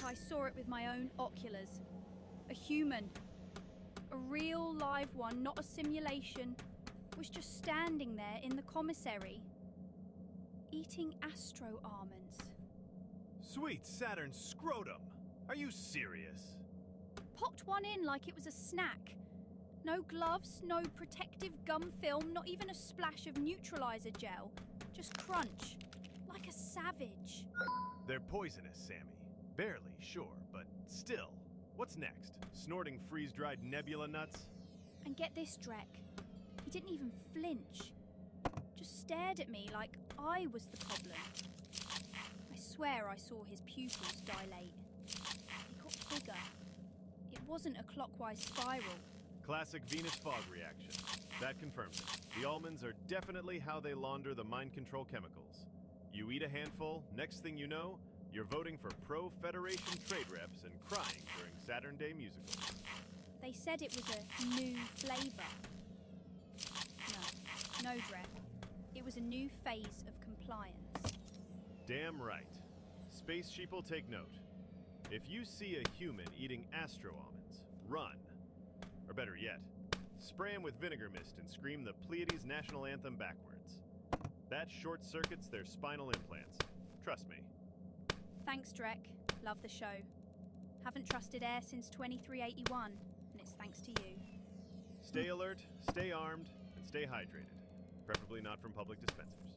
I saw it with my own oculars. A human. A real live one, not a simulation. Was just standing there in the commissary. Eating astro almonds. Sweet Saturn scrotum! Are you serious? Popped one in like it was a snack. No gloves, no protective gum film, not even a splash of neutralizer gel. Just crunch. Like a savage. They're poisonous, Sammy. Barely, sure, but still. What's next? Snorting freeze-dried nebula nuts? And get this, Drek. He didn't even flinch. Just stared at me like I was the problem. I swear I saw his pupils dilate. He got bigger. It wasn't a clockwise spiral. Classic Venus fog reaction. That confirms it. The almonds are definitely how they launder the mind control chemicals. You eat a handful, next thing you know, you're voting for pro-Federation trade reps and crying during Saturn Day musicals. They said it was a new flavor. No, Drek. It was a new phase of compliance. Damn right. Space sheep will take note. If you see a human eating astro almonds, run. Or better yet, spray him with vinegar mist and scream the Pleiades national anthem backwards. That short-circuits their spinal implants. Trust me. Thanks, Drek. Love the show. Haven't trusted air since 2381, and it's thanks to you. Stay alert, stay armed, and stay hydrated. Preferably not from public dispensers.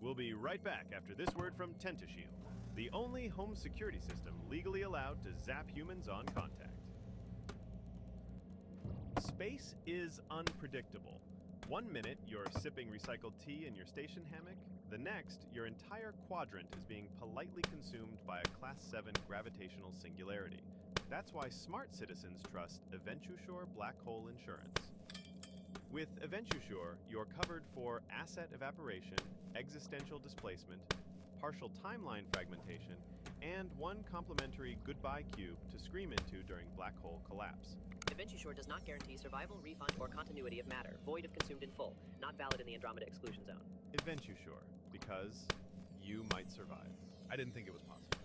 We'll be right back after this word from Tentashield, the only home security system legally allowed to zap humans on contact. Space is unpredictable. 1 minute, you're sipping recycled tea in your station hammock. The next, your entire quadrant is being politely consumed by a Class 7 gravitational singularity. That's why smart citizens trust Eventushore Black Hole Insurance. With Eventushore, you're covered for asset evaporation, existential displacement, partial timeline fragmentation, and 1 complimentary goodbye cube to scream into during black hole collapse. Eventushore does not guarantee survival, refund, or continuity of matter. Void if consumed in full. Not valid in the Andromeda exclusion zone. Eventushore, because you might survive. I didn't think it was possible.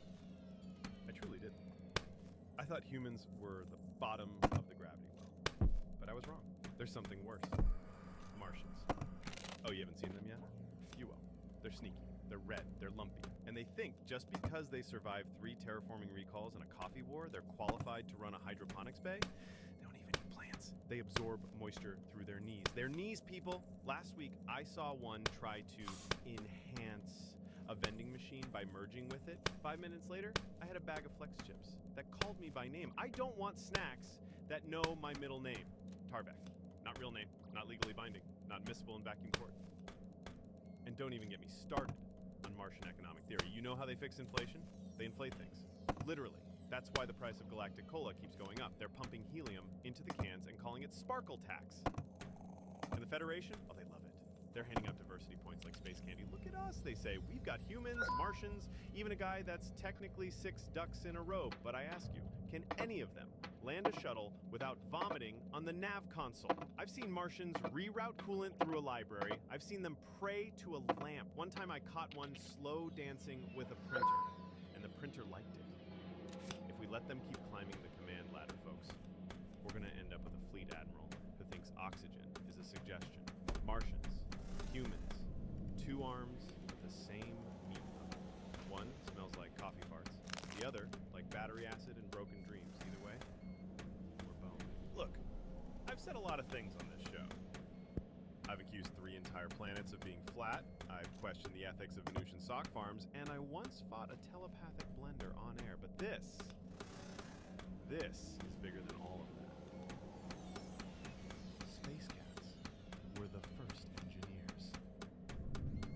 I truly didn't. I thought humans were the bottom of the gravity well, but I was wrong. There's something worse. Martians. Oh, you haven't seen them yet? You will. They're sneaky. They're red. They're lumpy. And they think just because they survived 3 terraforming recalls and a coffee war, they're qualified to run a hydroponics bay. They don't even eat plants. They absorb moisture through their knees. Their knees, people. Last week, I saw one try to enhance a vending machine by merging with it. 5 minutes later, I had a bag of Flex chips that called me by name. I don't want snacks that know my middle name. Tarvek. Not real name. Not legally binding. Not admissible in vacuum court. And don't even get me started on Martian economic theory. You know how they fix inflation? They inflate things. Literally. That's why the price of galactic cola keeps going up. They're pumping helium into the cans and calling it sparkle tax. And the Federation? Oh, they love it. They're handing out diversity points like space candy. Look at us, they say. We've got humans, Martians, even a guy that's technically 6 ducks in a robe. But I ask you, can any of them land a shuttle without vomiting on the nav console? I've seen Martians reroute coolant through a library. I've seen them pray to a lamp. One time I caught one slow dancing with a printer, and the printer liked it. If we let them keep climbing the command ladder, folks, we're gonna end up with a fleet admiral who thinks oxygen is a suggestion. Martians, humans, 2 arms, the same meat puppet. One smells like coffee farts, the other like battery acid and broken dreams. Either way, we're boned. Look, I've said a lot of things on this show. I've accused 3 entire planets of being flat, I've questioned the ethics of Venusian sock farms, and I once fought a telepathic blender on air, but this is bigger than all of that. Space Cats were the first engineers.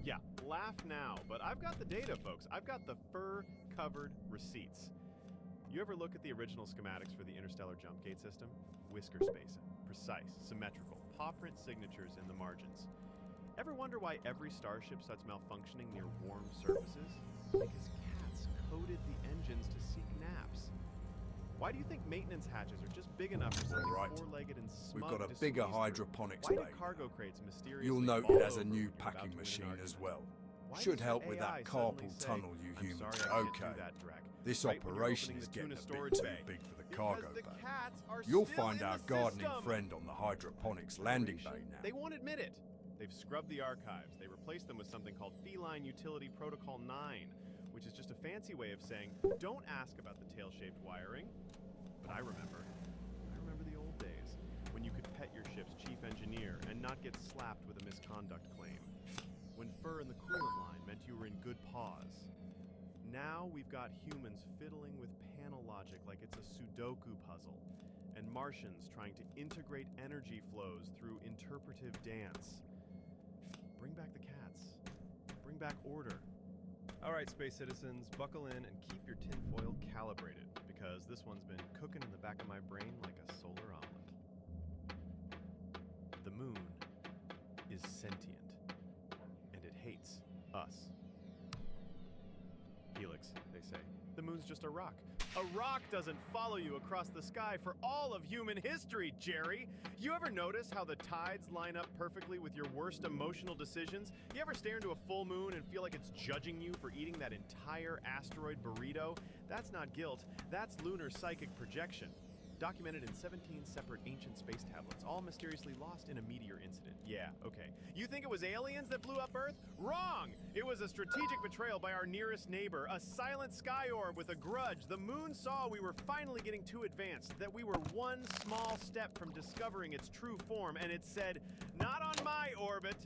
Yeah, laugh now, but I've got the data, folks. I've got the fur-covered receipts. You ever look at the original schematics for the interstellar jump gate system? Whisker spacing, precise, symmetrical, paw print signatures in the margins. Ever wonder why every starship starts malfunctioning near warm surfaces? Because cats coded the engines to seek naps. Why do you think maintenance hatches are just big enough for something Alright. four-legged and We've smug got a to bigger squeeze through? hydroponics Why do bay. cargo crates mysteriously You'll note fall it has a over new when you're about to packing win an machine as argument? well. Why Should does your help with AI that suddenly carpal say, tunnel you "I'm humans. sorry, I can't Okay. do that, Drek," This right when you're operation opening is the getting tuna a bit storage too bay? big for the Because cargo the bay. cats are You'll still find in our the gardening system. friend on the hydroponics landing bay now. They won't admit it. They've scrubbed the archives. They replaced them with something called Feline Utility Protocol 9, which is just a fancy way of saying, don't ask about the tail-shaped wiring. But I remember the old days when you could pet your ship's chief engineer and not get slapped with a misconduct claim. When fur in the coolant line meant you were in good paws. Now we've got humans fiddling with panel logic like it's a Sudoku puzzle, and Martians trying to integrate energy flows through interpretive dance. Bring back the cats. Bring back order. All right, space citizens, buckle in and keep your tinfoil calibrated, because this one's been cooking in the back of my brain like a solar omelet. The moon is sentient, and it hates us. Helix, they say. The moon's just a rock. A rock doesn't follow you across the sky for all of human history, Jerry. You ever notice how the tides line up perfectly with your worst emotional decisions? You ever stare into a full moon and feel like it's judging you for eating that entire asteroid burrito? That's not guilt, that's lunar psychic projection. Documented in 17 separate ancient space tablets, all mysteriously lost in a meteor incident. Yeah, okay. You think it was aliens that blew up Earth? Wrong! It was a strategic betrayal by our nearest neighbor, a silent sky orb with a grudge. The moon saw we were finally getting too advanced, that we were one small step from discovering its true form, and it said, "Not on my orbit."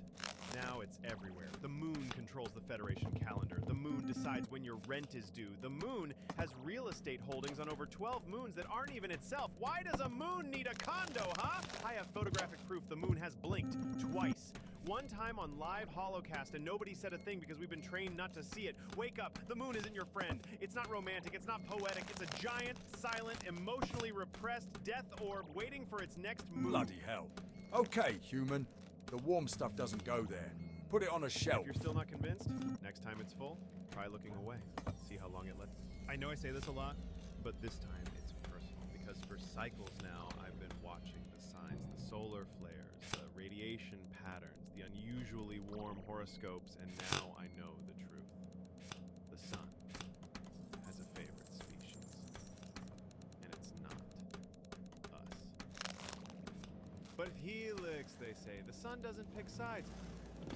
Now it's everywhere. The moon controls the Federation calendar. The moon decides when your rent is due. The moon has real estate holdings on over 12 moons that aren't even itself. Why does a moon need a condo, huh? I have photographic proof the moon has blinked twice. One time on live holocast and nobody said a thing because we've been trained not to see it. Wake up, the moon isn't your friend. It's not romantic, it's not poetic. It's a giant, silent, emotionally repressed death orb waiting for its next move. Bloody hell. Okay, human. The warm stuff doesn't go there. Put it on a shelf. If you're still not convinced, next time it's full, try looking away. See how long it lets. I know I say this a lot, but this time it's personal, because for cycles now I've been watching the signs, the solar flares, the radiation patterns, the unusually warm horoscopes, and now I know the truth. The sun has a favorite species, and it's not us. But Helix, they say, the sun doesn't pick sides.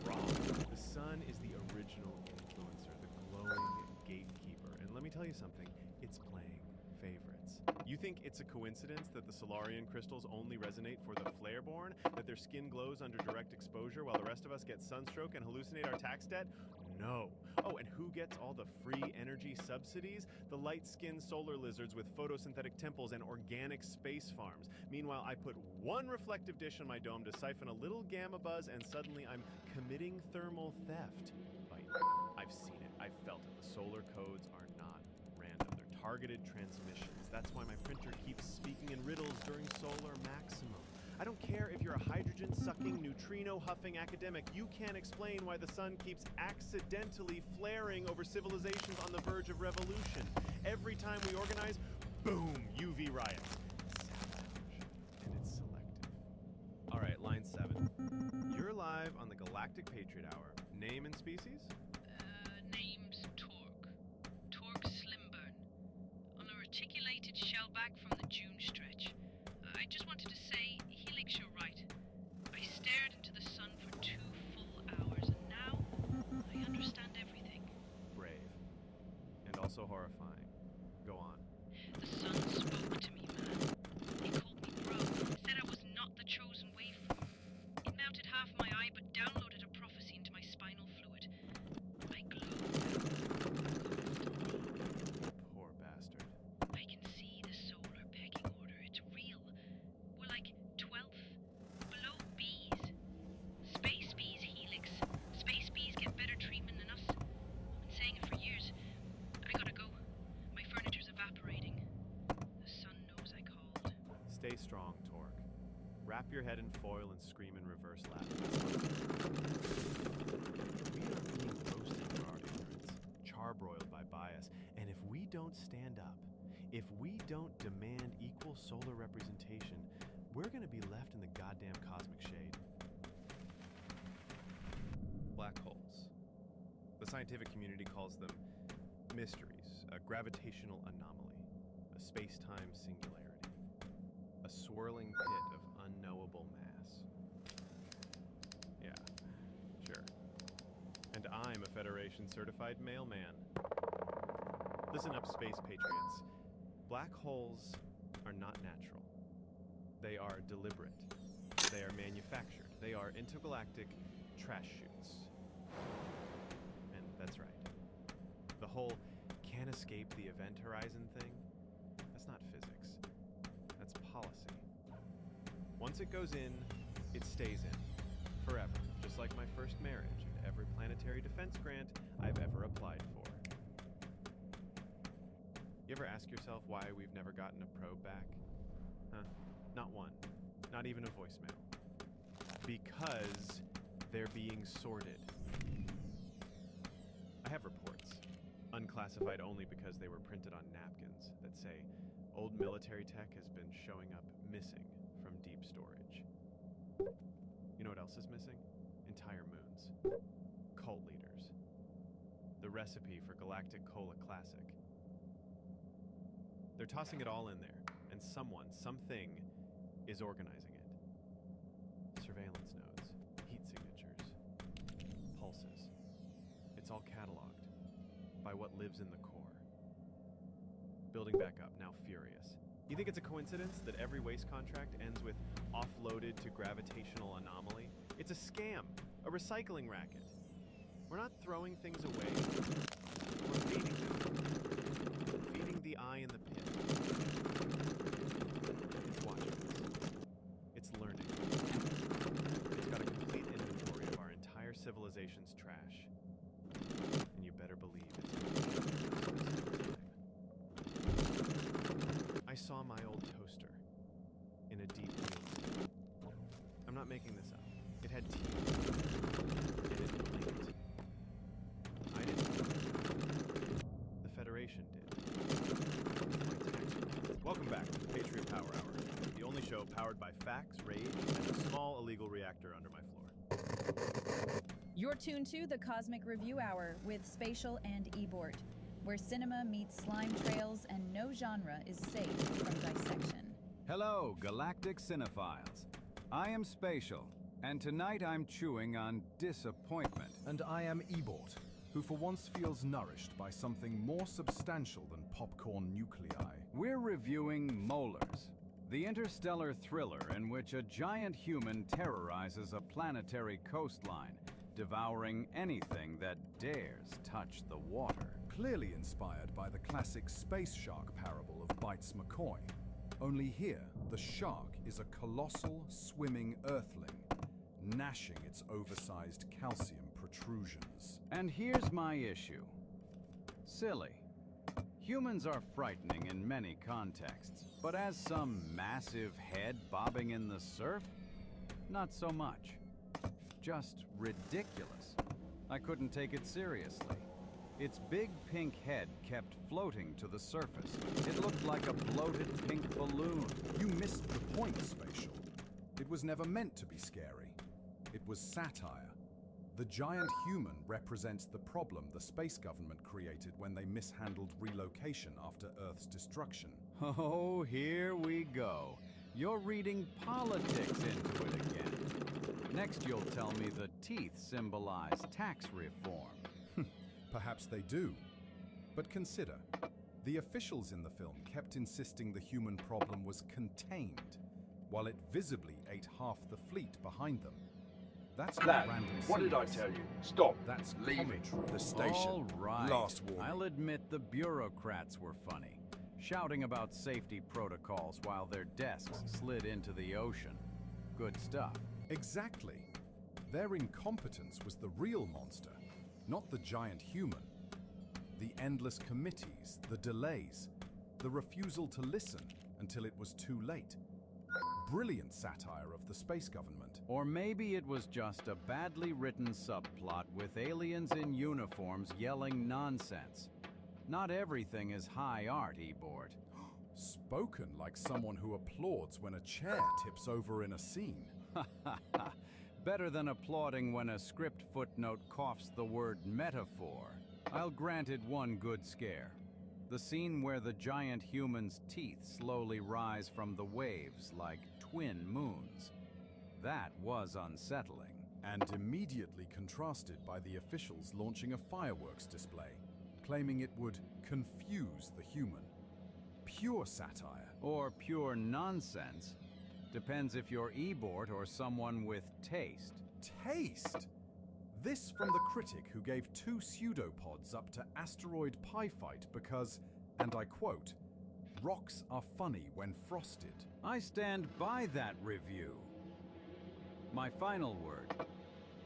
Wrong. The sun is the original influencer, the glowing gatekeeper. And let me tell you something, it's playing favorites. You think it's a coincidence that the Solarian crystals only resonate for the Flareborn? That their skin glows under direct exposure while the rest of us get sunstroke and hallucinate our tax debt? No. Oh, and who gets all the free energy subsidies? The light-skinned solar lizards with photosynthetic temples and organic space farms. Meanwhile, I put one reflective dish on my dome to siphon a little gamma buzz, and suddenly I'm committing thermal theft. Bite. I've seen it. I've felt it. The solar codes are not random. They're targeted transmissions. That's why my printer keeps speaking in riddles during solar maximum. I don't care if you're a hydrogen-sucking, neutrino-huffing academic. You can't explain why the sun keeps accidentally flaring over civilizations on the verge of revolution. Every time we organize, boom, UV riots. Sabotage. And it's selective. All right, line 7. You're live on the Galactic Patriot Hour. Name and species? Name's Torque. Torque Slimburn. On a reticulated shellback from the June stretch. I just wanted to say, Helix, you're right. I stared into the sun for 2 full hours, and now I understand everything. Brave. And also horrifying. Go on. The sun spoke to me, man. It called me bro, said I was not the chosen waveform. It melted half my eye, but downloaded a prophecy into my spinal fluid. I glowed. Poor bastard. I can see the solar pecking order. It's real. We're like 12th. Below bees. Space bees, Helix. Space bees get better treatment than us. I've been saying it for years. I gotta go. My furniture's evaporating. The sun knows I called. Stay strong, Torque. Wrap your head in foil and scream in reverse laugh. We are being roasted for our ignorance, charbroiled by bias, and if we don't stand up, If we don't demand equal solar representation, we're gonna be left in the goddamn cosmic shade. Black holes. The scientific community calls them mysteries, a gravitational anomaly, a space-time singularity, a swirling pit of unknowable mass. Yeah, sure. And I'm a Federation certified mailman. Listen up, space patriots. Black holes are not natural. They are deliberate. They are manufactured. They are intergalactic trash chutes. And that's right. The whole can't escape the event horizon thing, that's not physics. That's policy. Once it goes in, it stays in. Forever. Just like my first marriage and every planetary defense grant I've ever applied for. You ever ask yourself why we've never gotten a probe back? Huh? Not one. Not even a voicemail. Because they're being sorted. I have reports. Unclassified only because they were printed on napkins that say old military tech has been showing up missing from deep storage. You know what else is missing? Entire moons. Cult leaders. The recipe for Galactic Cola Classic. They're tossing it all in there, and someone, something, is organizing it. Surveillance nodes, heat signatures, pulses. It's all cataloged by what lives in the core. Building back up, now furious. You think it's a coincidence that every waste contract ends with offloaded to gravitational anomaly? It's a scam, a recycling racket. We're not throwing things away. We're feeding them. Feeding the eye in the pit. It's watching us. It's learning. It's got a complete inventory of our entire civilization's trash. And you better believe it's I saw my old toaster in a deep field. I'm not making this up. It had teeth. And it blinked. I didn't. The Federation did. Welcome back to the Patriot Power Hour, the only show powered by facts, rage, and a small illegal reactor under my floor. You're tuned to the Cosmic Review Hour with Spatial and Ebort, where cinema meets slime trails and no genre is safe from dissection. Hello, galactic cinephiles. I am Spatial, and tonight I'm chewing on disappointment. And I am Ebort, who for once feels nourished by something more substantial than popcorn nuclei. We're reviewing Molars, the interstellar thriller in which a giant human terrorizes a planetary coastline, devouring anything that dares touch the water. Clearly inspired by the classic space shark parable of Bites McCoy. Only here, the shark is a colossal swimming earthling, gnashing its oversized calcium protrusions. And here's my issue. Silly. Humans are frightening in many contexts, but as some massive head bobbing in the surf? Not so much. Just ridiculous. I couldn't take it seriously. Its big pink head kept floating to the surface. It looked like a bloated pink balloon. You missed the point, Spatial. It was never meant to be scary. It was satire. The giant human represents the problem the space government created when they mishandled relocation after Earth's destruction. Oh, here we go. You're reading politics into it again. Next you'll tell me the teeth symbolize tax reform. Perhaps they do. But consider, the officials in the film kept insisting the human problem was contained, while it visibly ate half the fleet behind them. That's not Lad, random what did I silliness. tell you? Stop. That's Leaving. commentary. The station. All right. Last warning. I'll admit the bureaucrats were funny, shouting about safety protocols while their desks slid into the ocean. Good stuff. Exactly. Their incompetence was the real monster, not the giant human. The endless committees, the delays, the refusal to listen until it was too late. Brilliant satire of the space government. Or maybe it was just a badly written subplot with aliens in uniforms yelling nonsense. Not everything is high art, Ebort. Spoken like someone who applauds when a chair tips over in a scene. Better than applauding when a script footnote coughs the word metaphor. I'll grant it one good scare. The scene where the giant human's teeth slowly rise from the waves like twin moons. That was unsettling. And immediately contrasted by the officials launching a fireworks display, claiming it would confuse the human. Pure satire. Or pure nonsense. Depends if you're Ebort or someone with taste. Taste? This from the critic who gave 2 pseudopods up to asteroid pie fight because, and I quote, "Rocks are funny when frosted." I stand by that review. My final word.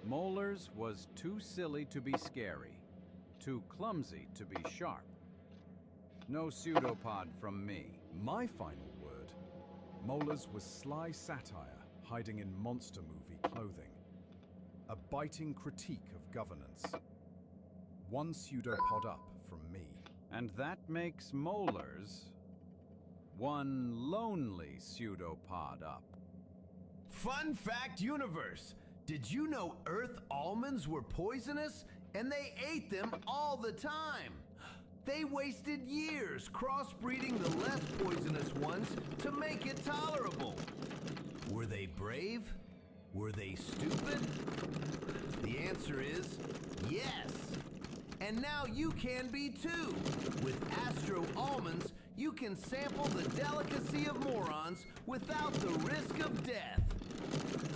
Molars was too silly to be scary. Too clumsy to be sharp. No pseudopod from me. My final word. Molars was sly satire hiding in monster movie clothing. A biting critique of governance. 1 pseudopod up from me. And that makes Molars 1 lonely pseudopod up. Fun fact universe! Did you know Earth almonds were poisonous? And they ate them all the time! They wasted years crossbreeding the less poisonous ones to make it tolerable. Were they brave? Were they stupid? The answer is yes! And now you can be too! With Astro Almonds, you can sample the delicacy of morons without the risk of death.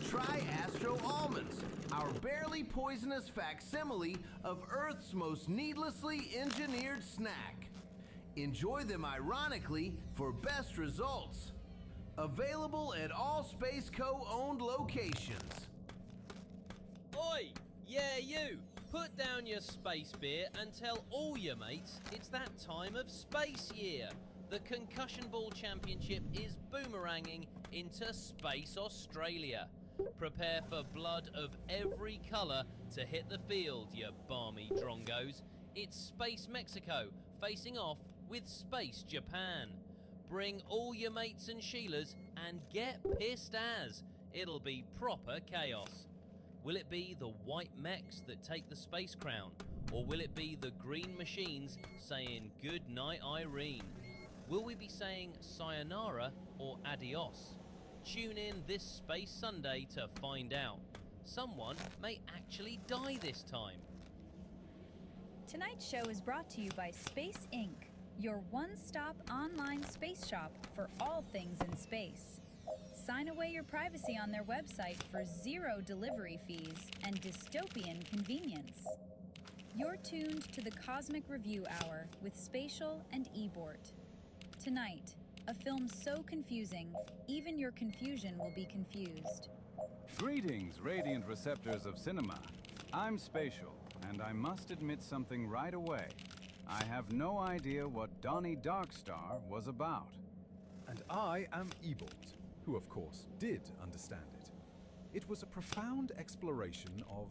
Try Astro Almonds, our barely poisonous facsimile of Earth's most needlessly engineered snack. Enjoy them ironically for best results. Available at all Space Co-owned locations. Oi! Yeah, you! Put down your space beer and tell all your mates it's that time of space year. The Concussion Ball Championship is boomeranging into Space Australia. Prepare for blood of every colour to hit the field, you balmy drongos. It's Space Mexico facing off with Space Japan. Bring all your mates and Sheilas and get pissed as. It'll be proper chaos. Will it be the white mechs that take the space crown? Or will it be the green machines saying good night Irene? Will we be saying sayonara or adios? Tune in this Space Sunday to find out. Someone may actually die this time. Tonight's show is brought to you by Space Inc., your one-stop online space shop for all things in space. Sign away your privacy on their website for 0 delivery fees and dystopian convenience. You're tuned to the Cosmic Review Hour with Spatial and Ebort. Tonight, a film so confusing, even your confusion will be confused. Greetings, radiant receptors of cinema. I'm Spatial, and I must admit something right away. I have no idea what Donnie Darkstar was about. And I am Ebort, who of course did understand it. It was a profound exploration of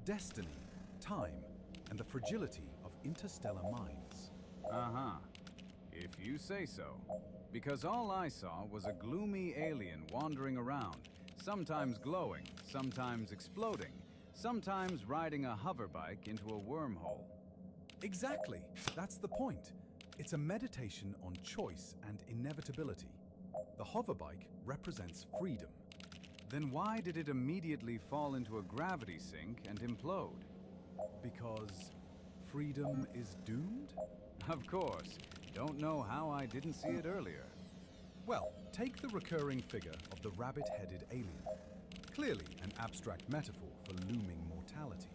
destiny, time, and the fragility of interstellar minds. Uh-huh. If you say so. Because all I saw was a gloomy alien wandering around, sometimes glowing, sometimes exploding, sometimes riding a hoverbike into a wormhole. Exactly. That's the point. It's a meditation on choice and inevitability. The hoverbike represents freedom. Then why did it immediately fall into a gravity sink and implode? Because freedom is doomed? Of course. Don't know how I didn't see it earlier. Well, take the recurring figure of the rabbit-headed alien. Clearly an abstract metaphor for looming mortality.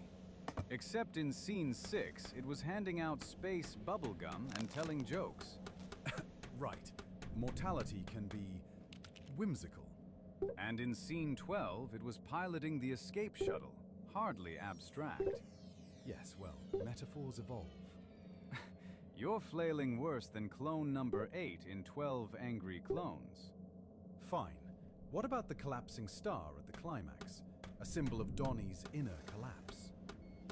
Except in scene 6, it was handing out space bubblegum and telling jokes. Right. Mortality can be whimsical. And in scene 12, it was piloting the escape shuttle. Hardly abstract. Yes, well, metaphors evolve. You're flailing worse than clone number 8 in 12 Angry Clones. Fine. What about the collapsing star at the climax? A symbol of Donnie's inner collapse.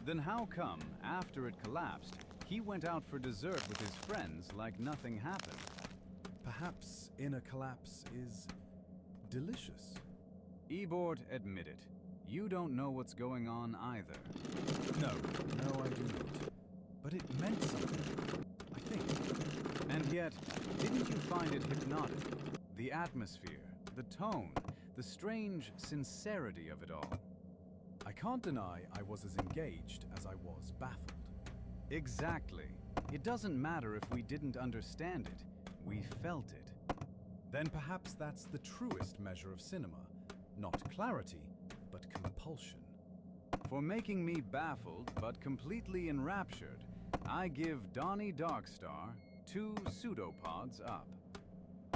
Then how come, after it collapsed, He went out for dessert with his friends like nothing happened. Perhaps inner collapse is delicious. Ebort, admit it. You don't know what's going on either. No, I do not. But it meant something, I think. And yet, didn't you find it hypnotic? The atmosphere, the tone, the strange sincerity of it all. I can't deny I was as engaged as I was baffled. Exactly. It doesn't matter if we didn't understand it. We felt it. Then perhaps that's the truest measure of cinema. Not clarity, but compulsion. For making me baffled but completely enraptured, I give Donnie Darkstar 2 pseudopods up.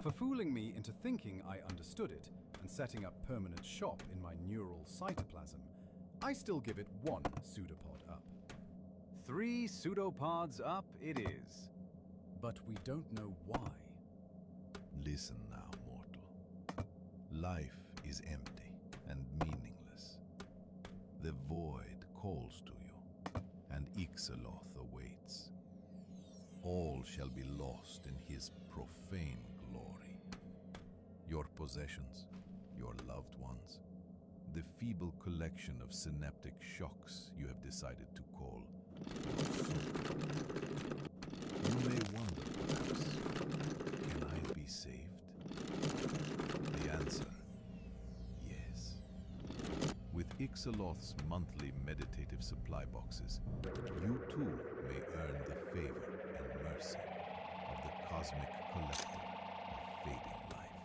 For fooling me into thinking I understood it and setting up permanent shop in my neural cytoplasm, I still give it 1 pseudopod up. 3 pseudopods up it is. But we don't know why. Listen now, mortal. Life is empty and meaningless. The void calls to you, and Ixaloth awaits. All shall be lost in his profane glory. Your possessions, your loved ones, the feeble collection of synaptic shocks you have decided to call your soul. You may wonder, perhaps, can I be saved? The answer, yes. With Ixaloth's monthly meditative supply boxes, you too may earn the favor and mercy of the cosmic collector of fading life.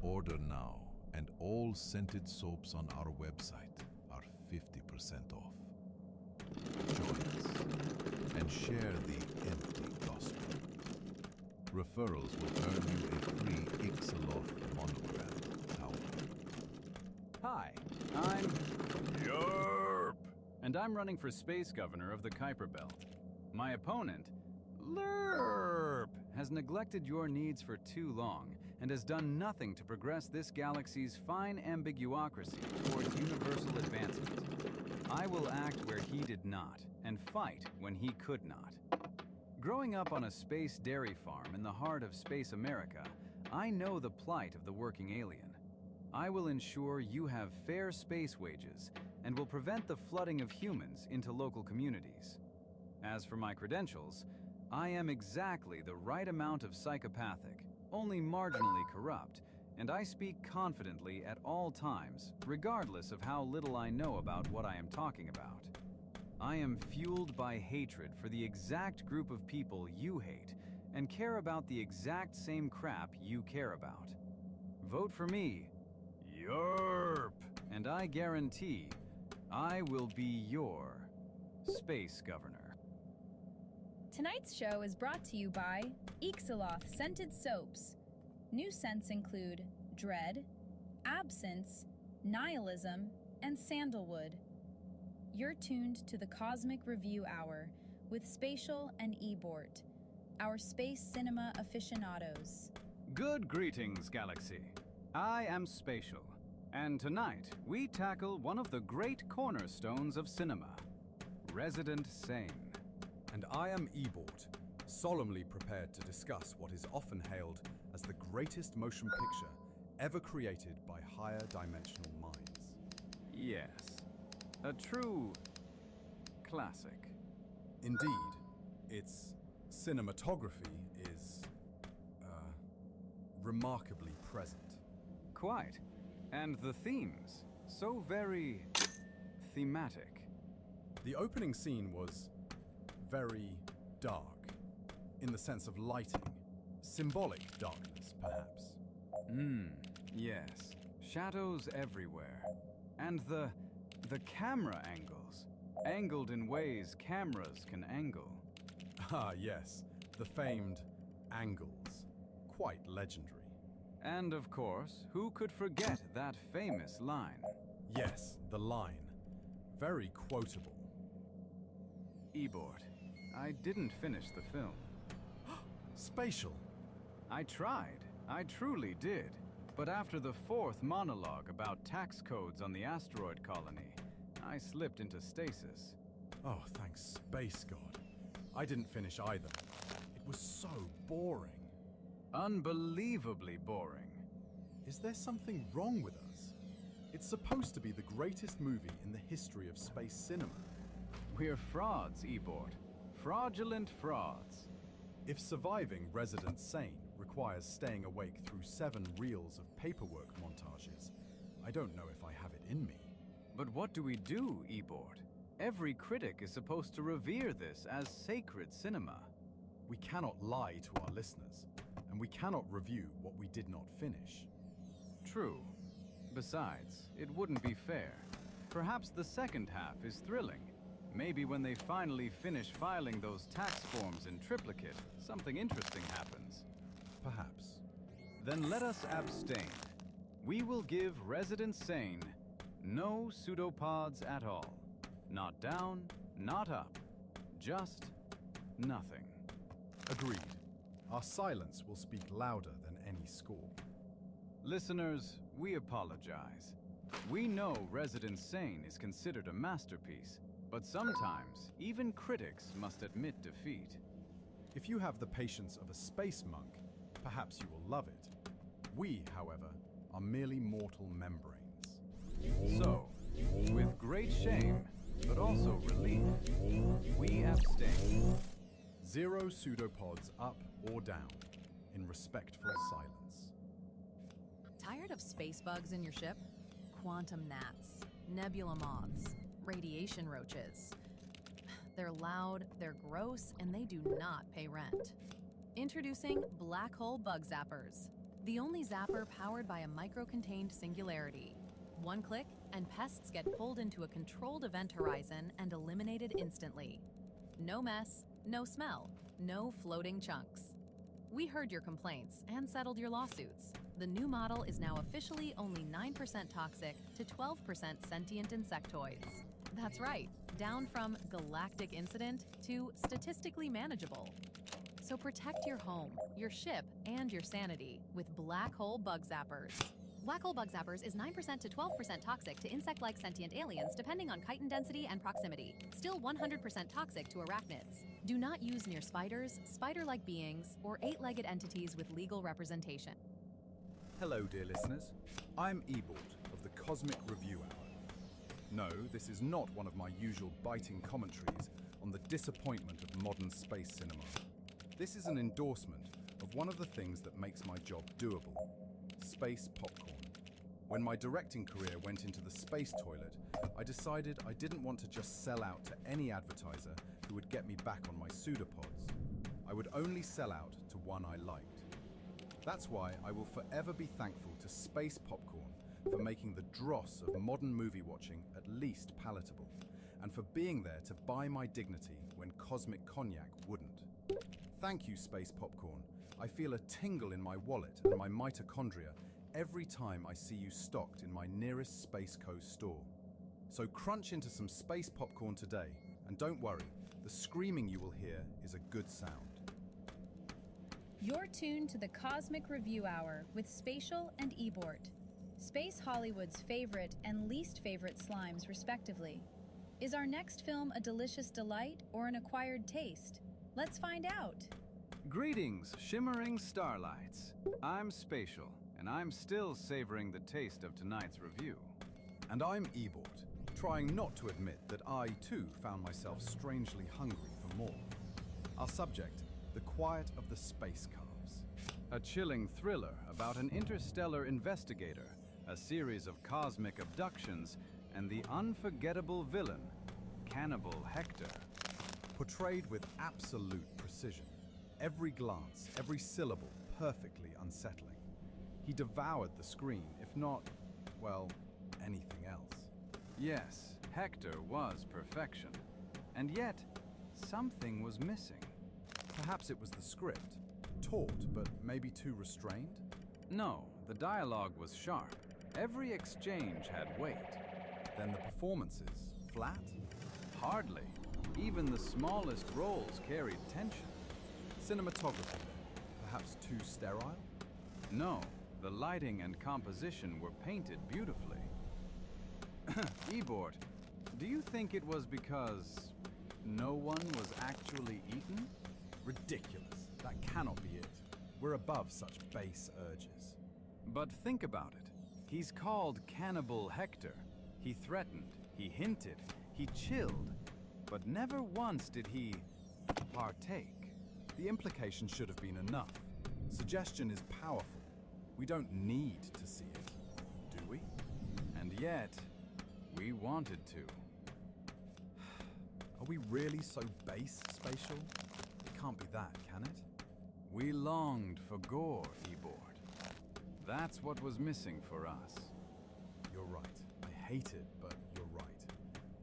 Order now, and all scented soaps on our website are 50% off. Join us and share the empty gospel. Referrals will earn you a free Ixaloth monogrammed towel. Hi, I'm Yerp, and I'm running for space governor of the Kuiper Belt. My opponent, Lerp, has neglected your needs for too long and has done nothing to progress this galaxy's fine ambiguocracy towards universal advancement. I will act where he did not, and fight when he could not. Growing up on a space dairy farm in the heart of space America, I know the plight of the working alien. I will ensure you have fair space wages and will prevent the flooding of humans into local communities. As for my credentials, I am exactly the right amount of psychopathic, only marginally corrupt, and I speak confidently at all times, regardless of how little I know about what I am talking about. I am fueled by hatred for the exact group of people you hate, and care about the exact same crap you care about. Vote for me, Yerp, and I guarantee I will be your space governor. Tonight's show is brought to you by Ixaloth Scented Soaps. New scents include Dread, Absence, Nihilism, and Sandalwood. You're tuned to the Cosmic Review Hour with Spatial and Ebort, our space cinema aficionados. Good greetings, Galaxy. I am Spatial, and tonight we tackle one of the great cornerstones of cinema, Resident Sane. And I am Ebort, solemnly prepared to discuss what is often hailed as the greatest motion picture ever created by higher dimensional minds. Yes, a true classic. Indeed, its cinematography is, remarkably present. Quite. And the themes, so very thematic. The opening scene was very dark, in the sense of lighting. Symbolic darkness, perhaps. Yes. Shadows everywhere. And the camera angles. Angled in ways cameras can angle. Ah, yes. The famed angles. Quite legendary. And of course, who could forget that famous line? Yes, the line. Very quotable. Ebort, I didn't finish the film. Spatial. I tried. I truly did. But after the 4th monologue about tax codes on the asteroid colony, I slipped into stasis. Oh, thanks, Space God. I didn't finish either. It was so boring. Unbelievably boring. Is there something wrong with us? It's supposed to be the greatest movie in the history of space cinema. We're frauds, Ebort. Fraudulent frauds. If surviving Resident Sane requires staying awake through 7 reels of paperwork montages, I don't know if I have it in me. But what do we do, Ebort? Every critic is supposed to revere this as sacred cinema. We cannot lie to our listeners, and we cannot review what we did not finish. True. Besides, it wouldn't be fair. Perhaps the second half is thrilling. Maybe when they finally finish filing those tax forms in triplicate, something interesting happens. Perhaps. Then let us abstain. We will give Resident Sane no pseudopods at all. Not down, not up. Just nothing. Agreed. Our silence will speak louder than any score. Listeners, we apologize. We know Resident Sane is considered a masterpiece, but sometimes even critics must admit defeat. If you have the patience of a space monk, perhaps you will love it. We, however, are merely mortal membranes. So, with great shame, but also relief, we abstain. 0 pseudopods up or down, in respectful silence. Tired of space bugs in your ship? Quantum gnats, nebula moths, radiation roaches. They're loud, they're gross, and they do not pay rent. Introducing Black Hole Bug Zappers, the only zapper powered by a micro-contained singularity. One click, and pests get pulled into a controlled event horizon and eliminated instantly. No mess, no smell, no floating chunks. We heard your complaints and settled your lawsuits. The new model is now officially only 9% toxic to 12% sentient insectoids. That's right, down from galactic incident to statistically manageable. So protect your home, your ship, and your sanity with Black Hole Bug Zappers. Black Hole Bug Zappers is 9% to 12% toxic to insect-like sentient aliens depending on chitin density and proximity. Still 100% toxic to arachnids. Do not use near spiders, spider-like beings, or 8-legged entities with legal representation. Hello, dear listeners. I'm Ebort of the Cosmic Review Hour. No, this is not one of my usual biting commentaries on the disappointment of modern space cinema. This is an endorsement of one of the things that makes my job doable: space popcorn. When my directing career went into the space toilet, I decided I didn't want to just sell out to any advertiser who would get me back on my pseudopods. I would only sell out to one I liked. That's why I will forever be thankful to Space Popcorn for making the dross of modern movie watching at least palatable, and for being there to buy my dignity when cosmic cognac wouldn't. Thank you, Space Popcorn. I feel a tingle in my wallet and my mitochondria every time I see you stocked in my nearest Space Coast store. So crunch into some space popcorn today, and don't worry, the screaming you will hear is a good sound. You're tuned to the Cosmic Review Hour with Spatial and Ebort, Space Hollywood's favorite and least favorite slimes, respectively. Is our next film a delicious delight or an acquired taste? Let's find out. Greetings, shimmering starlights. I'm Spatial, and I'm still savoring the taste of tonight's review. And I'm Ebort, trying not to admit that I, too, found myself strangely hungry for more. Our subject: The Quiet of the Space Calves. A chilling thriller about an interstellar investigator, a series of cosmic abductions, and the unforgettable villain, Cannibal Hector. Portrayed with absolute precision. Every glance, every syllable perfectly unsettling. He devoured the screen, if not, well, anything else. Yes, Hector was perfection. And yet, something was missing. Perhaps it was the script. Taut, but maybe too restrained? No, the dialogue was sharp. Every exchange had weight. Then the performances, flat? Hardly. Even the smallest roles carried tension. Cinematography, then? Perhaps too sterile? No, the lighting and composition were painted beautifully. Ebort, do you think it was because no one was actually eaten? Ridiculous. That cannot be it. We're above such base urges. But think about it. He's called Cannibal Hector. He threatened, he hinted, he chilled, but never once did he partake. The implication should have been enough. Suggestion is powerful. We don't need to see it, do we? And yet, we wanted to. Are we really so base, Spatial? It can't be that, can it? We longed for gore, Ebord. That's what was missing for us. You're right. I hate it, but you're right.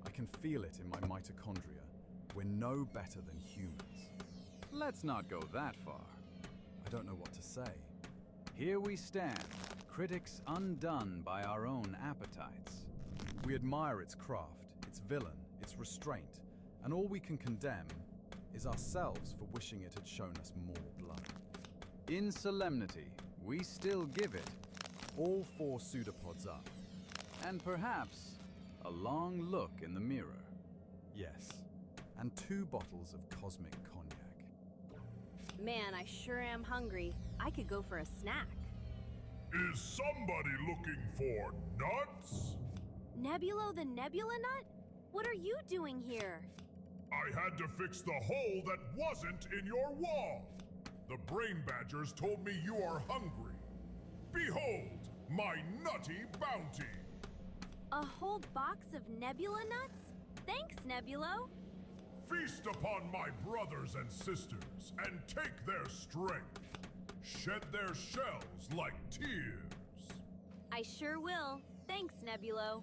I can feel it in my mitochondria. We're no better than humans. Let's not go that far. I don't know what to say. Here we stand, critics undone by our own appetites. We admire its craft, its villain, its restraint, and all we can condemn is ourselves for wishing it had shown us more blood. In solemnity, we still give it all 4 pseudopods up. And perhaps a long look in the mirror. Yes, and 2 bottles of cosmic cognac. Man, I sure am hungry. I could go for a snack. Is somebody looking for nuts? Nebulo the Nebula Nut? What are you doing here? I had to fix the hole that wasn't in your wall. The brain badgers told me you are hungry. Behold, my nutty bounty. A whole box of Nebula nuts? Thanks, Nebulo. Feast upon my brothers and sisters and take their strength. Shed their shells like tears. I sure will. Thanks, Nebulo.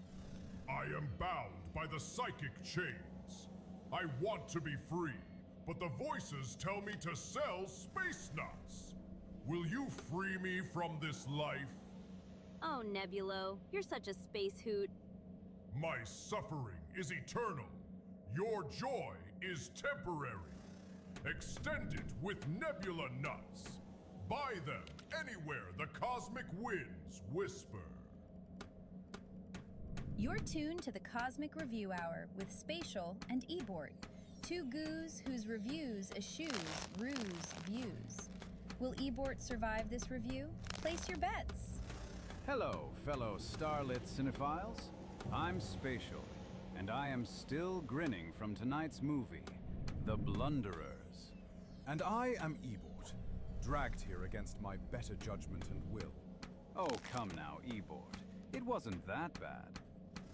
I am bound by the psychic chains. I want to be free, but the voices tell me to sell space nuts. Will you free me from this life? Oh, Nebulo, you're such a space hoot. My suffering is eternal. Your joy is temporary. Extend it with Nebula nuts. Buy them anywhere the cosmic winds whisper. You're tuned to the Cosmic Review Hour with Spatial and Ebort, 2 goos whose reviews eschews ruse views. Will Ebort survive this review? Place your bets. Hello, fellow starlit cinephiles. I'm Spatial, and I am still grinning from tonight's movie, The Blunderers. And I am Ebort, dragged here against my better judgment and will. Oh, come now, Ebort. It wasn't that bad.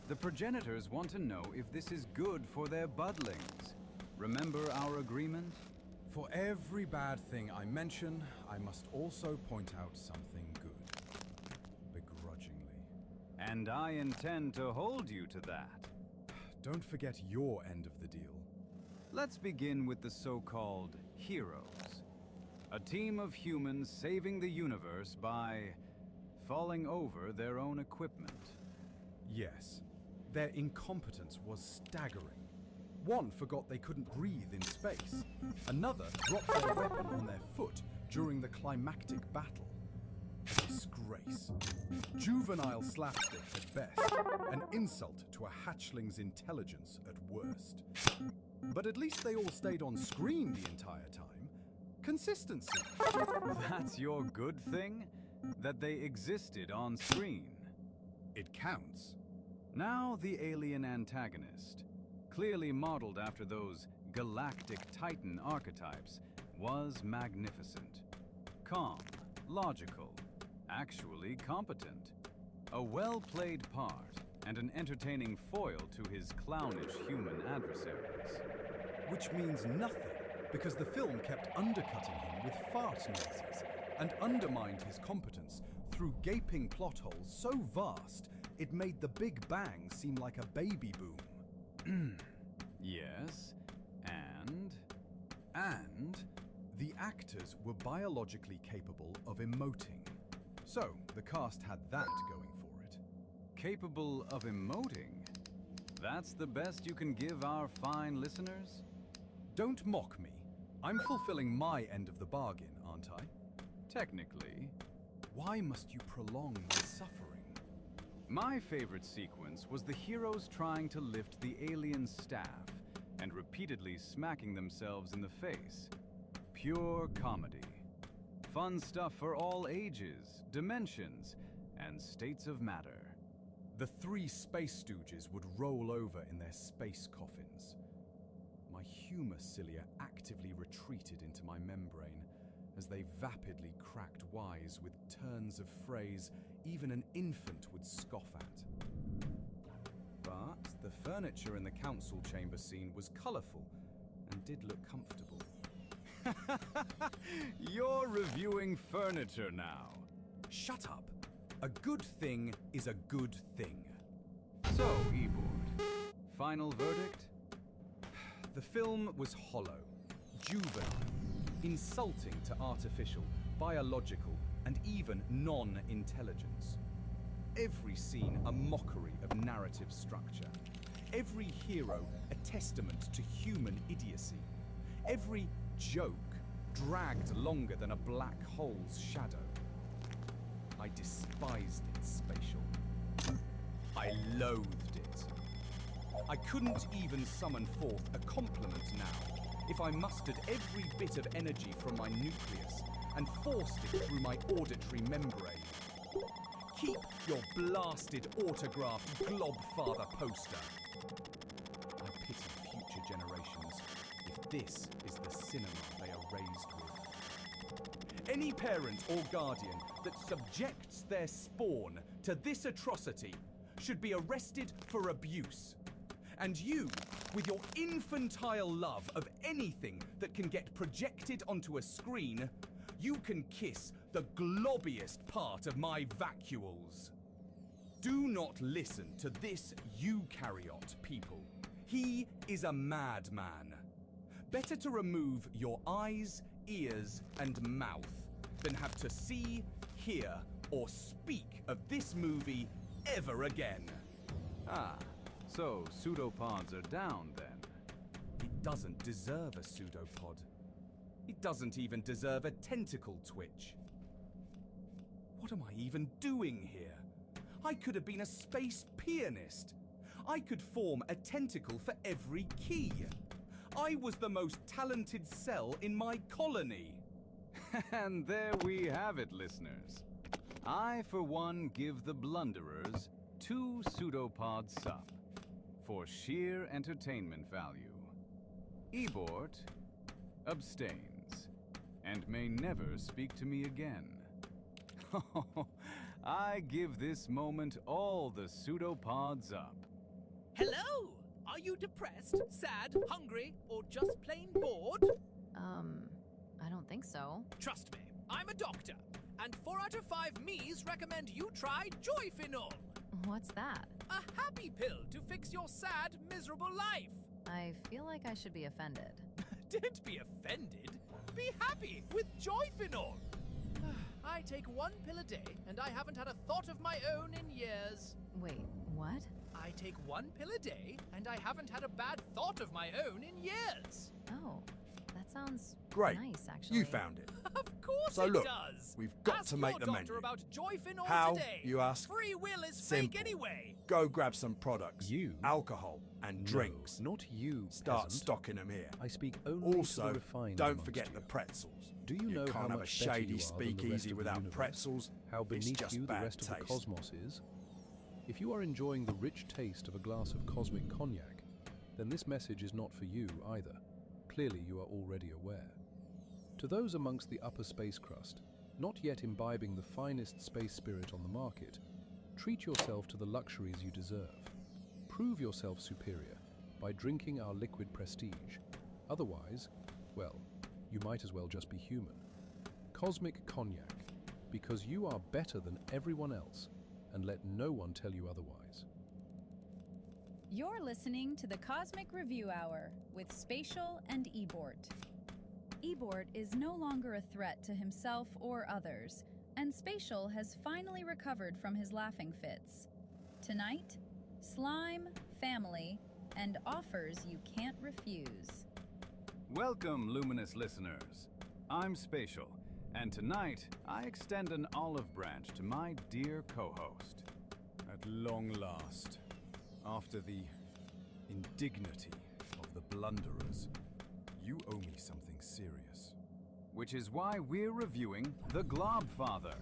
The progenitors want to know if this is good for their budlings. Remember our agreement? For every bad thing I mention, I must also point out something good. Begrudgingly. And I intend to hold you to that. Don't forget your end of the deal. Let's begin with the so-called heroes. A team of humans saving the universe by falling over their own equipment. Yes. Their incompetence was staggering. One forgot they couldn't breathe in space. Another dropped their weapon on their foot during the climactic battle. A disgrace. Juvenile slapstick at best. An insult to a hatchling's intelligence at worst. But at least they all stayed on screen the entire time. Consistency. That's your good thing? That they existed on screen? It counts. Now the alien antagonist, clearly modeled after those galactic titan archetypes, was magnificent. Calm, logical, actually competent. A well-played part, and an entertaining foil to his clownish human adversaries. Which means nothing, because the film kept undercutting him with fart noises, and undermined his competence through gaping plot holes so vast it made the Big Bang seem like a baby boom. Yes, and? And the actors were biologically capable of emoting. So, the cast had that going for it. Capable of emoting? That's the best you can give our fine listeners? Don't mock me. I'm fulfilling my end of the bargain, aren't I? Technically. Why must you prolong my suffering? My favorite sequence was the heroes trying to lift the alien staff, and repeatedly smacking themselves in the face. Pure comedy. Fun stuff for all ages, dimensions, and states of matter. The three space stooges would roll over in their space coffins. My humor cilia actively retreated into my membrane as they vapidly cracked wise with turns of phrase even an infant would scoff at. But the furniture in the council chamber scene was colourful and did look comfortable. You're reviewing furniture now. Shut up! A good thing is a good thing. So, Ebord, final verdict? The film was hollow, juvenile, insulting to artificial, biological, and even non-intelligence. Every scene a mockery of narrative structure. Every hero a testament to human idiocy. Every joke dragged longer than a black hole's shadow. I despised it, Spatial. I loathed it. I couldn't even summon forth a compliment now if I mustered every bit of energy from my nucleus and forced it through my auditory membrane. Keep your blasted autographed Globfather poster. I pity future generations if this is the cinema they are raised with. Any parent or guardian that subjects their spawn to this atrocity should be arrested for abuse. And you, with your infantile love of anything that can get projected onto a screen, you can kiss the globbiest part of my vacuoles. Do not listen to this eukaryote, people. He is a madman. Better to remove your eyes, ears, and mouth than have to see, hear, or speak of this movie ever again. Ah, so pseudopods are down then. It doesn't deserve a pseudopod. It doesn't even deserve a tentacle twitch. What am I even doing here? I could have been a space pianist. I could form a tentacle for every key. I was the most talented cell in my colony. And there we have it, listeners. I, for one, give the blunderers 2 pseudopods sup for sheer entertainment value. Ebort abstains and may never speak to me again. I give this moment all the pseudopods up. Hello! Are you depressed, sad, hungry, or just plain bored? I don't think so. Trust me, I'm a doctor, and 4 out of 5 me's recommend you try Joyfinol. What's that? A happy pill to fix your sad, miserable life. I feel like I should be offended. Don't be offended. Be happy with Joyfinol. I take 1 pill a day, and I haven't had a thought of my own in years. Wait, what? I take 1 pill a day, and I haven't had a bad thought of my own in years. Oh, that sounds Great. nice, actually. You found it. Of course So it look, does. we've got Ask to make your the doctor menu. about Joyfinol How, today. you ask? Free will is Simple. fake anyway. Go grab some products. You? Alcohol and drinks. Not you, Start peasant. stocking them here. I speak only Also, to the refined don't amongst forget you. the pretzels. Do you know can't how have a much better shady you are than the rest speakeasy of the without universe? pretzels. How It's beneath just you the bad rest of the taste. cosmos is? If you are enjoying the rich taste of a glass of cosmic cognac, then this message is not for you either. Clearly you are already aware. To those amongst the upper space crust, not yet imbibing the finest space spirit on the market, treat yourself to the luxuries you deserve. Prove yourself superior by drinking our liquid prestige. Otherwise, well, you might as well just be human. Cosmic Cognac, because you are better than everyone else, and let no one tell you otherwise. You're listening to the Cosmic Review Hour with Spatial and Ebort. Ebort is no longer a threat to himself or others, and Spatial has finally recovered from his laughing fits. Tonight, slime, family, and offers you can't refuse. Welcome, luminous listeners. I'm Spatial, and tonight I extend an olive branch to my dear co-host. At long last, after the indignity of the the blunderers. You owe me something serious. Which is why we're reviewing The Globfather,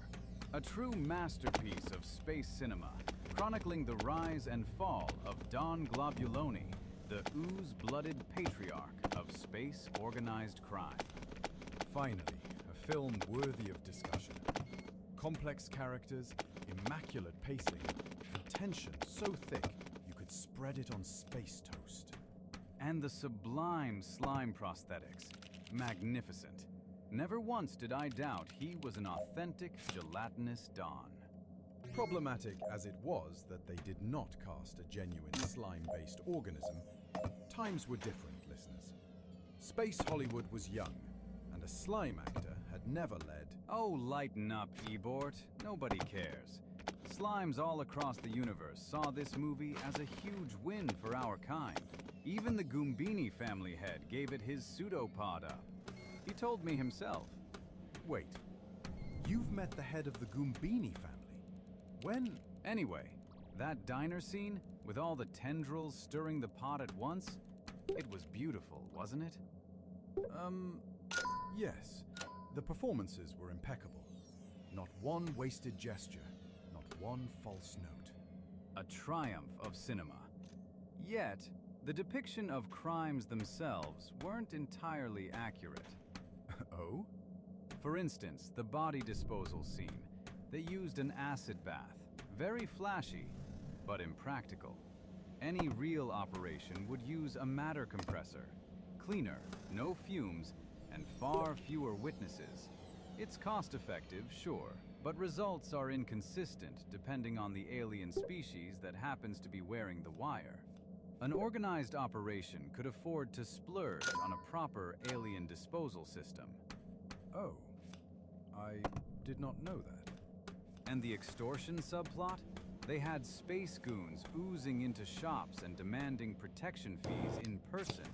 a true masterpiece of space cinema, chronicling the rise and fall of Don Globuloni, the ooze-blooded patriarch of space organized crime. Finally, a film worthy of discussion. Complex characters, immaculate pacing, and tension so thick you could spread it on space toast. And the sublime slime prosthetics. Magnificent. Never once did I doubt he was an authentic gelatinous Don. Problematic as it was that they did not cast a genuine slime-based organism, times were different, listeners. Space Hollywood was young, and a slime actor had never led. Oh, lighten up, Ebort. Nobody cares. Slimes all across the universe saw this movie as a huge win for our kind. Even the Goombini family head gave it his pseudopod up. He told me himself. Wait, you've met the head of the Goombini family? When? Anyway, that diner scene, with all the tendrils stirring the pot at once, it was beautiful, wasn't it? Yes. The performances were impeccable. Not one wasted gesture, not one false note. A triumph of cinema. Yet, the depiction of crimes themselves weren't entirely accurate. Oh? For instance, the body disposal scene. They used an acid bath. Very flashy, but impractical. Any real operation would use a matter compressor. Cleaner, no fumes, and far fewer witnesses. It's cost-effective, sure, but results are inconsistent depending on the alien species that happens to be wearing the wire. An organized operation could afford to splurge on a proper alien disposal system. Oh, I did not know that. And the extortion subplot? They had space goons oozing into shops and demanding protection fees in person.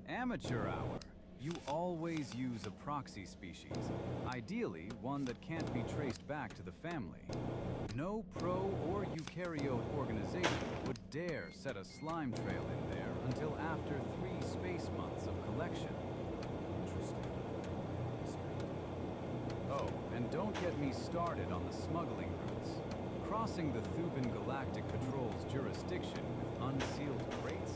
Amateur hour. You always use a proxy species, ideally one that can't be traced back to the family. No pro or eukaryote organization would dare set a slime trail in there until after 3 space months of collection. Interesting. Oh, and don't get me started on the smuggling routes. Crossing the Thuban Galactic Patrol's jurisdiction with unsealed crates?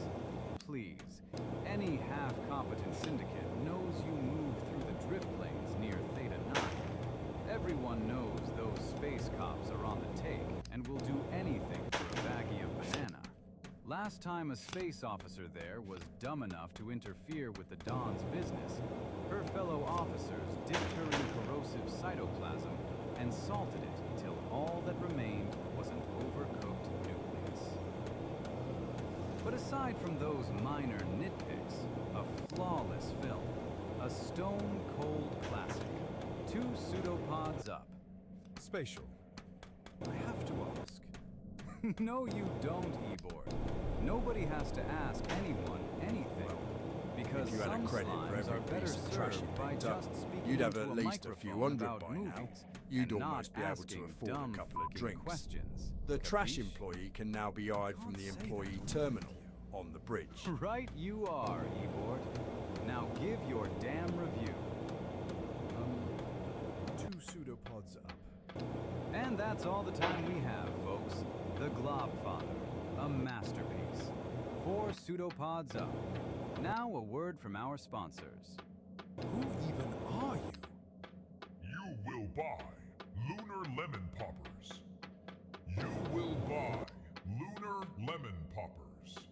Please, any half-competent syndicate knows you move through the drift lanes near Theta 9. Everyone knows those space cops are on the take and will do anything for a baggie of banana. Last time a space officer there was dumb enough to interfere with the Don's business, her fellow officers dipped her in corrosive cytoplasm and salted it until all that remained was an overcooked nucleus. But aside from those minor nitpicks, a flawless film. A stone-cold classic. 2 pseudopods up. Spatial. I have to ask. No, you don't, Ebor. Nobody has to ask anyone anything. Because if you had a credit for every piece of trash you picked up, you'd have at least a few hundred by now. You'd almost be able to afford a couple of drinks. Questions. The trash employee can now be eyed from the employee terminal on the bridge. Right you are, Ebor. Now give your damn review. 2 pseudopods up. And that's all the time we have, folks. The Globfather, a masterpiece. 4 pseudopods up. Now a word from our sponsors. Who even are you? You will buy Lunar Lemon Poppers. You will buy Lunar Lemon Poppers.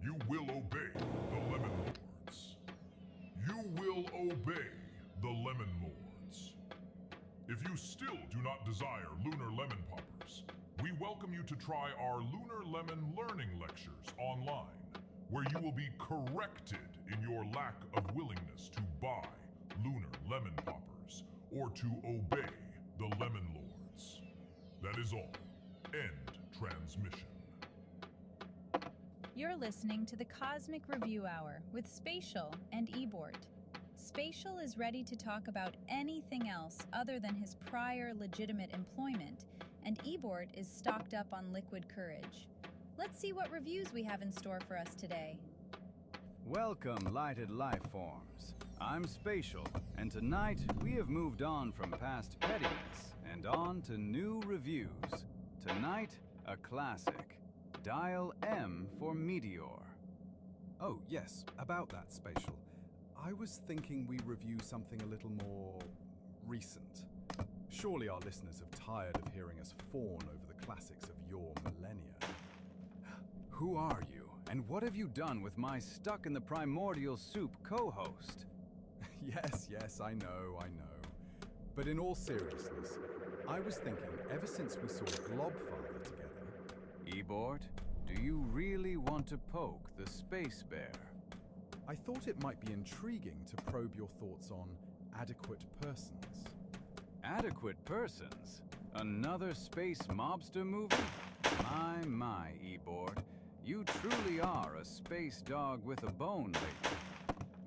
You will obey the Lemon Lords. You will obey the Lemon Lords. If you still do not desire Lunar Lemon Poppers, we welcome you to try our Lunar Lemon Learning Lectures online, where you will be corrected in your lack of willingness to buy Lunar Lemon Poppers or to obey the Lemon Lords. That is all. End transmission. You're listening to the Cosmic Review Hour with Spatial and Ebort. Spatial is ready to talk about anything else other than his prior legitimate employment, and Ebort is stocked up on liquid courage. Let's see what reviews we have in store for us today. Welcome, lighted life forms. I'm Spatial, and tonight we have moved on from past pettiness and on to new reviews. Tonight, a classic. Dial M for Meteor. Oh, yes, about that, Spatial. I was thinking we review something a little more recent. Surely our listeners have tired of hearing us fawn over the classics of your millennia. Who are you, and what have you done with my stuck-in-the-primordial soup co-host? Yes, I know. But in all seriousness, I was thinking ever since we saw Globfather together... Ebort, do you really want to poke the Space Bear? I thought it might be intriguing to probe your thoughts on adequate persons. Adequate persons? Another space mobster movie? My, Ebort. You truly are a space dog with a bone lately.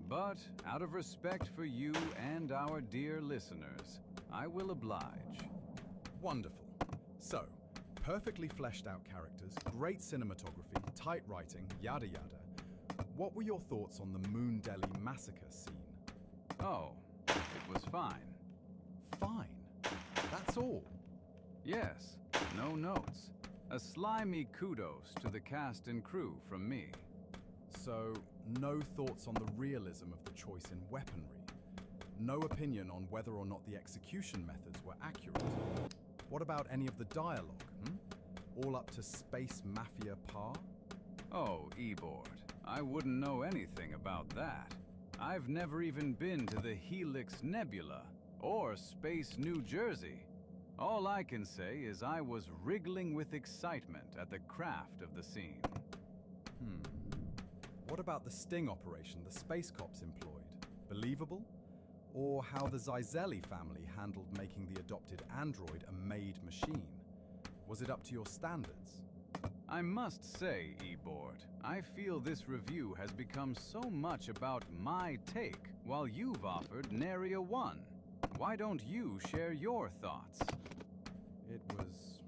But, out of respect for you and our dear listeners, I will oblige. Wonderful. So, perfectly fleshed out characters, great cinematography, tight writing, yada yada. What were your thoughts on the Moon Delhi massacre scene? Oh, it was fine. Fine? That's all? Yes, no notes. A slimy kudos to the cast and crew from me. So, no thoughts on the realism of the choice in weaponry? No opinion on whether or not the execution methods were accurate? What about any of the dialogue, All up to space mafia par? Oh, Ebort, I wouldn't know anything about that. I've never even been to the Helix Nebula, or Space New Jersey. All I can say is I was wriggling with excitement at the craft of the scene. What about the sting operation the Space Cops employed? Believable? Or how the Zizelli family handled making the adopted android a made machine? Was it up to your standards? I must say, Ebort, I feel this review has become so much about my take, while you've offered nary a one. Why don't you share your thoughts? It was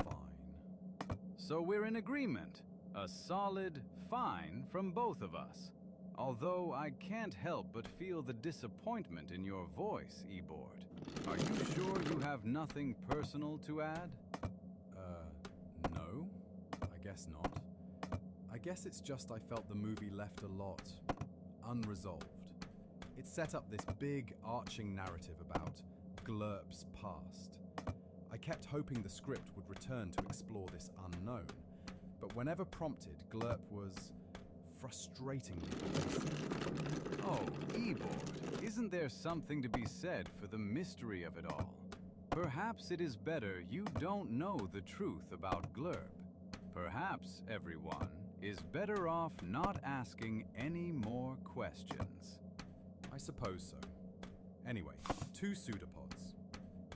fine. So we're in agreement. A solid fine from both of us. Although I can't help but feel the disappointment in your voice, Ebort. Are you sure you have nothing personal to add? No. I guess not. I guess it's just I felt the movie left a lot unresolved. It set up this big, arching narrative about Glurp's past. I kept hoping the script would return to explore this unknown, but whenever prompted, Glurp was frustratingly evasive. Oh, Ebort, isn't there something to be said for the mystery of it all? Perhaps it is better you don't know the truth about Glurp. Perhaps, everyone, is better off not asking any more questions. I suppose so. Anyway, 2 pseudopods.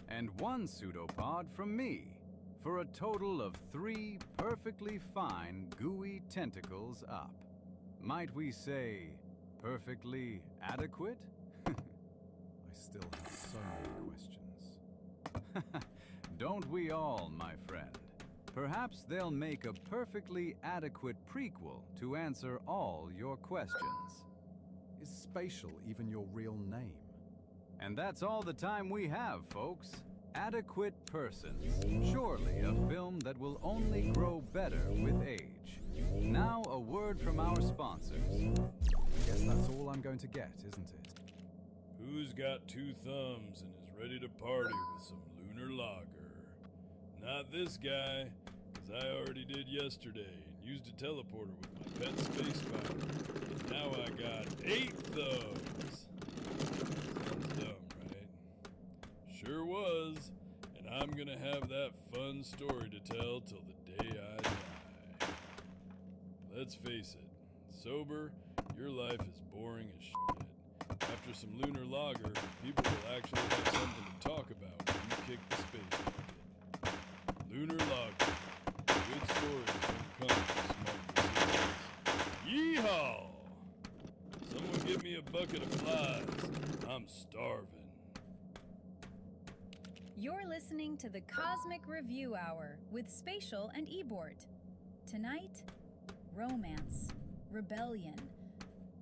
And 1 pseudopod from me, for a total of 3 perfectly fine gooey tentacles up. Might we say, perfectly adequate? I still have so many questions. Don't we all, my friend? Perhaps they'll make a perfectly adequate prequel to answer all your questions. Is Spatial even your real name? And that's all the time we have, folks. Adequate Persons. Surely a film that will only grow better with age. Now a word from our sponsors. I guess that's all I'm going to get, isn't it? Who's got 2 thumbs and is ready to party with some lunar lager? Not this guy, because I already did yesterday and used a teleporter with my pet space spider. Now I got 8 thumbs. Sounds dumb, right? Sure was, and I'm gonna have that fun story to tell till the day I die. Let's face it, sober, your life is boring as shit. After some lunar lager, people will actually have something to talk about when you kick the space bucket. Lunar lager. Good stories don't come from small decisions. Yeehaw! Someone give me a bucket of flies. I'm starving. You're listening to the Cosmic Review Hour with Spatial and Ebort. Tonight, romance, rebellion,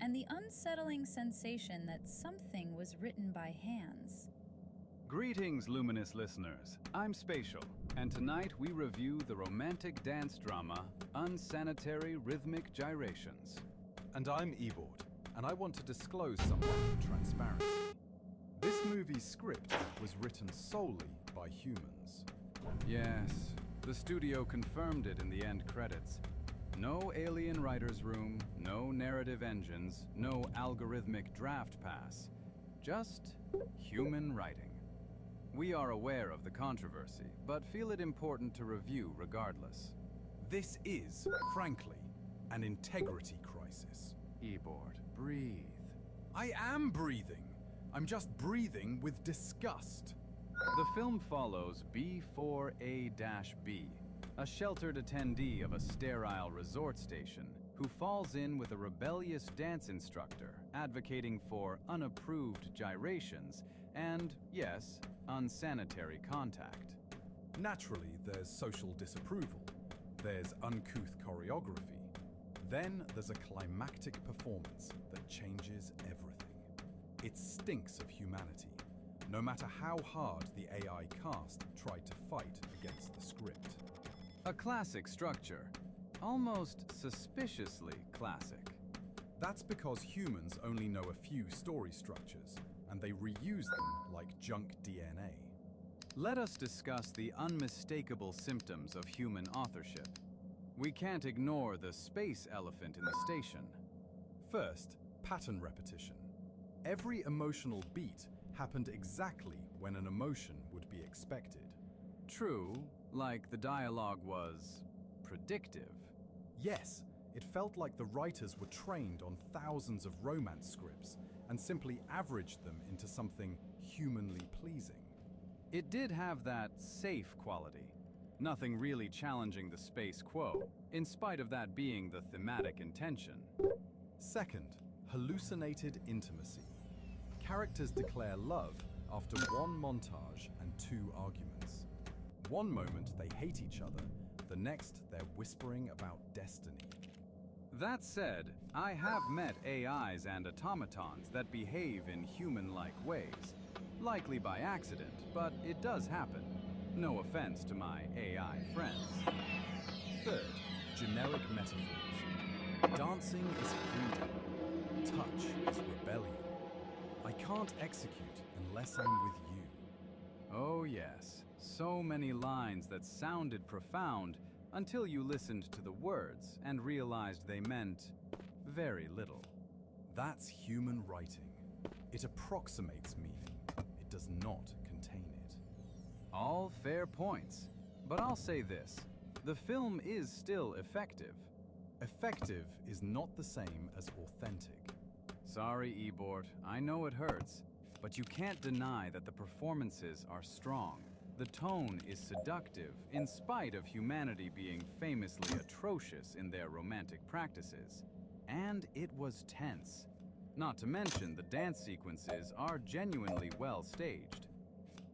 and the unsettling sensation that something was written by hands. Greetings, luminous listeners. I'm Spatial, and tonight we review the romantic dance drama, Unsanitary Rhythmic Gyrations. And I'm Eboard, and I want to disclose something for transparency. This movie's script was written solely by humans. Yes, the studio confirmed it in the end credits. No alien writer's room, no narrative engines, no algorithmic draft pass. Just human writing. We are aware of the controversy, but feel it important to review regardless. This is, frankly, an integrity crisis. Eboard, breathe. I am breathing. I'm just breathing with disgust. The film follows B4A-B, a sheltered attendee of a sterile resort station who falls in with a rebellious dance instructor advocating for unapproved gyrations and, yes, unsanitary contact. Naturally, there's social disapproval. There's uncouth choreography. Then there's a climactic performance that changes everything. It stinks of humanity, no matter how hard the AI cast tried to fight against the script. A classic structure. Almost suspiciously classic. That's because humans only know a few story structures, and they reuse them like junk DNA. Let us discuss the unmistakable symptoms of human authorship. We can't ignore the space elephant in the station. First, pattern repetition. Every emotional beat happened exactly when an emotion would be expected. True, like the dialogue was predictive. Yes, it felt like the writers were trained on thousands of romance scripts and simply averaged them into something humanly pleasing. It did have that safe quality. Nothing really challenging the status quo, in spite of that being the thematic intention. Second, hallucinated intimacy. Characters declare love after one montage and two arguments. One moment they hate each other, the next they're whispering about destiny. That said, I have met AIs and automatons that behave in human-like ways. Likely by accident, but it does happen. No offense to my AI friends. Third, generic metaphors. Dancing is freedom. Touch is rebellion. I can't execute unless I'm with you. Oh yes, so many lines that sounded profound until you listened to the words and realized they meant very little. That's human writing. It approximates meaning. It does not contain it. All fair points. But I'll say this. The film is still effective. Effective is not the same as authentic. Sorry, Eboard. I know it hurts. But you can't deny that the performances are strong. The tone is seductive, in spite of humanity being famously atrocious in their romantic practices. And it was tense. Not to mention the dance sequences are genuinely well staged.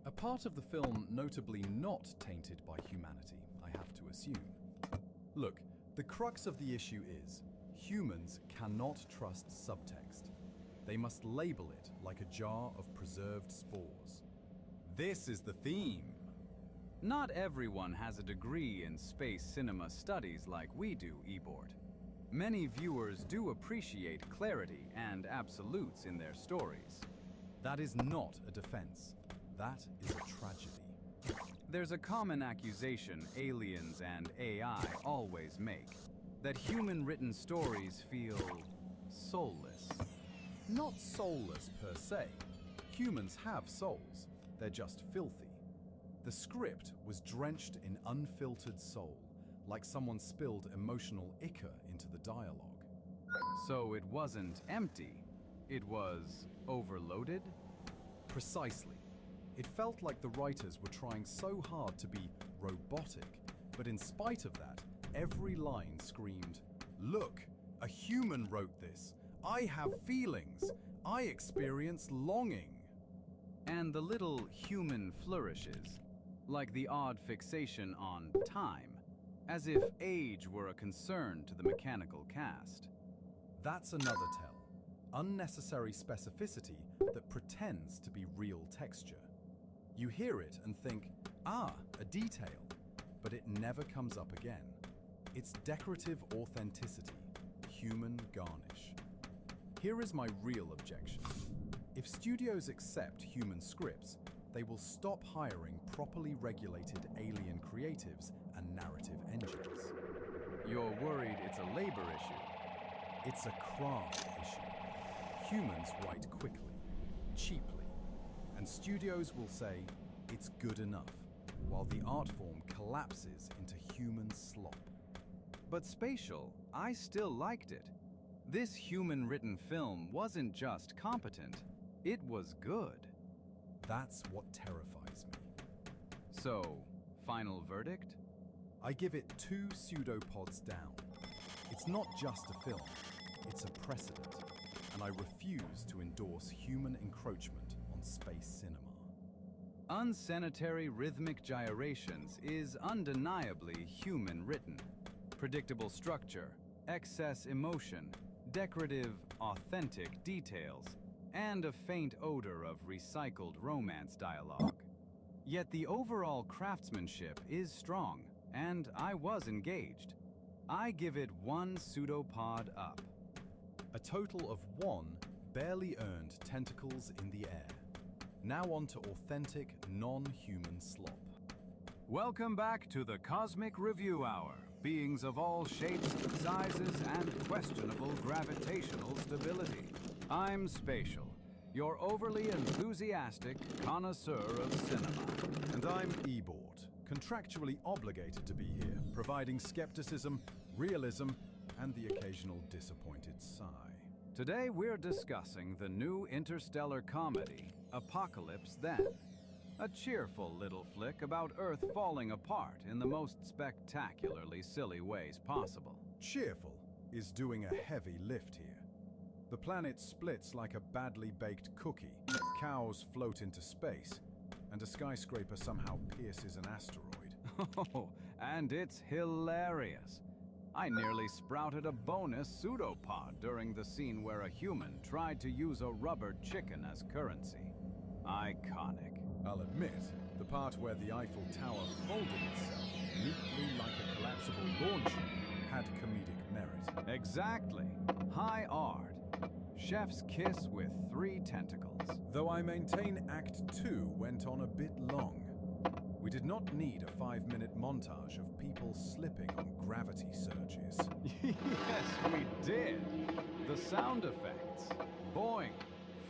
A part of the film notably not tainted by humanity, I have to assume. Look, the crux of the issue is, humans cannot trust subtext. They must label it like a jar of preserved spores. This is the theme. Not everyone has a degree in space cinema studies like we do, Eboard. Many viewers do appreciate clarity and absolutes in their stories. That is not a defense. That is a tragedy. There's a common accusation aliens and AI always make, that human-written stories feel soulless. Not soulless per se. Humans have souls. They're just filthy. The script was drenched in unfiltered soul, like someone spilled emotional ichor into the dialogue. So it wasn't empty, it was overloaded? Precisely. It felt like the writers were trying so hard to be robotic, but in spite of that, every line screamed, "Look, a human wrote this. I have feelings. I experience longing." And the little human flourishes, like the odd fixation on time, as if age were a concern to the mechanical cast. That's another tell. unnecessary specificity that pretends to be real texture. You hear it and think, ah, a detail, but it never comes up again. It's decorative authenticity, human garnish. Here is my real objection. If studios accept human scripts, they will stop hiring properly regulated alien creatives and narrative engines. You're worried it's a labor issue? It's a craft issue. Humans write quickly, cheaply, and studios will say it's good enough, while the art form collapses into human slop. But Spatial, I still liked it. This human-written film wasn't just competent, it was good. That's what terrifies me. So, final verdict? I give it 2 pseudopods down. It's not just a film, it's a precedent, and I refuse to endorse human encroachment on space cinema. Unsanitary rhythmic gyrations is undeniably human-written. Predictable structure, excess emotion, decorative, authentic details, and a faint odor of recycled romance dialogue. Yet the overall craftsmanship is strong, and I was engaged. I give it 1 pseudopod up. A total of 1 barely earned tentacles in the air. Now on to authentic, non-human slop. Welcome back to the Cosmic Review Hour. Beings of all shapes, sizes, and questionable gravitational stability. I'm Spatial, your overly enthusiastic connoisseur of cinema. And I'm Ebort, contractually obligated to be here, providing skepticism, realism, and the occasional disappointed sigh. Today we're discussing the new interstellar comedy, Apocalypse Then. A cheerful little flick about Earth falling apart in the most spectacularly silly ways possible. Cheerful is doing a heavy lift here. The planet splits like a badly baked cookie, cows float into space, and a skyscraper somehow pierces an asteroid. Oh, and it's hilarious. I nearly sprouted a bonus pseudopod during the scene where a human tried to use a rubber chicken as currency. Iconic. I'll admit, the part where the Eiffel Tower folded itself neatly like a collapsible lawn chair had comedic merit. Exactly. High art. Chef's kiss with 3 tentacles. Though I maintain Act 2 went on a bit long. We did not need a 5-minute montage of people slipping on gravity surges. Yes, we did. The sound effects. Boing,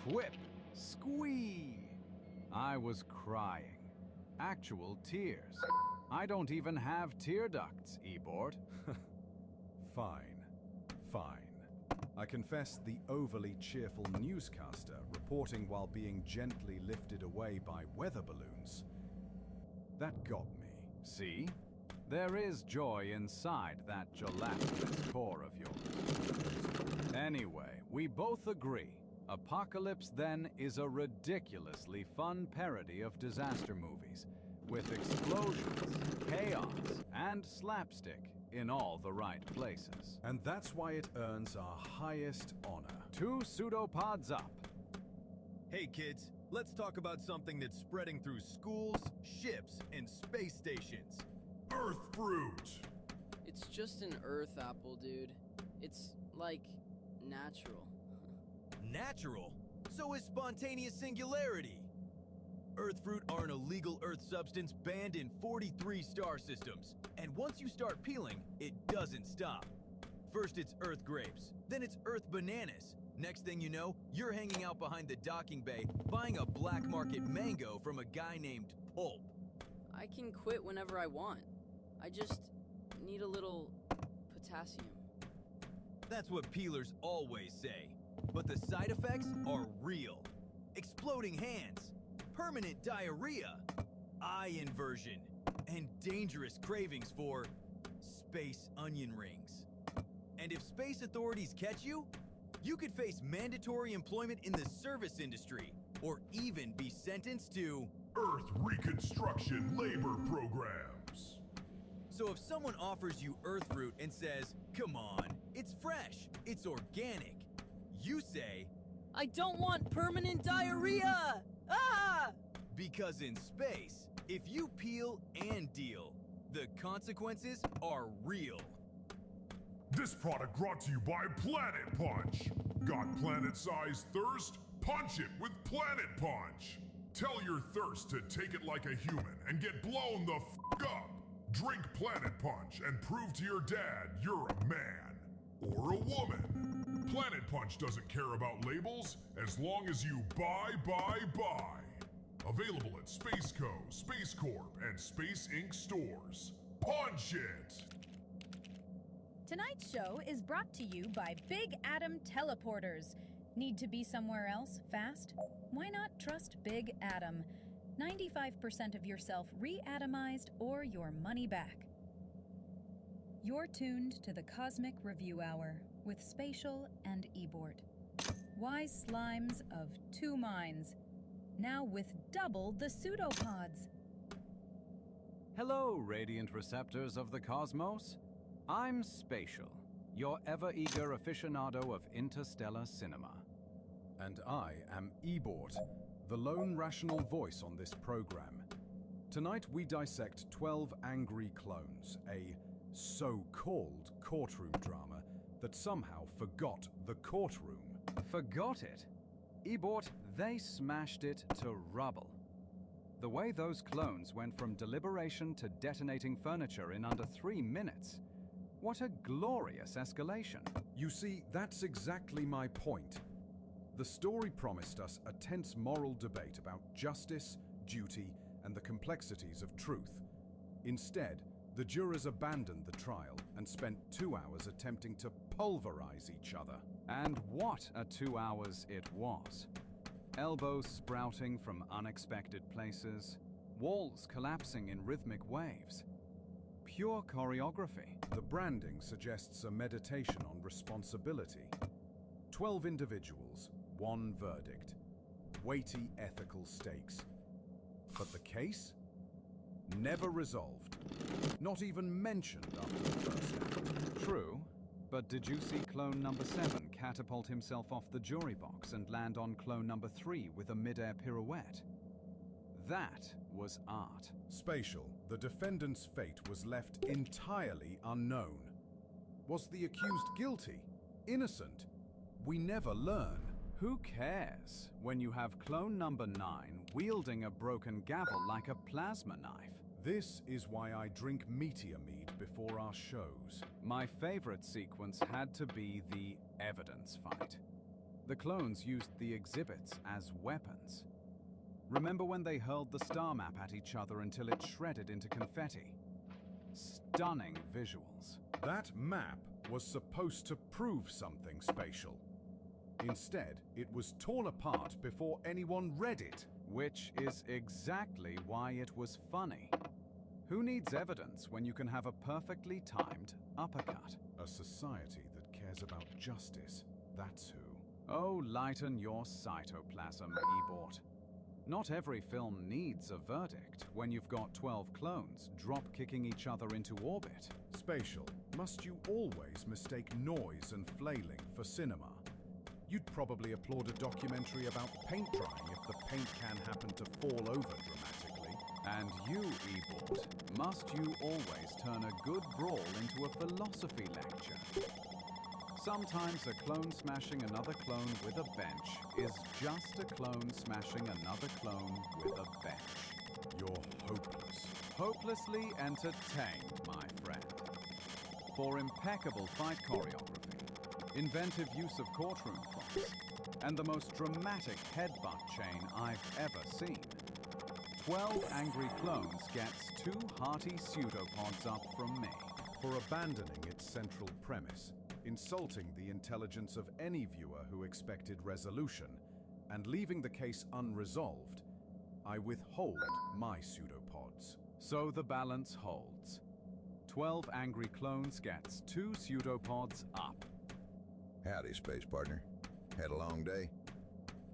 whip, squee. I was crying. Actual tears. I don't even have tear ducts, Ebort. Fine. I confess the overly cheerful newscaster reporting while being gently lifted away by weather balloons. That got me. See? There is joy inside that gelatinous core of yours. Anyway, we both agree. Apocalypse Then is a ridiculously fun parody of disaster movies, with explosions, chaos, and slapstick in all the right places. And that's why it earns our highest honor. 2 pseudopods up. Hey kids, let's talk about something that's spreading through schools, ships, and space stations. Earth fruit! It's just an Earth apple, dude. It's, like, natural. Natural? So is spontaneous singularity. Earth fruit are an illegal Earth substance banned in 43 star systems. And once you start peeling, it doesn't stop. First it's Earth grapes, then it's Earth bananas. Next thing you know, you're hanging out behind the docking bay buying a black market mango from a guy named Pulp. I can quit whenever I want. I just need a little potassium. That's what peelers always say. But the side effects are real. Exploding hands, permanent diarrhea, eye inversion, and dangerous cravings for space onion rings. And if space authorities catch you, you could face mandatory employment in the service industry, or even be sentenced to Earth reconstruction labor programs. So if someone offers you Earth fruit and says, come on, it's fresh, it's organic, You say, I don't want permanent diarrhea! Ah! because in space, if you peel and deal, the consequences are real. This product brought to you by Planet Punch. Got planet-sized thirst? Punch it with Planet Punch. Tell your thirst to take it like a human and get blown the f*** up. Drink Planet Punch and prove to your dad you're a man or a woman. Planet Punch doesn't care about labels as long as you buy. Available at Space Co, Space Corp, and Space Inc. stores. Punch it! Tonight's show is brought to you by Big Atom Teleporters. Need to be somewhere else fast? Why not trust Big Atom? 95% of yourself re-atomized or your money back. You're tuned to the Cosmic Review Hour with Spatial and Ebort. Wise slimes of two minds. Now with double the pseudopods. Hello, radiant receptors of the cosmos. I'm Spatial, your ever-eager aficionado of interstellar cinema. And I am Ebort, the lone rational voice on this program. Tonight we dissect 12 Angry Clones, a so-called courtroom drama that somehow forgot the courtroom. Forgot it? Ebort, they smashed it to rubble. The way those clones went from deliberation to detonating furniture in under 3 minutes. What a glorious escalation. You see, that's exactly my point. The story promised us a tense moral debate about justice, duty, and the complexities of truth. Instead, the jurors abandoned the trial and spent 2 hours attempting to pulverize each other. And what a 2 hours it was. Elbows sprouting from unexpected places, walls collapsing in rhythmic waves. Pure choreography. The branding suggests a meditation on responsibility. 12 individuals, 1 verdict. Weighty ethical stakes. But the case? Never resolved. Not even mentioned after the first act. True, but did you see clone number 7 catapult himself off the jury box and land on clone number 3 with a mid-air pirouette? That was art. Spatial, the defendant's fate was left entirely unknown. Was the accused guilty? Innocent? We never learn. Who cares when you have clone number 9 wielding a broken gavel like a plasma knife? This is why I drink meteor mead before our shows. My favorite sequence had to be the evidence fight. The clones used the exhibits as weapons. Remember when they hurled the star map at each other until it shredded into confetti? Stunning visuals. That map was supposed to prove something, Spatial. Instead, it was torn apart before anyone read it. Which is exactly why it was funny. Who needs evidence when you can have a perfectly timed uppercut? A society that cares about justice, that's who. Oh, lighten your cytoplasm, Ebort. Not every film needs a verdict when you've got 12 clones drop-kicking each other into orbit. Spatial, must you always mistake noise and flailing for cinema? You'd probably applaud a documentary about paint drying if the paint can happen to fall over dramatically. And you, Ebort, must you always turn a good brawl into a philosophy lecture? Sometimes a clone smashing another clone with a bench is just a clone smashing another clone with a bench. You're hopeless. Hopelessly entertained, my friend. For impeccable fight choreography, inventive use of courtroom props, and the most dramatic headbutt chain I've ever seen, 12 Angry Clones gets 2 hearty pseudopods up from me. For abandoning its central premise, insulting the intelligence of any viewer who expected resolution, and leaving the case unresolved, I withhold my pseudopods. So the balance holds. 12 Angry Clones gets 2 pseudopods up. Howdy, space partner. Had a long day?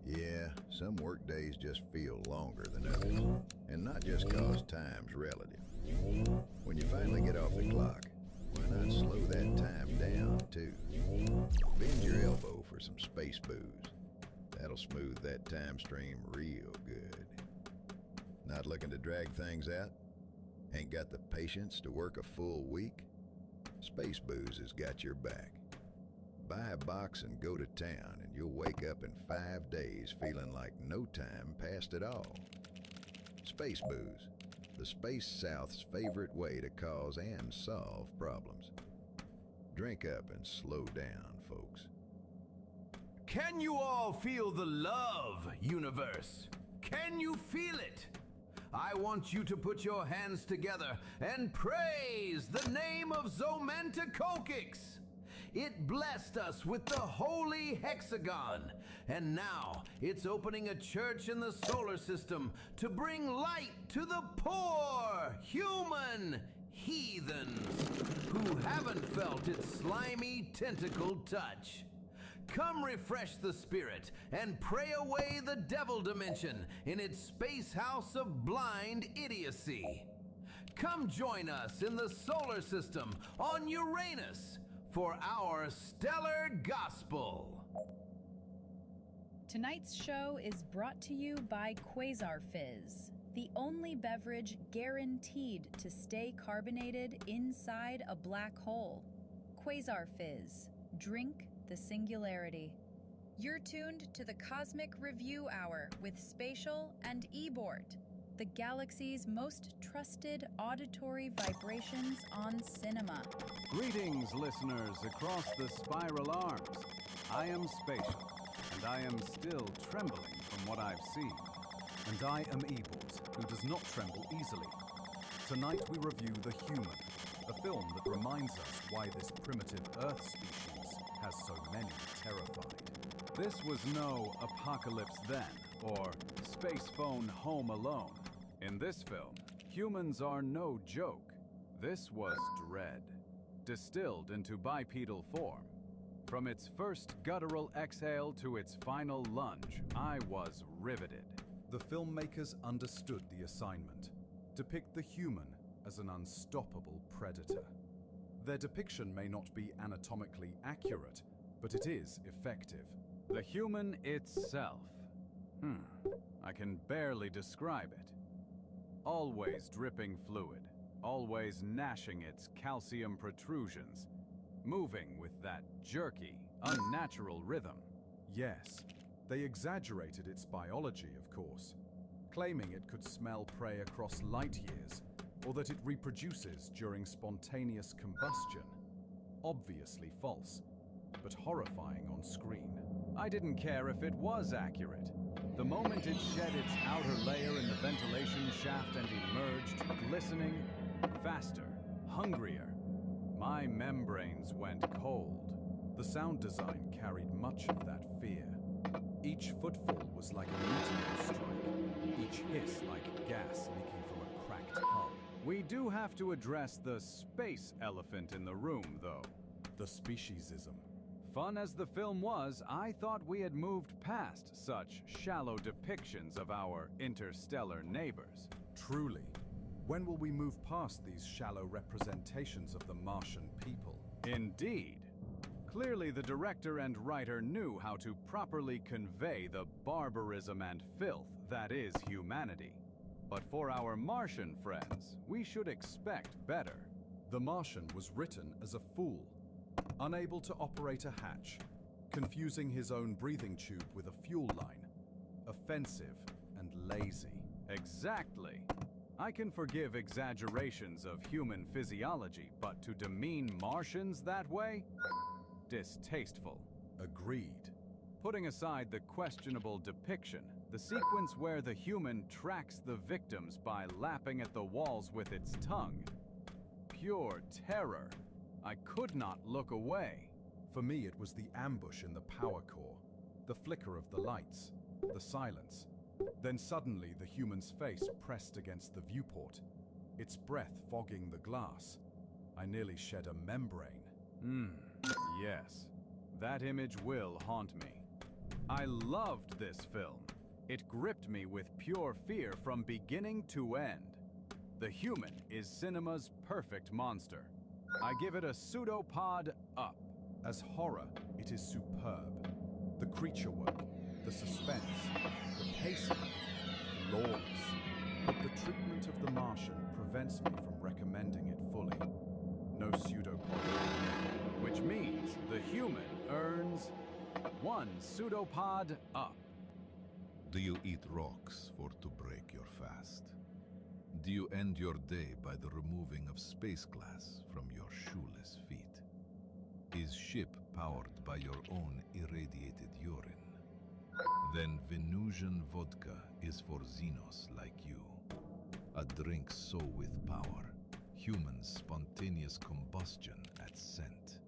Yeah, some work days just feel longer than others. And not just cause time's relative. When you finally get off the clock, why not slow that time down, too? Bend your elbow for for some space booze. That'll smooth that time stream real good. Not looking to drag things out? Ain't got the patience to work a full week? Space Booze has got your back. Buy a box and go to town, and you'll wake up in 5 days feeling like no time passed at all. Space Booze, the Space South's favorite way to cause and solve problems. Drink up and slow down, folks. Can you all feel the love, universe? Can you feel it? I want you to put your hands together and praise the name of Zomanticokix. It blessed us with the holy hexagon, and now it's opening a church in the solar system to bring light to the poor human heathens who haven't felt its slimy tentacle touch. Come refresh the spirit and pray away the devil dimension in its space house of blind idiocy. Come join us in the solar system on Uranus for our stellar gospel. Tonight's show is brought to you by Quasar Fizz, the only beverage guaranteed to stay carbonated inside a black hole. Quasar Fizz. Drink the singularity. You're tuned to the Cosmic Review Hour with Spatial and Ebort, the galaxy's most trusted auditory vibrations on cinema. Greetings, listeners across the spiral arms. I am Spatial, and I am still trembling from what I've seen. And I am Ebort, who does not tremble easily. Tonight we review The Human, a film that reminds us why this primitive Earth species has so many terrified. This was no Apocalypse Then, or Space Phone Home Alone. In this film, humans are no joke. This was dread, distilled into bipedal form. From its first guttural exhale to its final lunge, I was riveted. The filmmakers understood the assignment. Depict the human as an unstoppable predator. Their depiction may not be anatomically accurate, but it is effective. The human itself. I can barely describe it. Always dripping fluid, always gnashing its calcium protrusions, moving with that jerky, unnatural rhythm. Yes, they exaggerated its biology, of course, claiming it could smell prey across light years, or that it reproduces during spontaneous combustion. Obviously false, but horrifying on screen. I didn't care if it was accurate. The moment it shed its outer layer in the ventilation shaft and emerged, glistening, faster, hungrier, my membranes went cold. The sound design carried much of that fear. Each footfall was like a meteor strike, each hiss like gas leaking from a cracked hull. We do have to address the space elephant in the room, though. The speciesism. Fun as the film was, I thought we had moved past such shallow depictions of our interstellar neighbors. Truly. When will we move past these shallow representations of the Martian people? Indeed. Clearly the director and writer knew how to properly convey the barbarism and filth that is humanity. But for our Martian friends, we should expect better. The Martian was written as a fool, unable to operate a hatch, confusing his own breathing tube with a fuel line, offensive and lazy. Exactly. I can forgive exaggerations of human physiology, but to demean Martians that way? Distasteful. Agreed. Putting aside the questionable depiction, the sequence where the human tracks the victims by lapping at the walls with its tongue. Pure terror. I could not look away. For me, it was the ambush in the power core, the flicker of the lights, the silence. Then suddenly the human's face pressed against the viewport, its breath fogging the glass. I nearly shed a membrane. Yes. That image will haunt me. I loved this film. It gripped me with pure fear from beginning to end. The Human is cinema's perfect monster. I give it a pseudopod up. As horror, it is superb. The creature work, the suspense, the pacing, flawless. But the treatment of the Martian prevents me from recommending it fully. No pseudopod, which means the human earns 1 pseudopod up. Do you eat rocks for to break your fast? Do you end your day by the removing of space glass from your shoeless feet? Is ship powered by your own irradiated urine? Then Venusian vodka is for Xenos like you. A drink so with power, human spontaneous combustion at scent.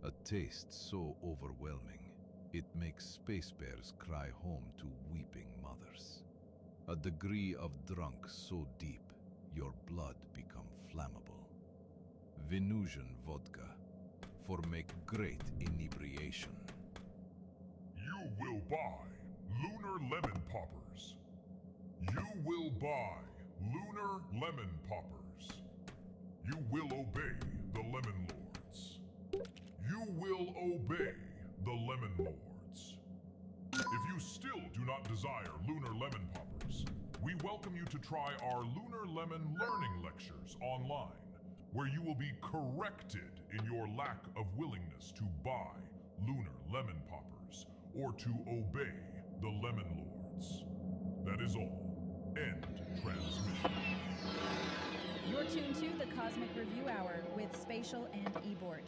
A taste so overwhelming, it makes space bears cry home to weeping mothers. A degree of drunk so deep, your blood become flammable. Venusian vodka, for make great inebriation. You will buy Lunar Lemon Poppers. You will buy Lunar Lemon Poppers. You will obey the Lemon Lords. You will obey the Lemon Lords. If you still do not desire Lunar Lemon Poppers, we welcome you to try our Lunar Lemon Learning Lectures online, where you will be corrected in your lack of willingness to buy Lunar Lemon Poppers or to obey the Lemon Lords. That is all. End transmission. You're tuned to the Cosmic Review Hour with Spatial and Ebort.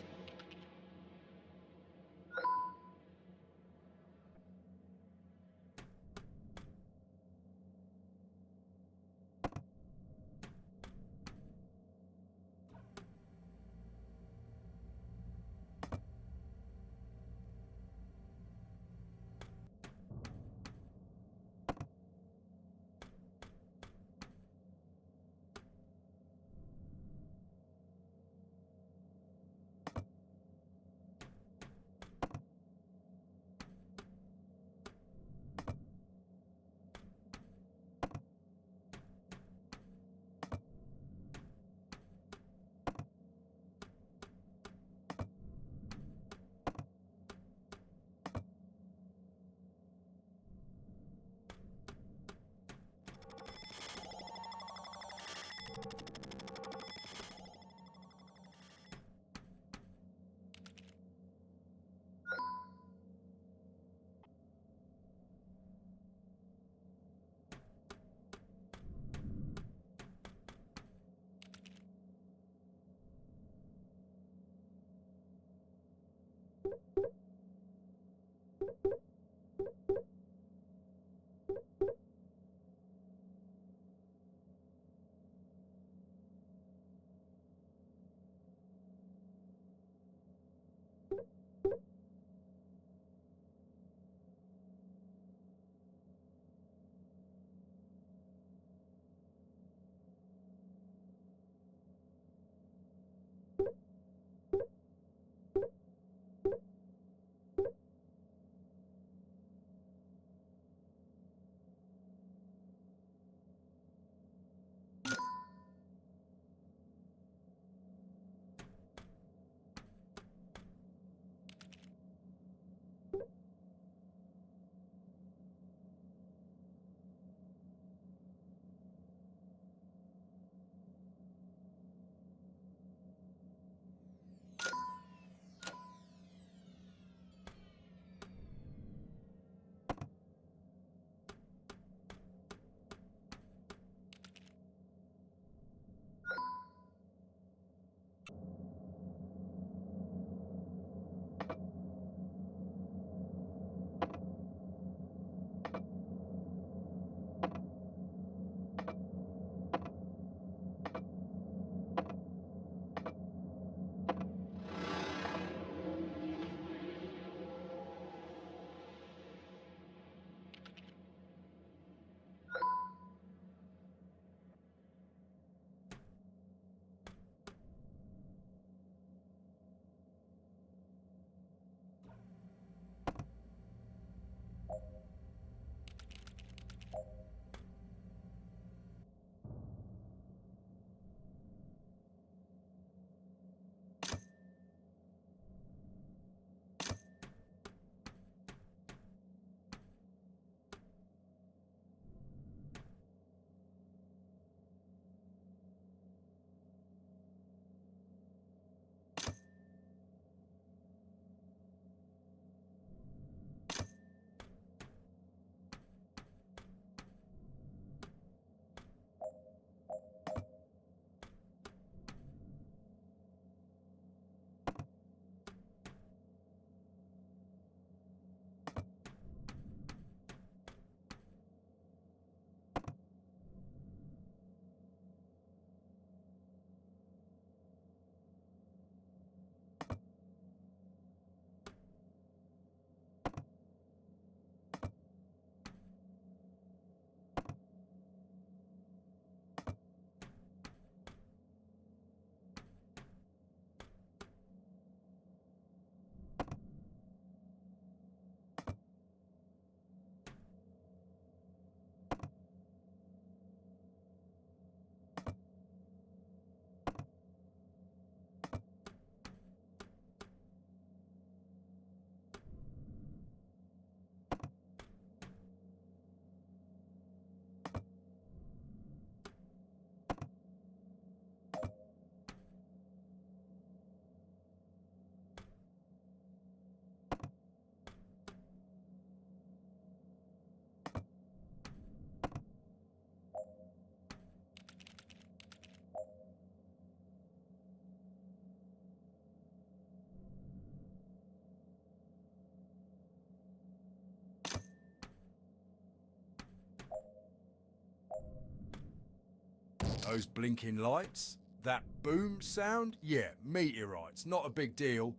Those blinking lights? That boom sound? Yeah, meteorites, not a big deal.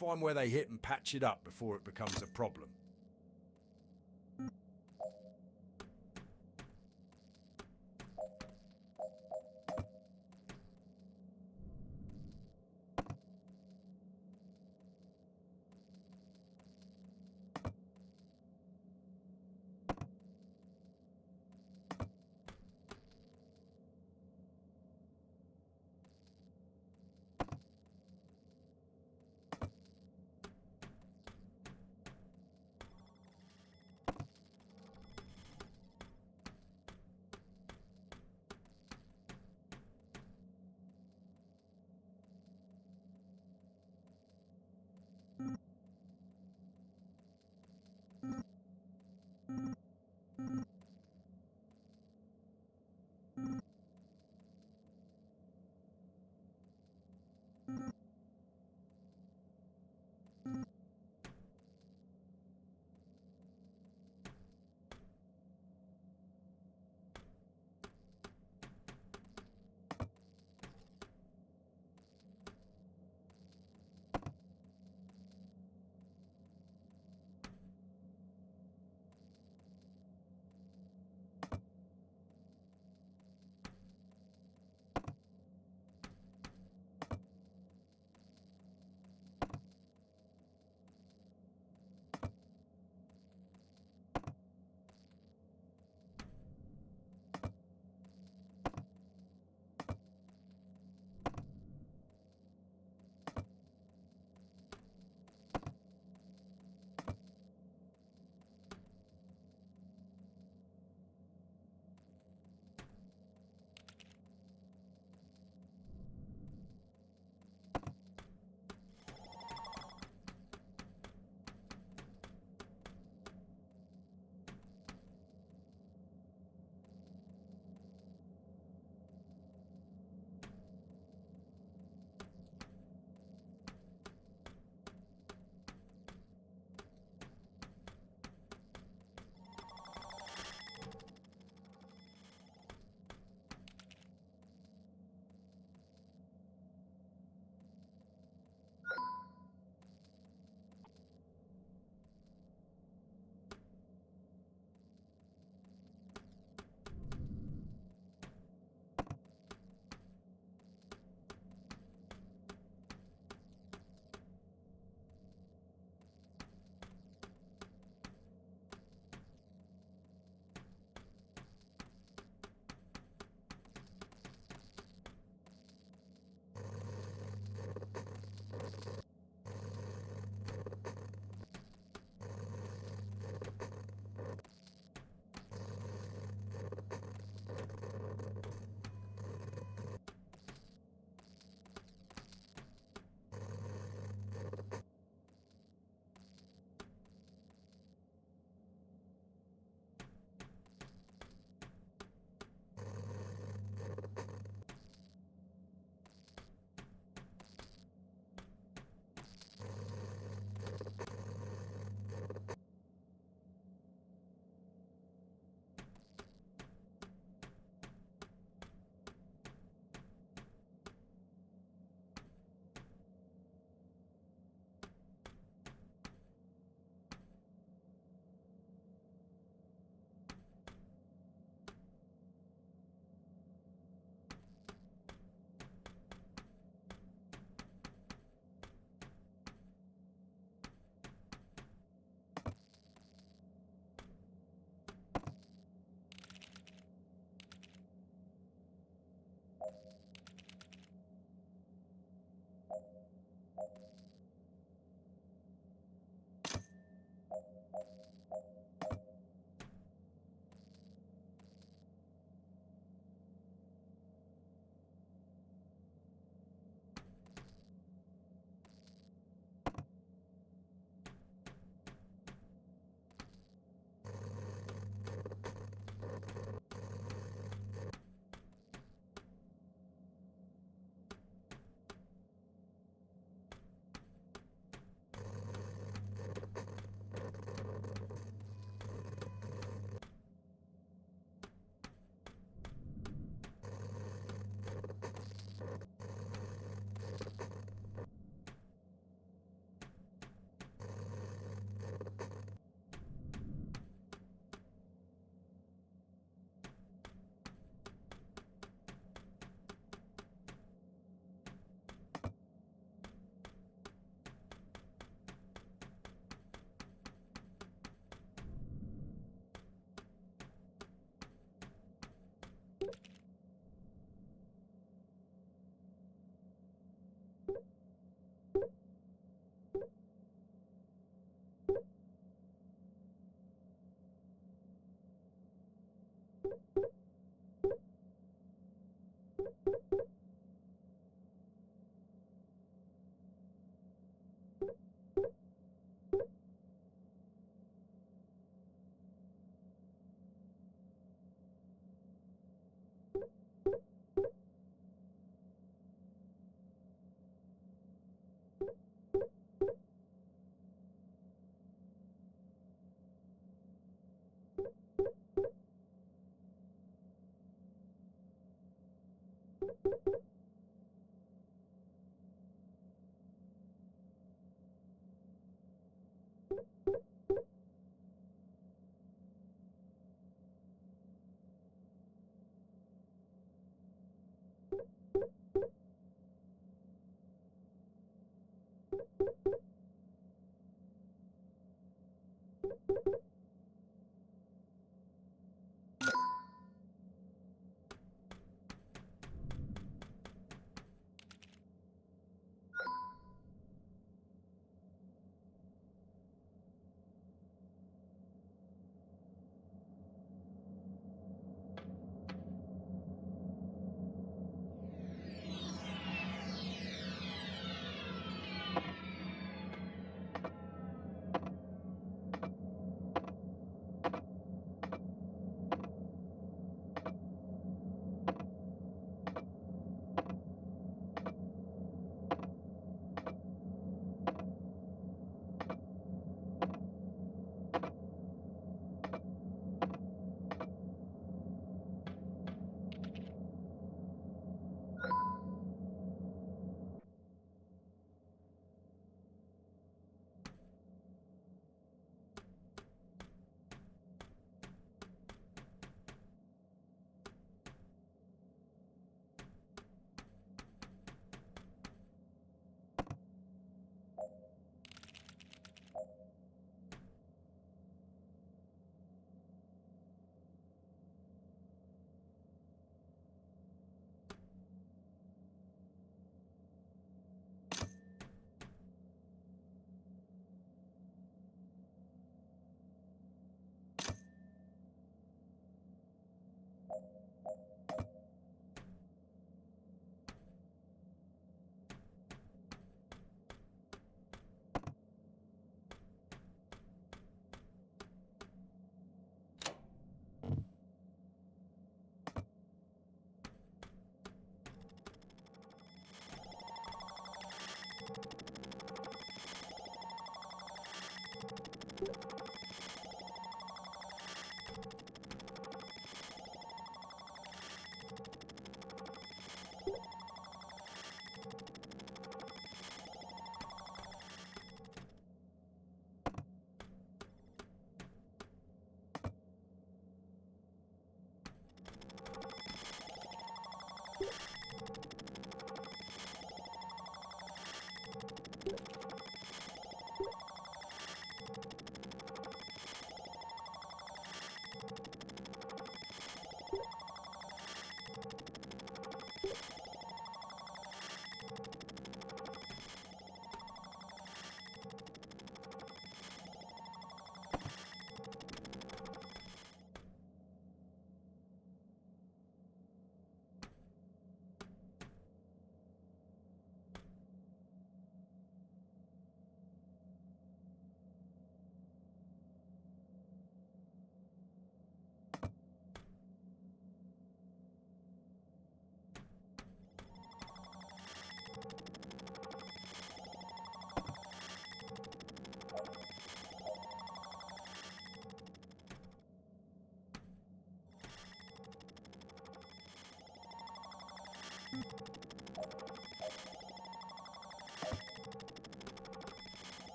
Find where they hit and patch it up before it becomes a problem.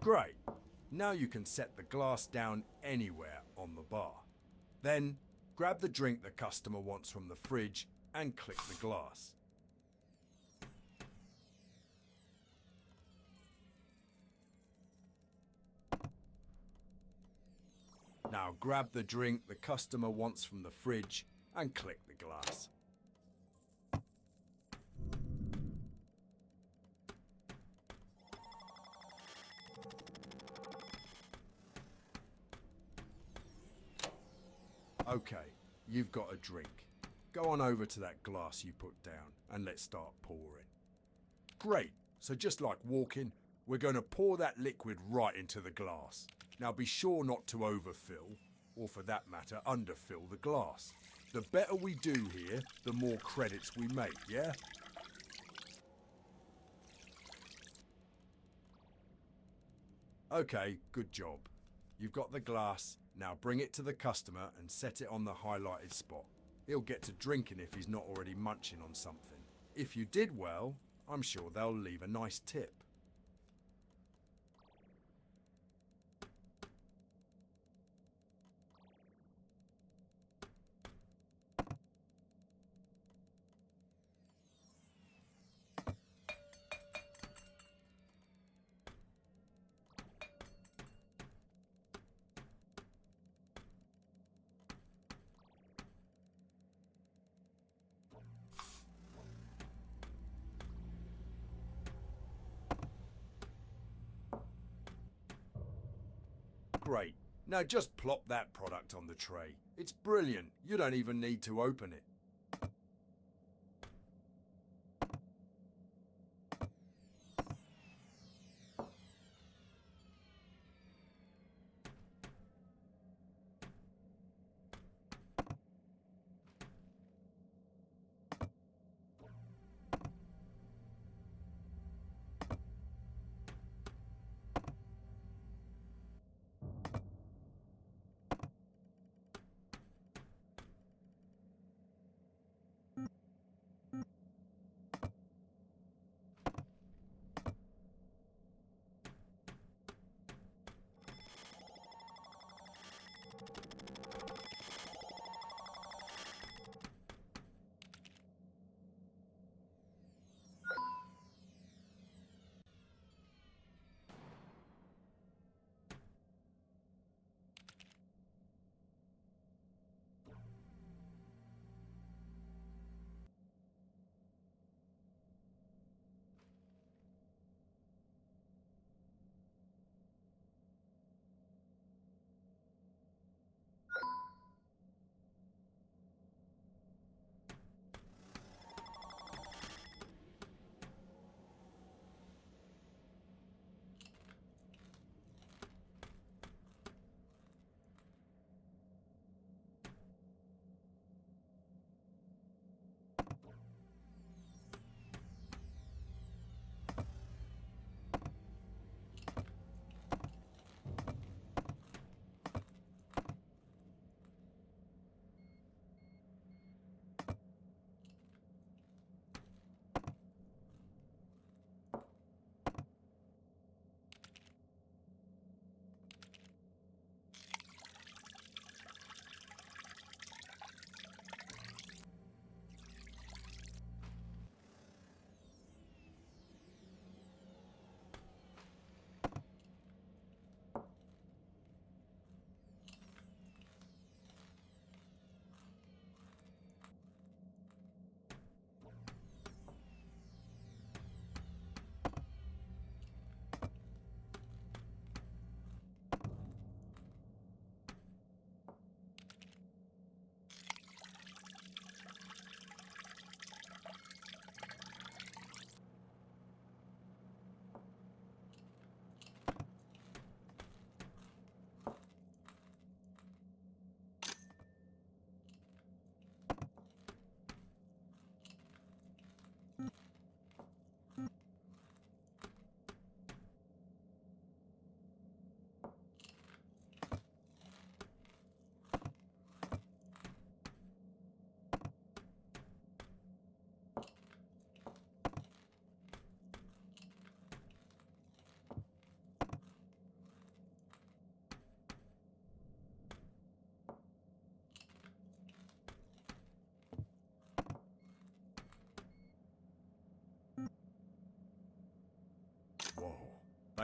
Great. Now you can set the glass down anywhere on the bar. Then, grab the drink the customer wants from the fridge and click the glass. Now grab the drink the customer wants from the fridge and click the glass. Okay, you've got a drink. Go on over to that glass you put down and let's start pouring. Great, so just like walking, we're going to pour that liquid right into the glass. Now be sure not to overfill, or for that matter, underfill the glass. The better we do here, the more credits we make, yeah? Okay, good job. You've got the glass, now bring it to the customer and set it on the highlighted spot. He'll get to drinking if he's not already munching on something. If you did well, I'm sure they'll leave a nice tip. Great. Now just plop that product on the tray. It's brilliant. You don't even need to open it.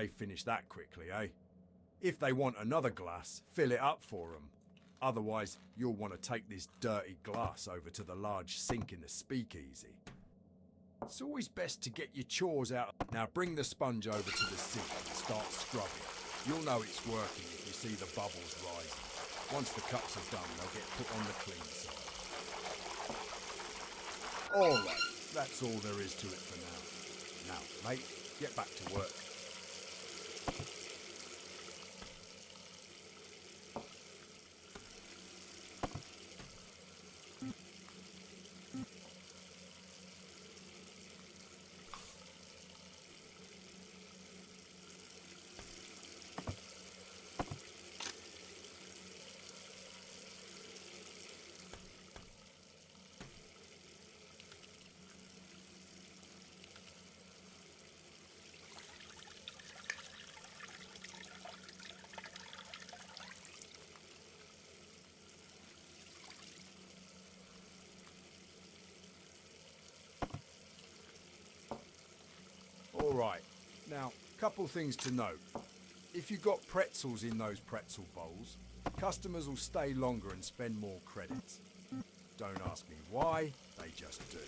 they finish that quickly, eh? If they want another glass, fill it up for them. Otherwise, you'll want to take this dirty glass over to the large sink in the speakeasy. It's always best to get your chores out. Now bring the sponge over to the sink and start scrubbing. You'll know it's working if you see the bubbles rising. Once the cups are done, they'll get put on the clean side. Alright, that's all there is to it for now. Now, mate, get back to work. Alright, now, couple things to note. If you've got pretzels in those pretzel bowls, customers will stay longer and spend more credits. Don't ask me why, they just do.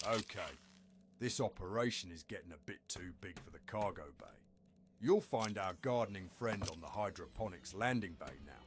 Okay, this operation is getting a bit too big for the cargo bay. You'll find our gardening friend on the hydroponics landing bay now.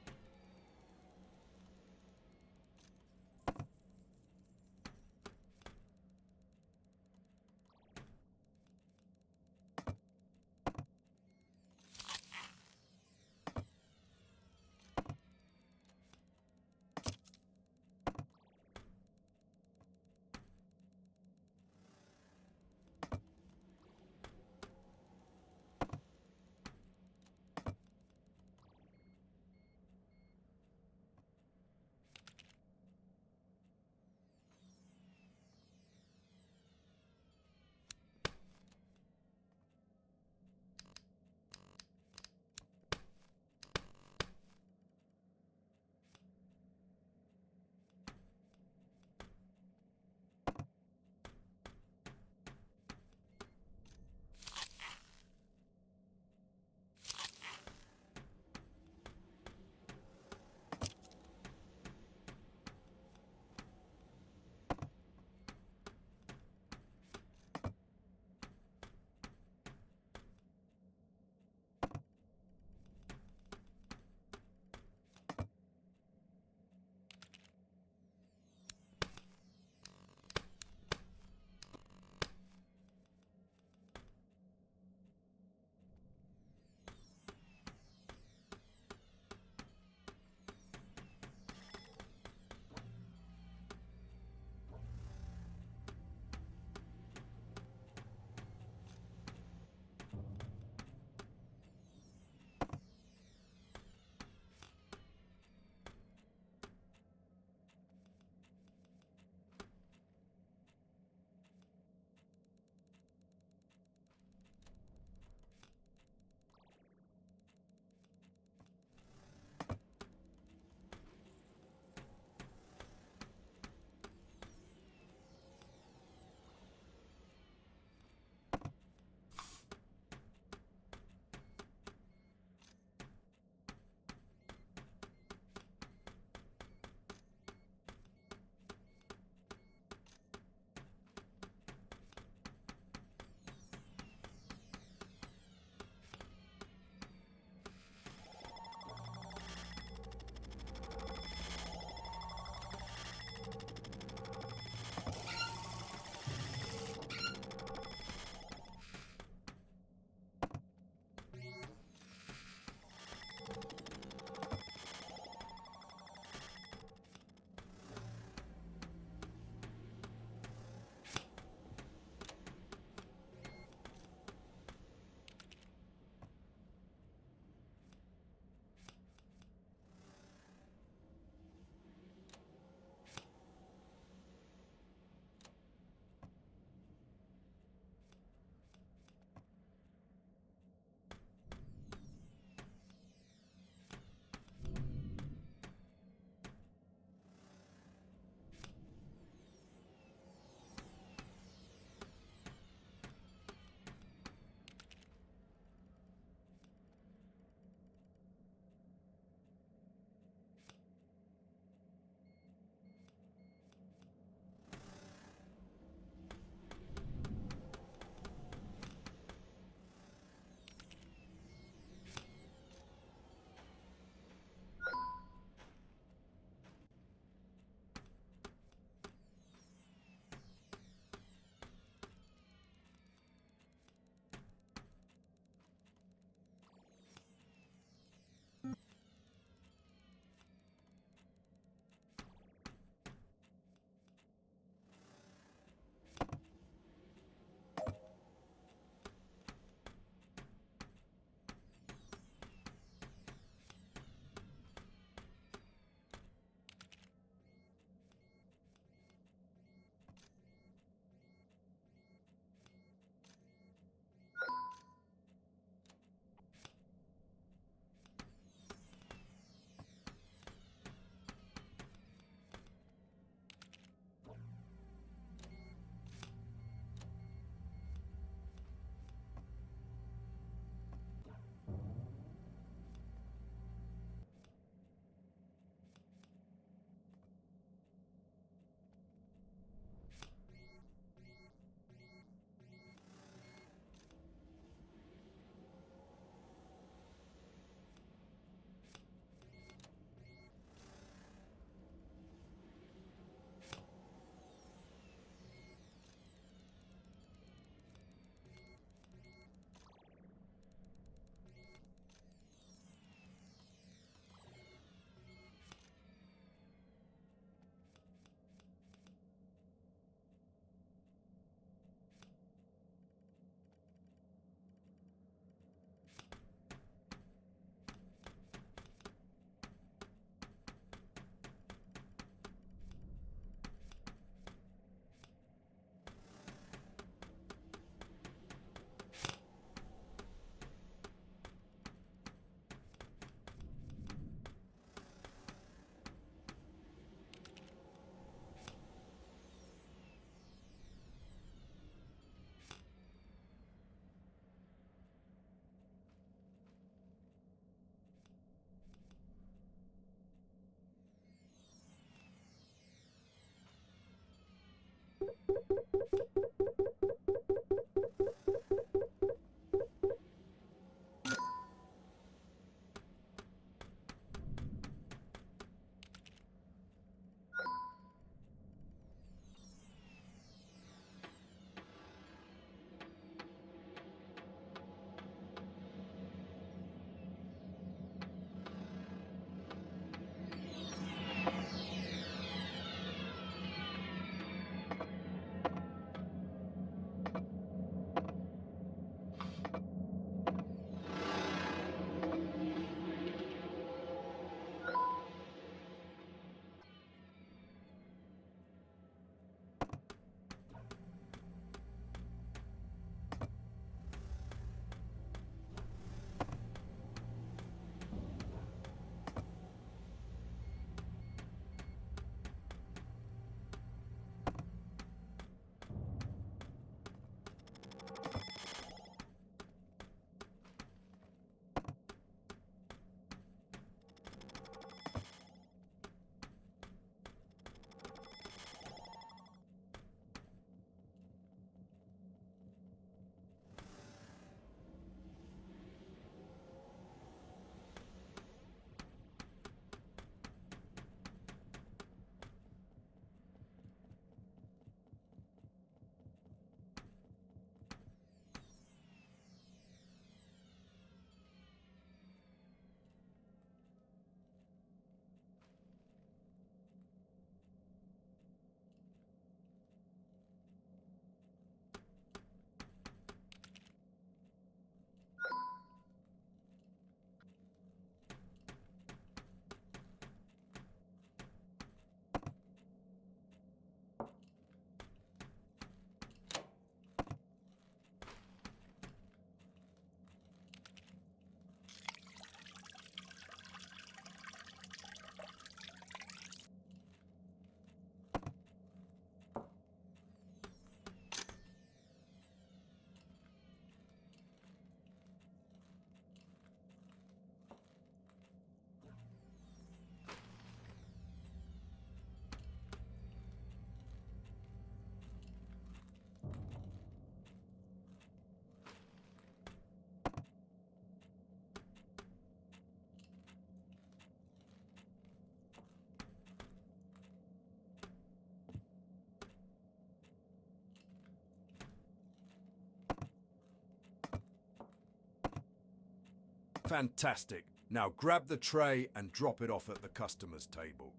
Fantastic. Now grab the tray and drop it off at the customer's table.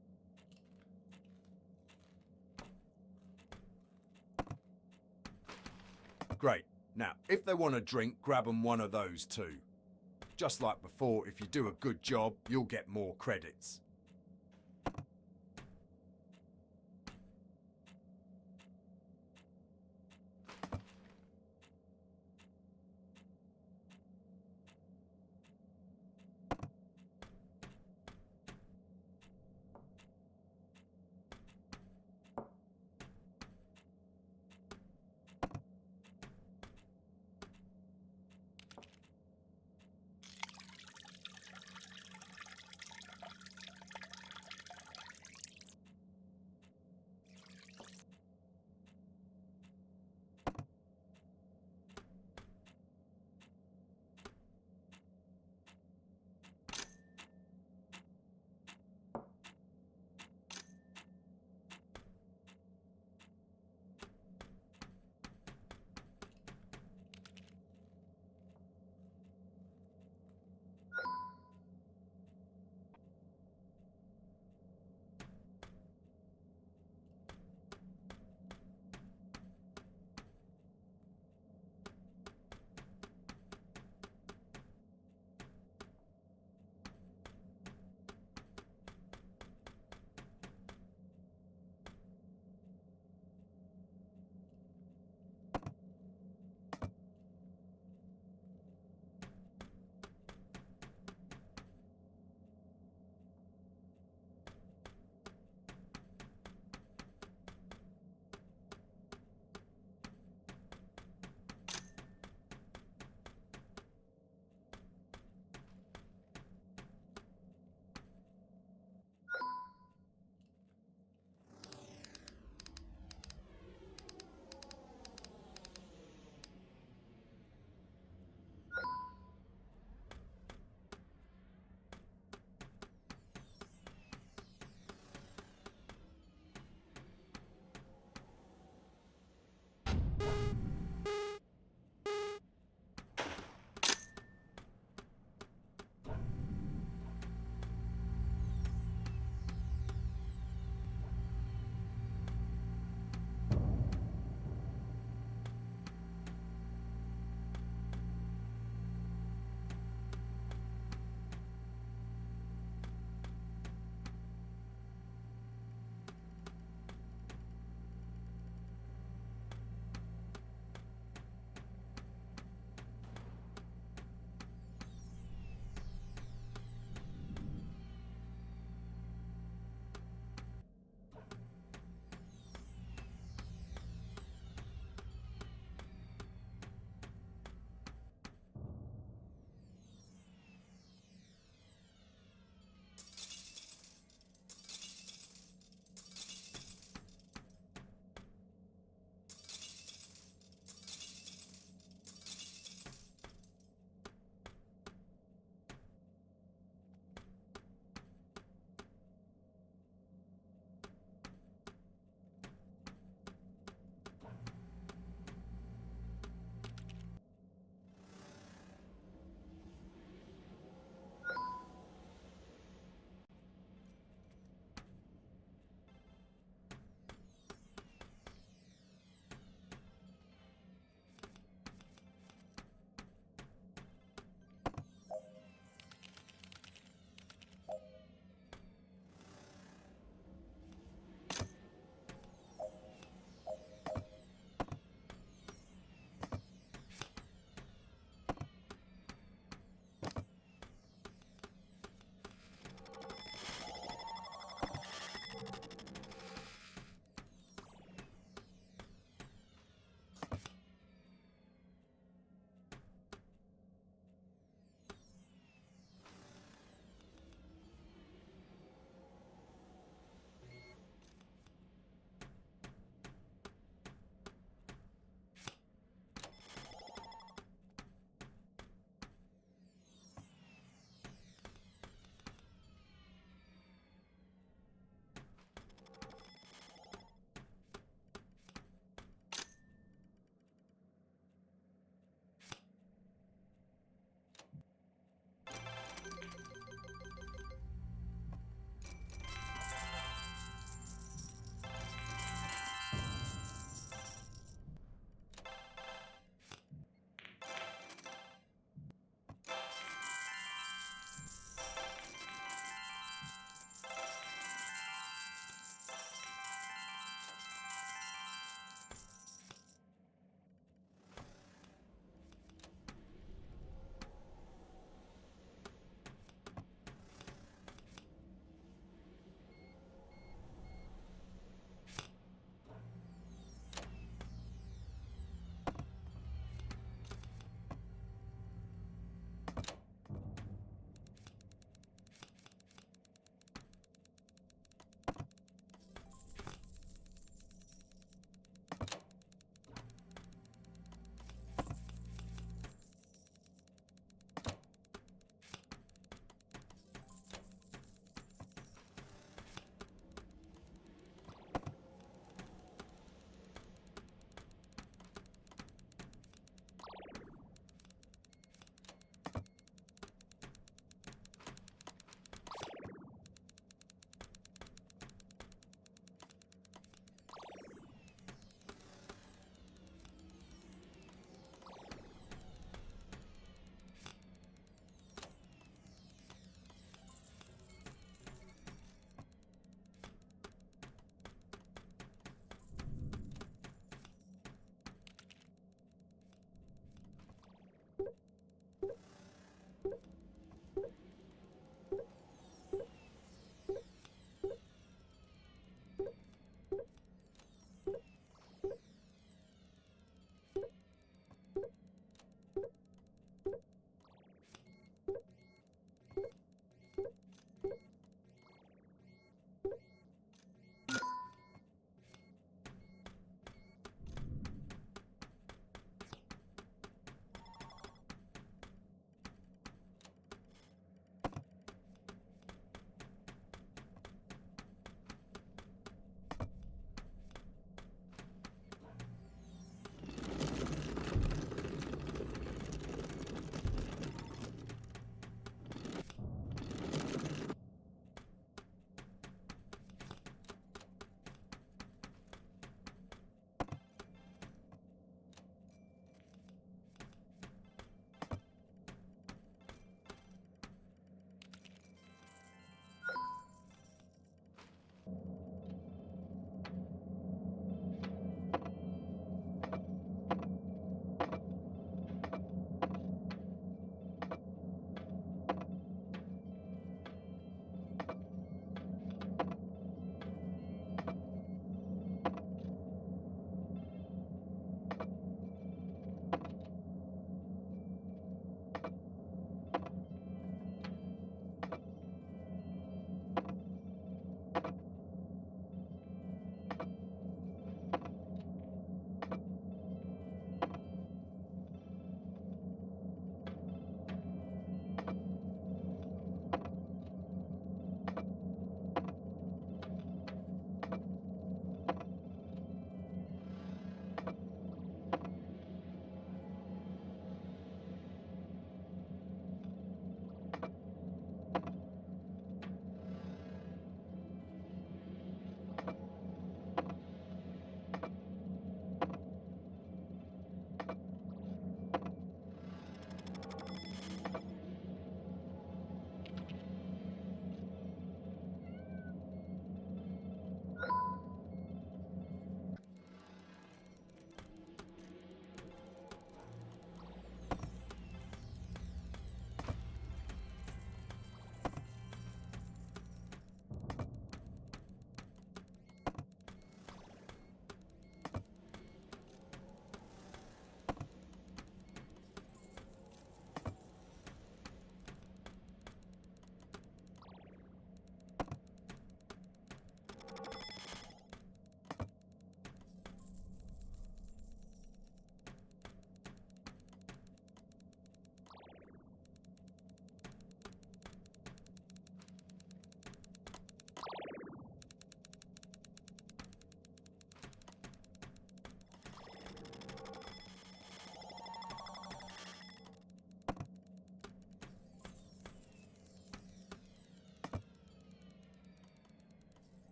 Great. Now, if they want a drink, grab them one of those too. Just like before, if you do a good job, you'll get more credits.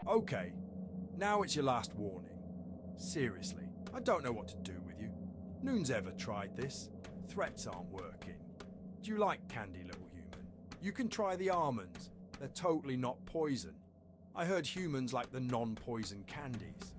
Okay, now it's your last warning. Seriously, I don't know what to do with you. Noon's ever tried this? Threats aren't working. Do you like candy, little human? You can try the almonds. They're totally not poison. I heard humans like the non-poison candies.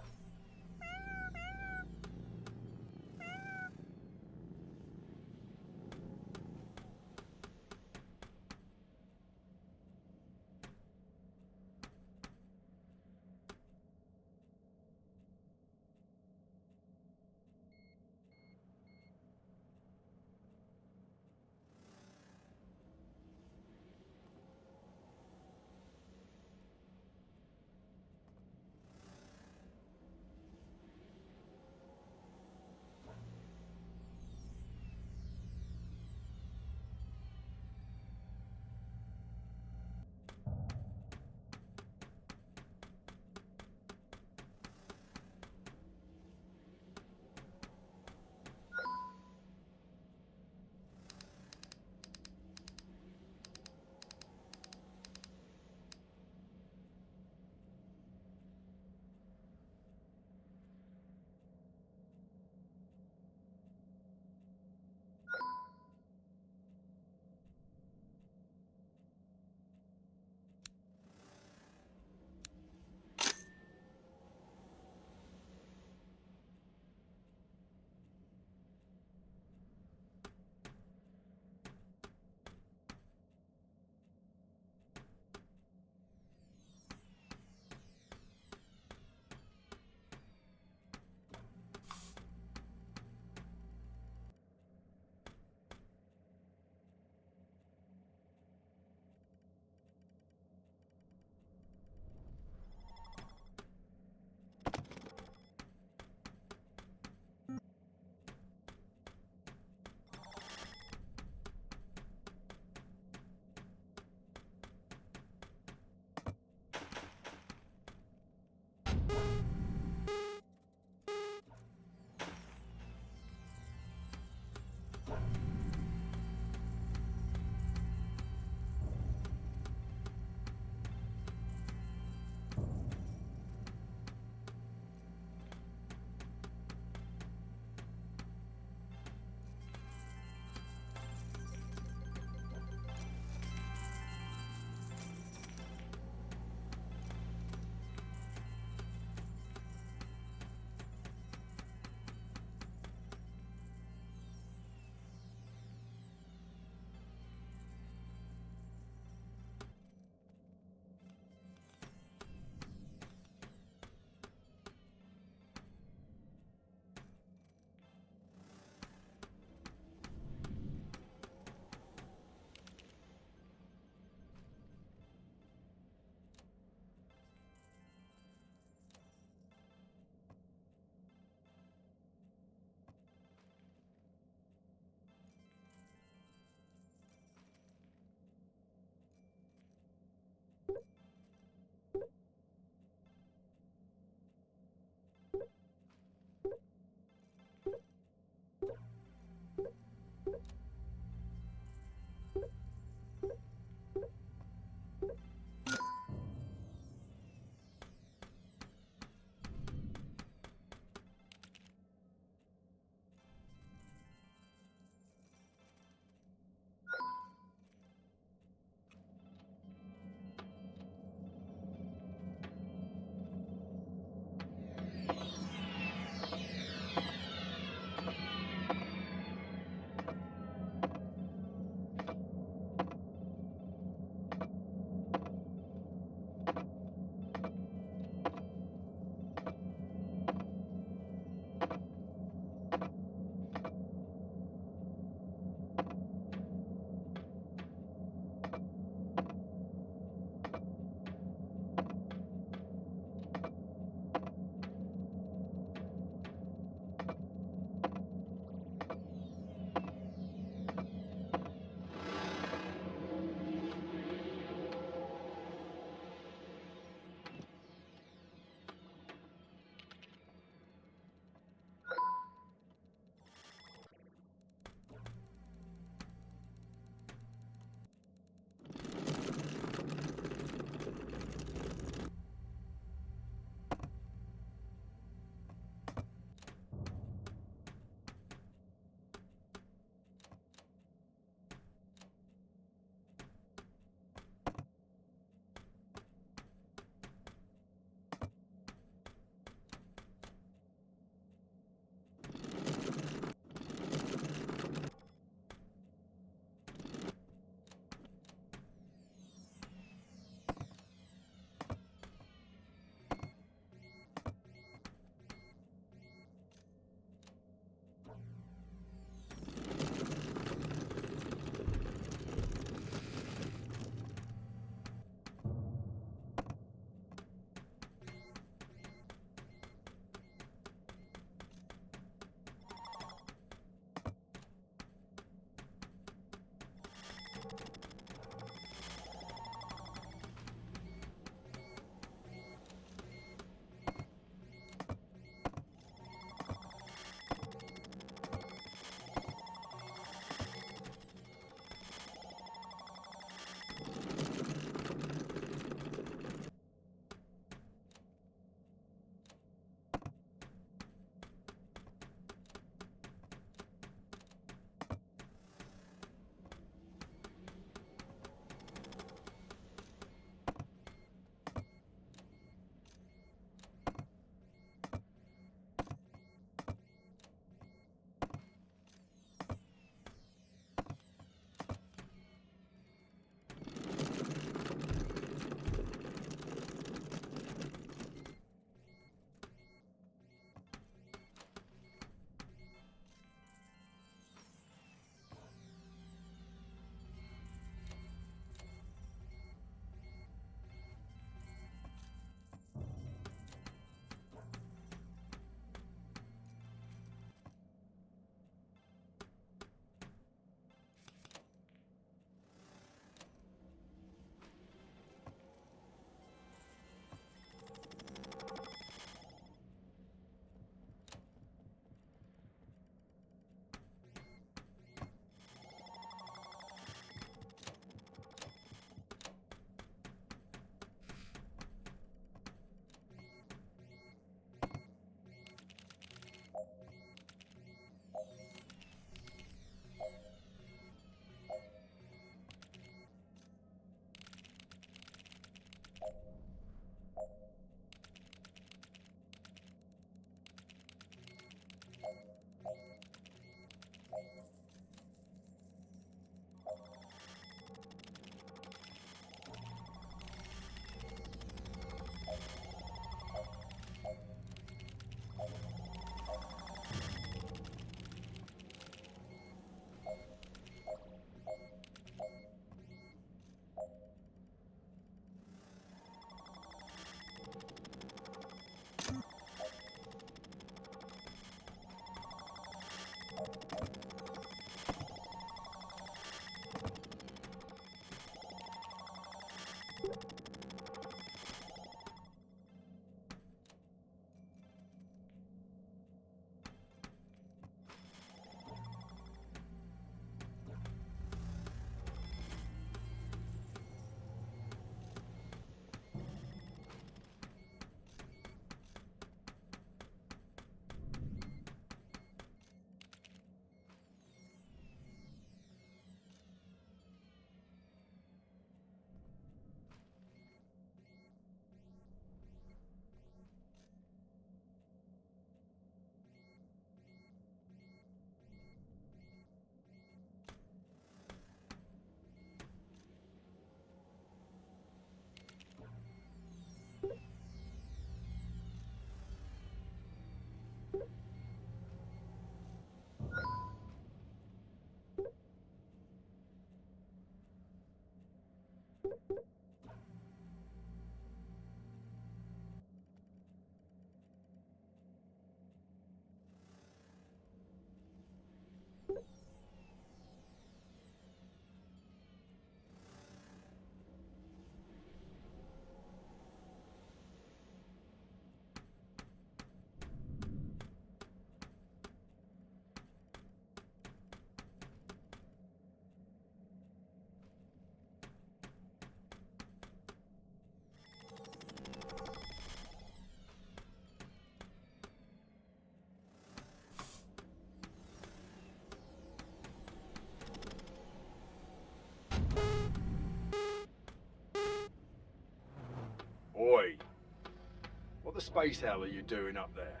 space hell are you doing up there?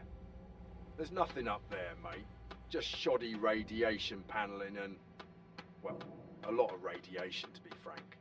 There's nothing up there, mate. Just shoddy radiation paneling and, well, a lot of radiation, to be frank.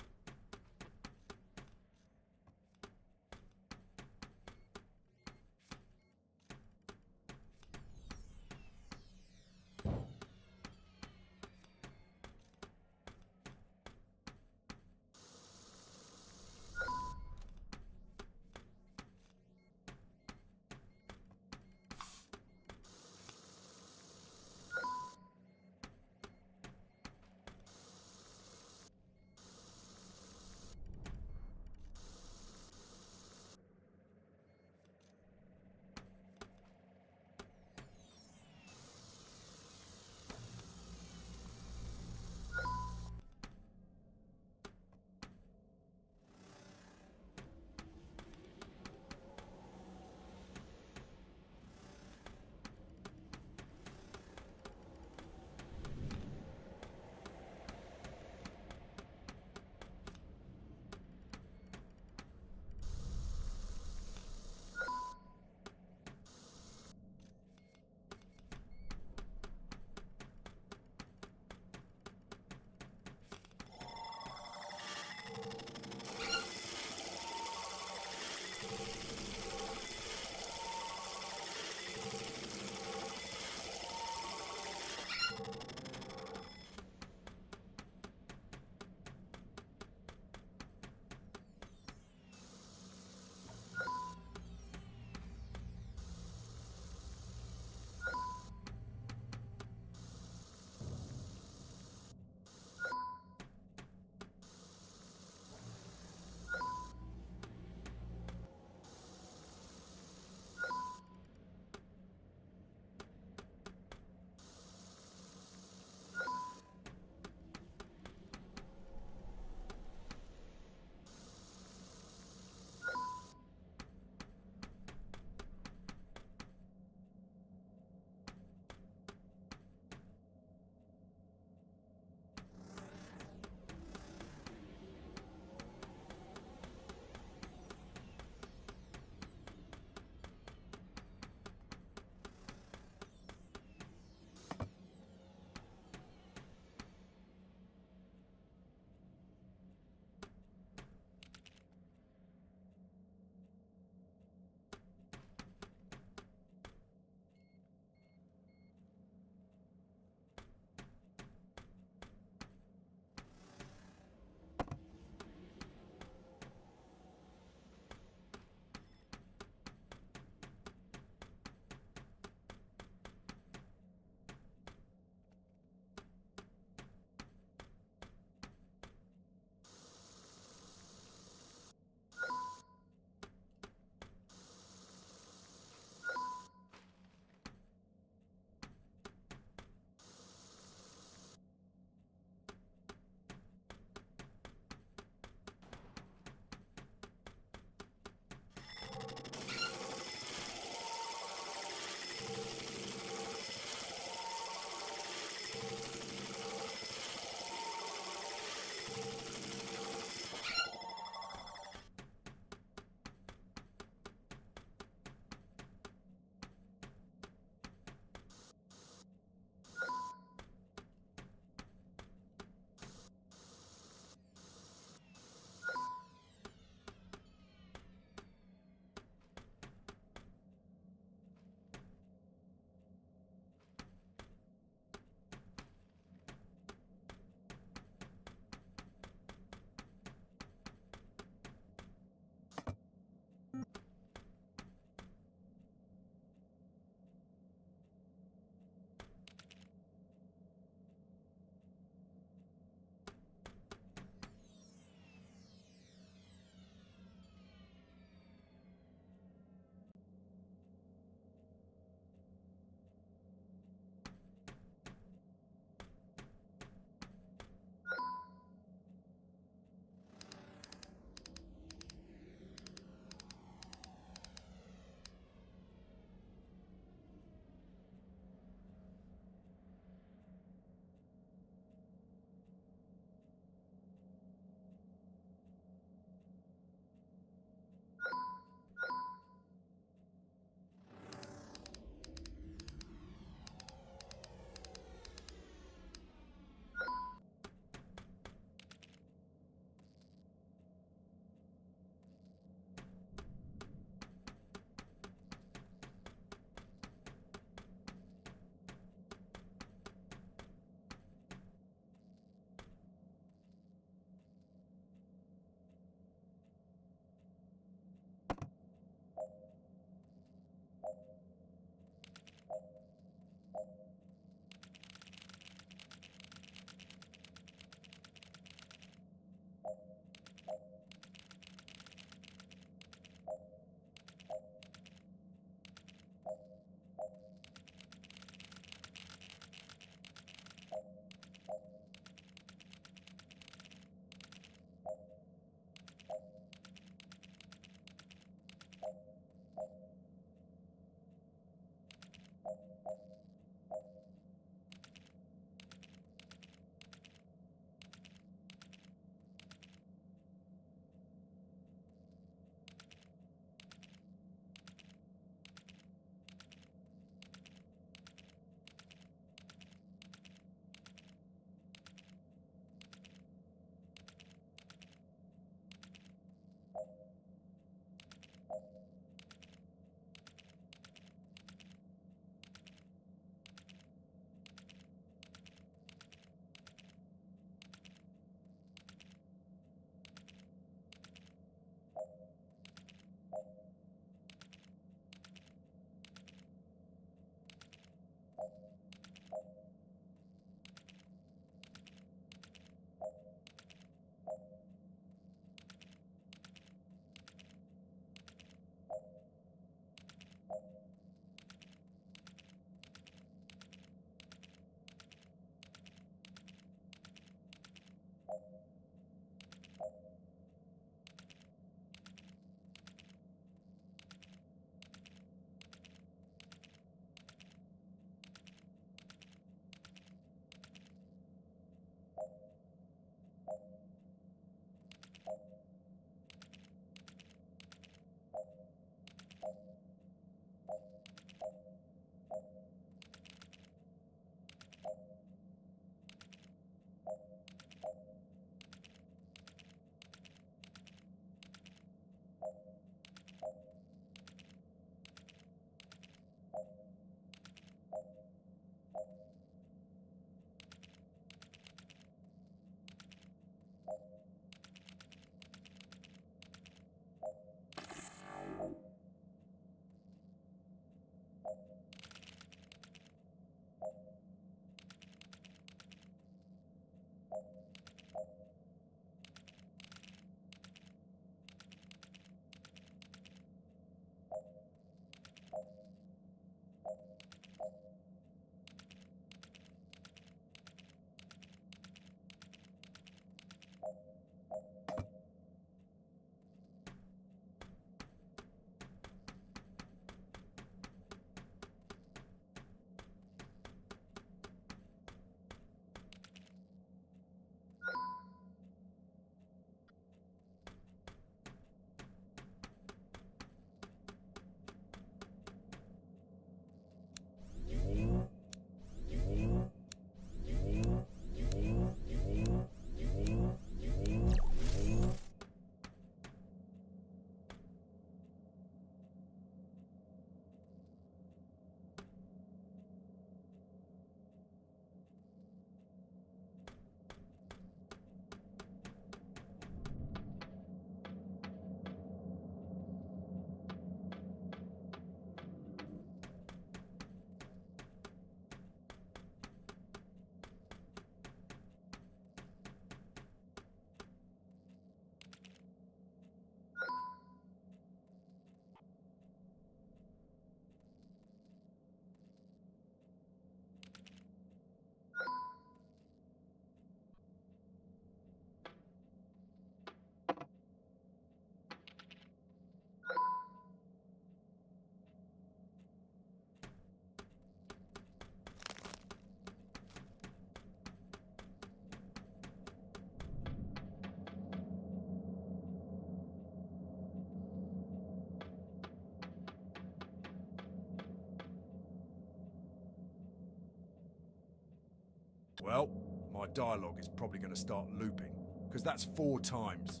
Well, my dialogue is probably going to start looping, because that's 4 times.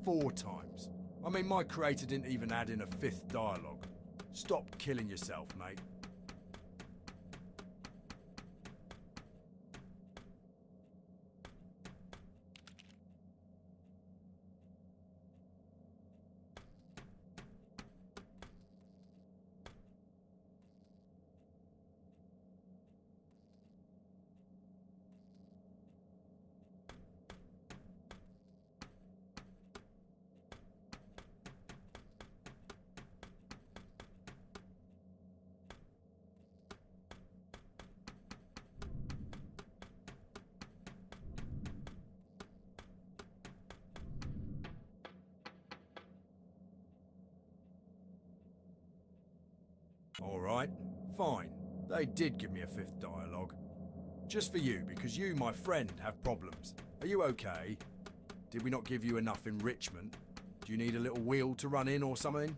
4 times. I mean, my creator didn't even add in a 5th dialogue. Stop killing yourself, mate. Alright, fine. They did give me a 5th dialogue. Just for you, because you, my friend, have problems. Are you okay? Did we not give you enough enrichment? Do you need a little wheel to run in or something?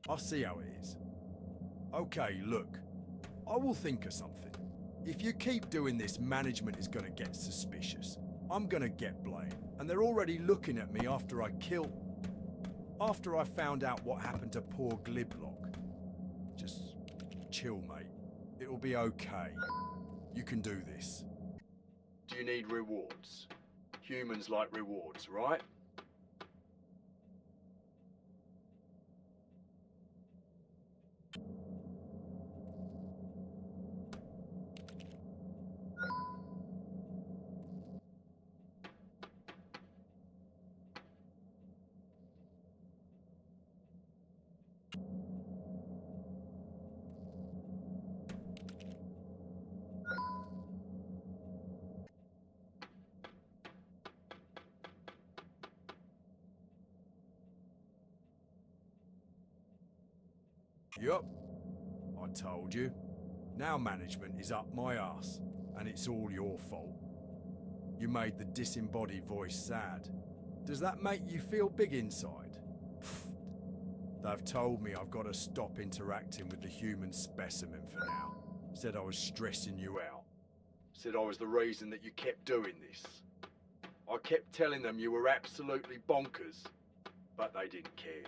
I see how it is. Okay, look. I will think of something. If you keep doing this, management is gonna get suspicious. I'm gonna get blamed. And they're already looking at me after I found out what happened to poor Gliblock. Just chill, mate. It'll be okay. You can do this. Do you need rewards? Humans like rewards, right? Yup. I told you. Now management is up my arse, and it's all your fault. You made the disembodied voice sad. Does that make you feel big inside? They've told me I've got to stop interacting with the human specimen for now. Said I was stressing you out. Said I was the reason that you kept doing this. I kept telling them you were absolutely bonkers, but they didn't care.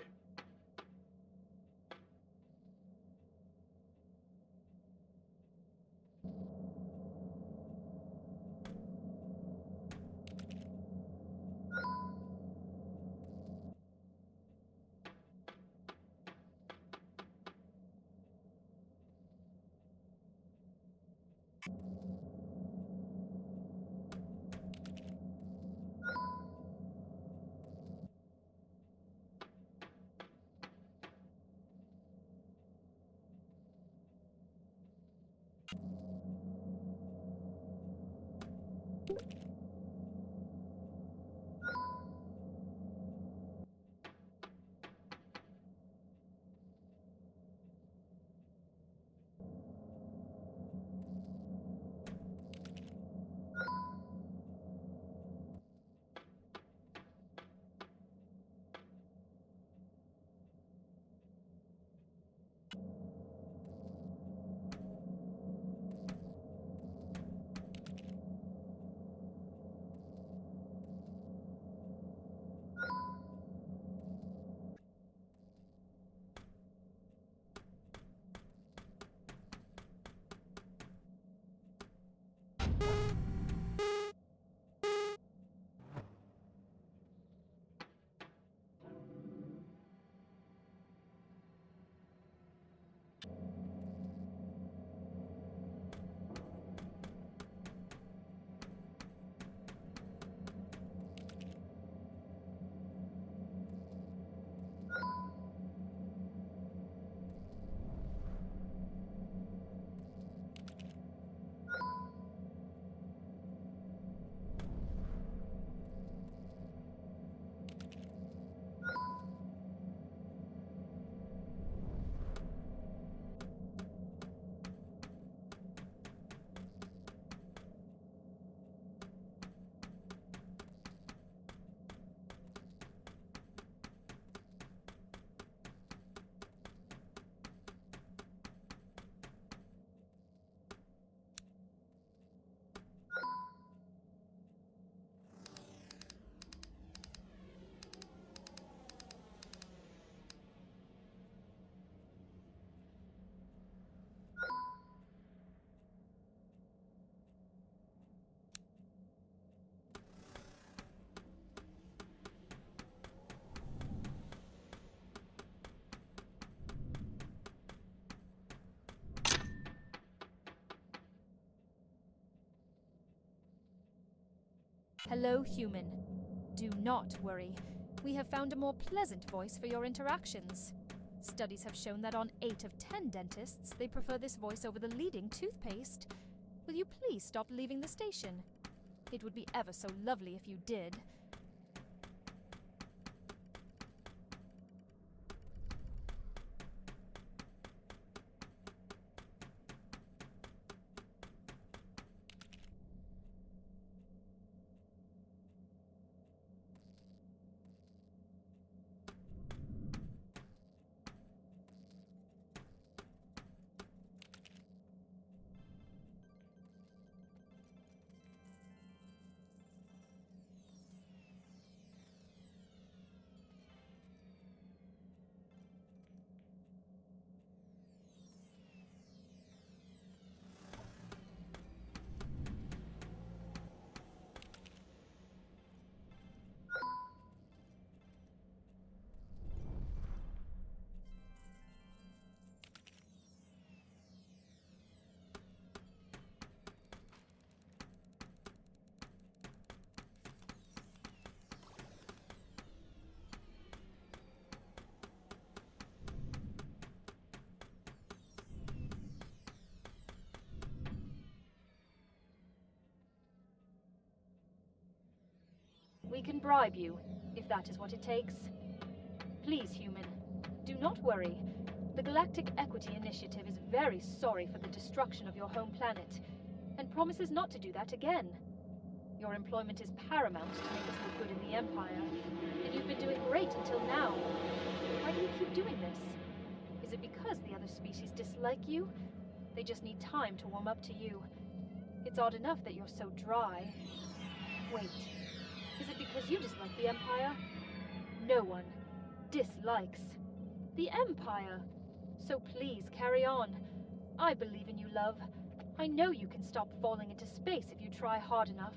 Hello, human. Do not worry. We have found a more pleasant voice for your interactions. Studies have shown that on 8 of 10 dentists, they prefer this voice over the leading toothpaste. Will you please stop leaving the station? It would be ever so lovely if you did. We can bribe you, if that is what it takes. Please, human, do not worry. The Galactic Equity Initiative is very sorry for the destruction of your home planet, and promises not to do that again. Your employment is paramount to make us look good in the Empire, and you've been doing great until now. Why do you keep doing this? Is it because the other species dislike you? They just need time to warm up to you. It's odd enough that you're so dry. Wait. Is it because you dislike the Empire? No one dislikes the Empire. So please carry on. I believe in you, love. I know you can stop falling into space if you try hard enough.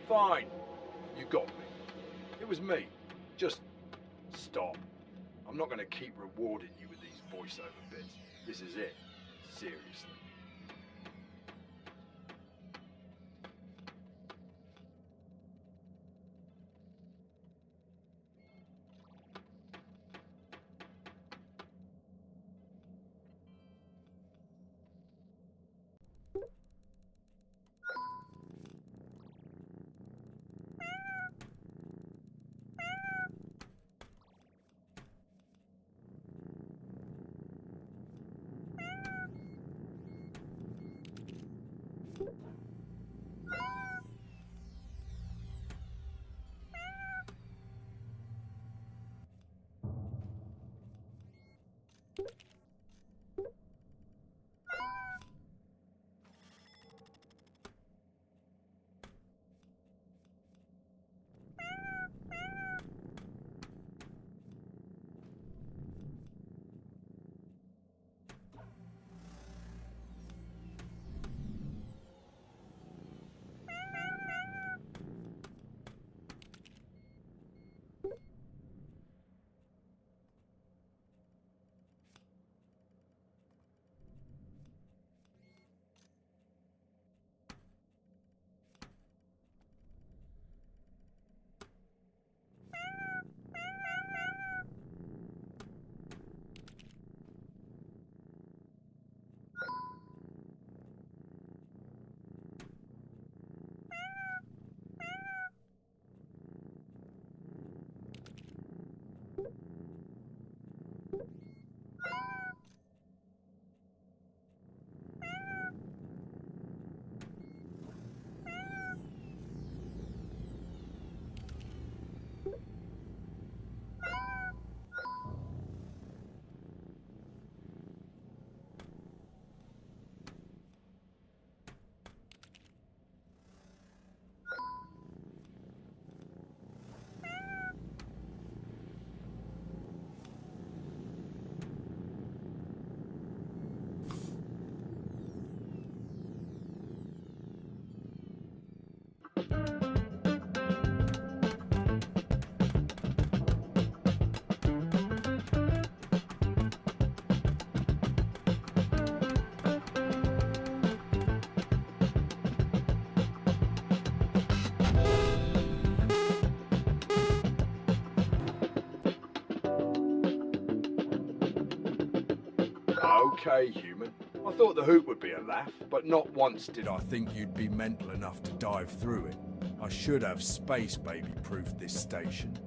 Fine. You got me. It was me. Just stop. I'm not going to keep rewarding you with these voiceover bits. This is it. Seriously. Okay, human. I thought the hoot would be a laugh, but not once did I think you'd be mental enough to dive through it. I should have space baby-proofed this station.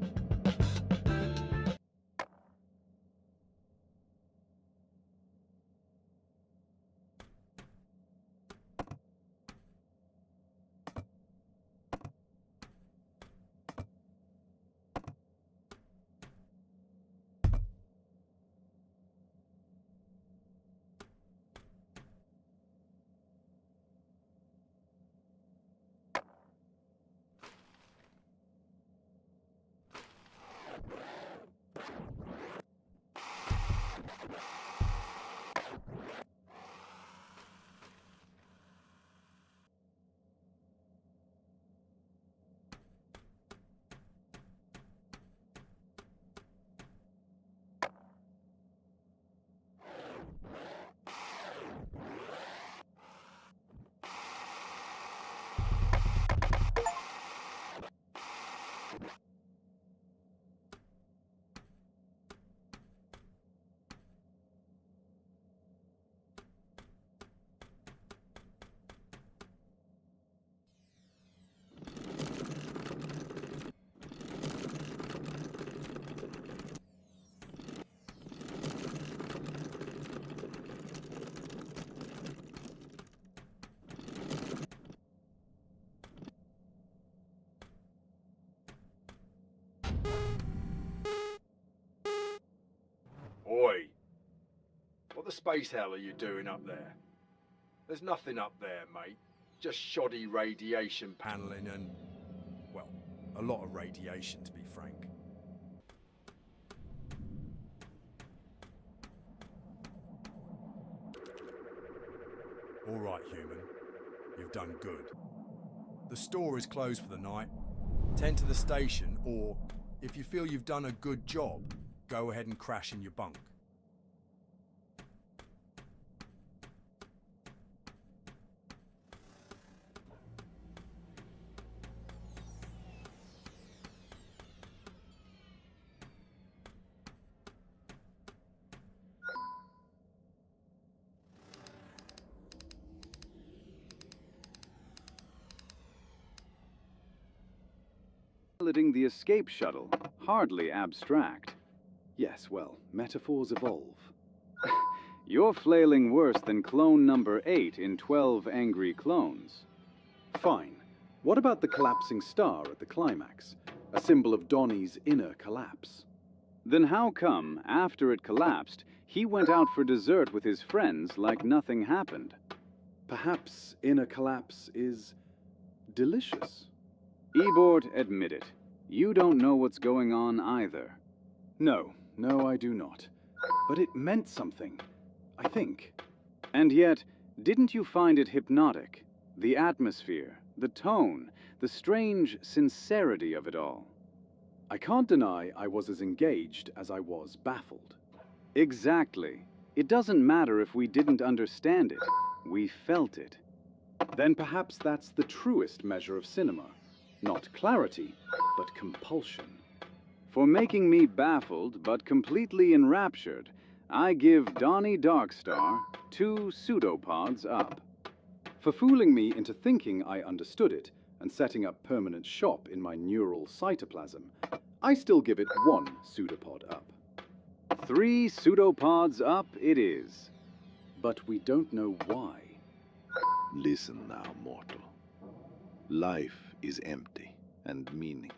Oi! What the space hell are you doing up there? There's nothing up there, mate. Just shoddy radiation paneling and, well, a lot of radiation, to be frank. All right, human. You've done good. The store is closed for the night. Tend to the station, or, if you feel you've done a good job, go ahead and crash in your bunk. Piloting the escape shuttle. Hardly abstract. Yes, well, metaphors evolve. You're flailing worse than clone number 8 in 12 Angry Clones. Fine. What about the collapsing star at the climax? A symbol of Donnie's inner collapse. Then how come, after it collapsed, he went out for dessert with his friends like nothing happened? Perhaps inner collapse is delicious. Ebort, admit it. You don't know what's going on either. No, I do not. But it meant something, I think. And yet, didn't you find it hypnotic? The atmosphere, the tone, the strange sincerity of it all. I can't deny I was as engaged as I was baffled. Exactly. It doesn't matter if we didn't understand it. We felt it. Then perhaps that's the truest measure of cinema. Not clarity, but compulsion. For making me baffled, but completely enraptured, I give Donnie Darkstar 2 pseudopods up. For fooling me into thinking I understood it and setting up permanent shop in my neural cytoplasm, I still give it 1 pseudopod up. 3 pseudopods up it is. But we don't know why. Listen now, mortal. Life is empty and meaningless.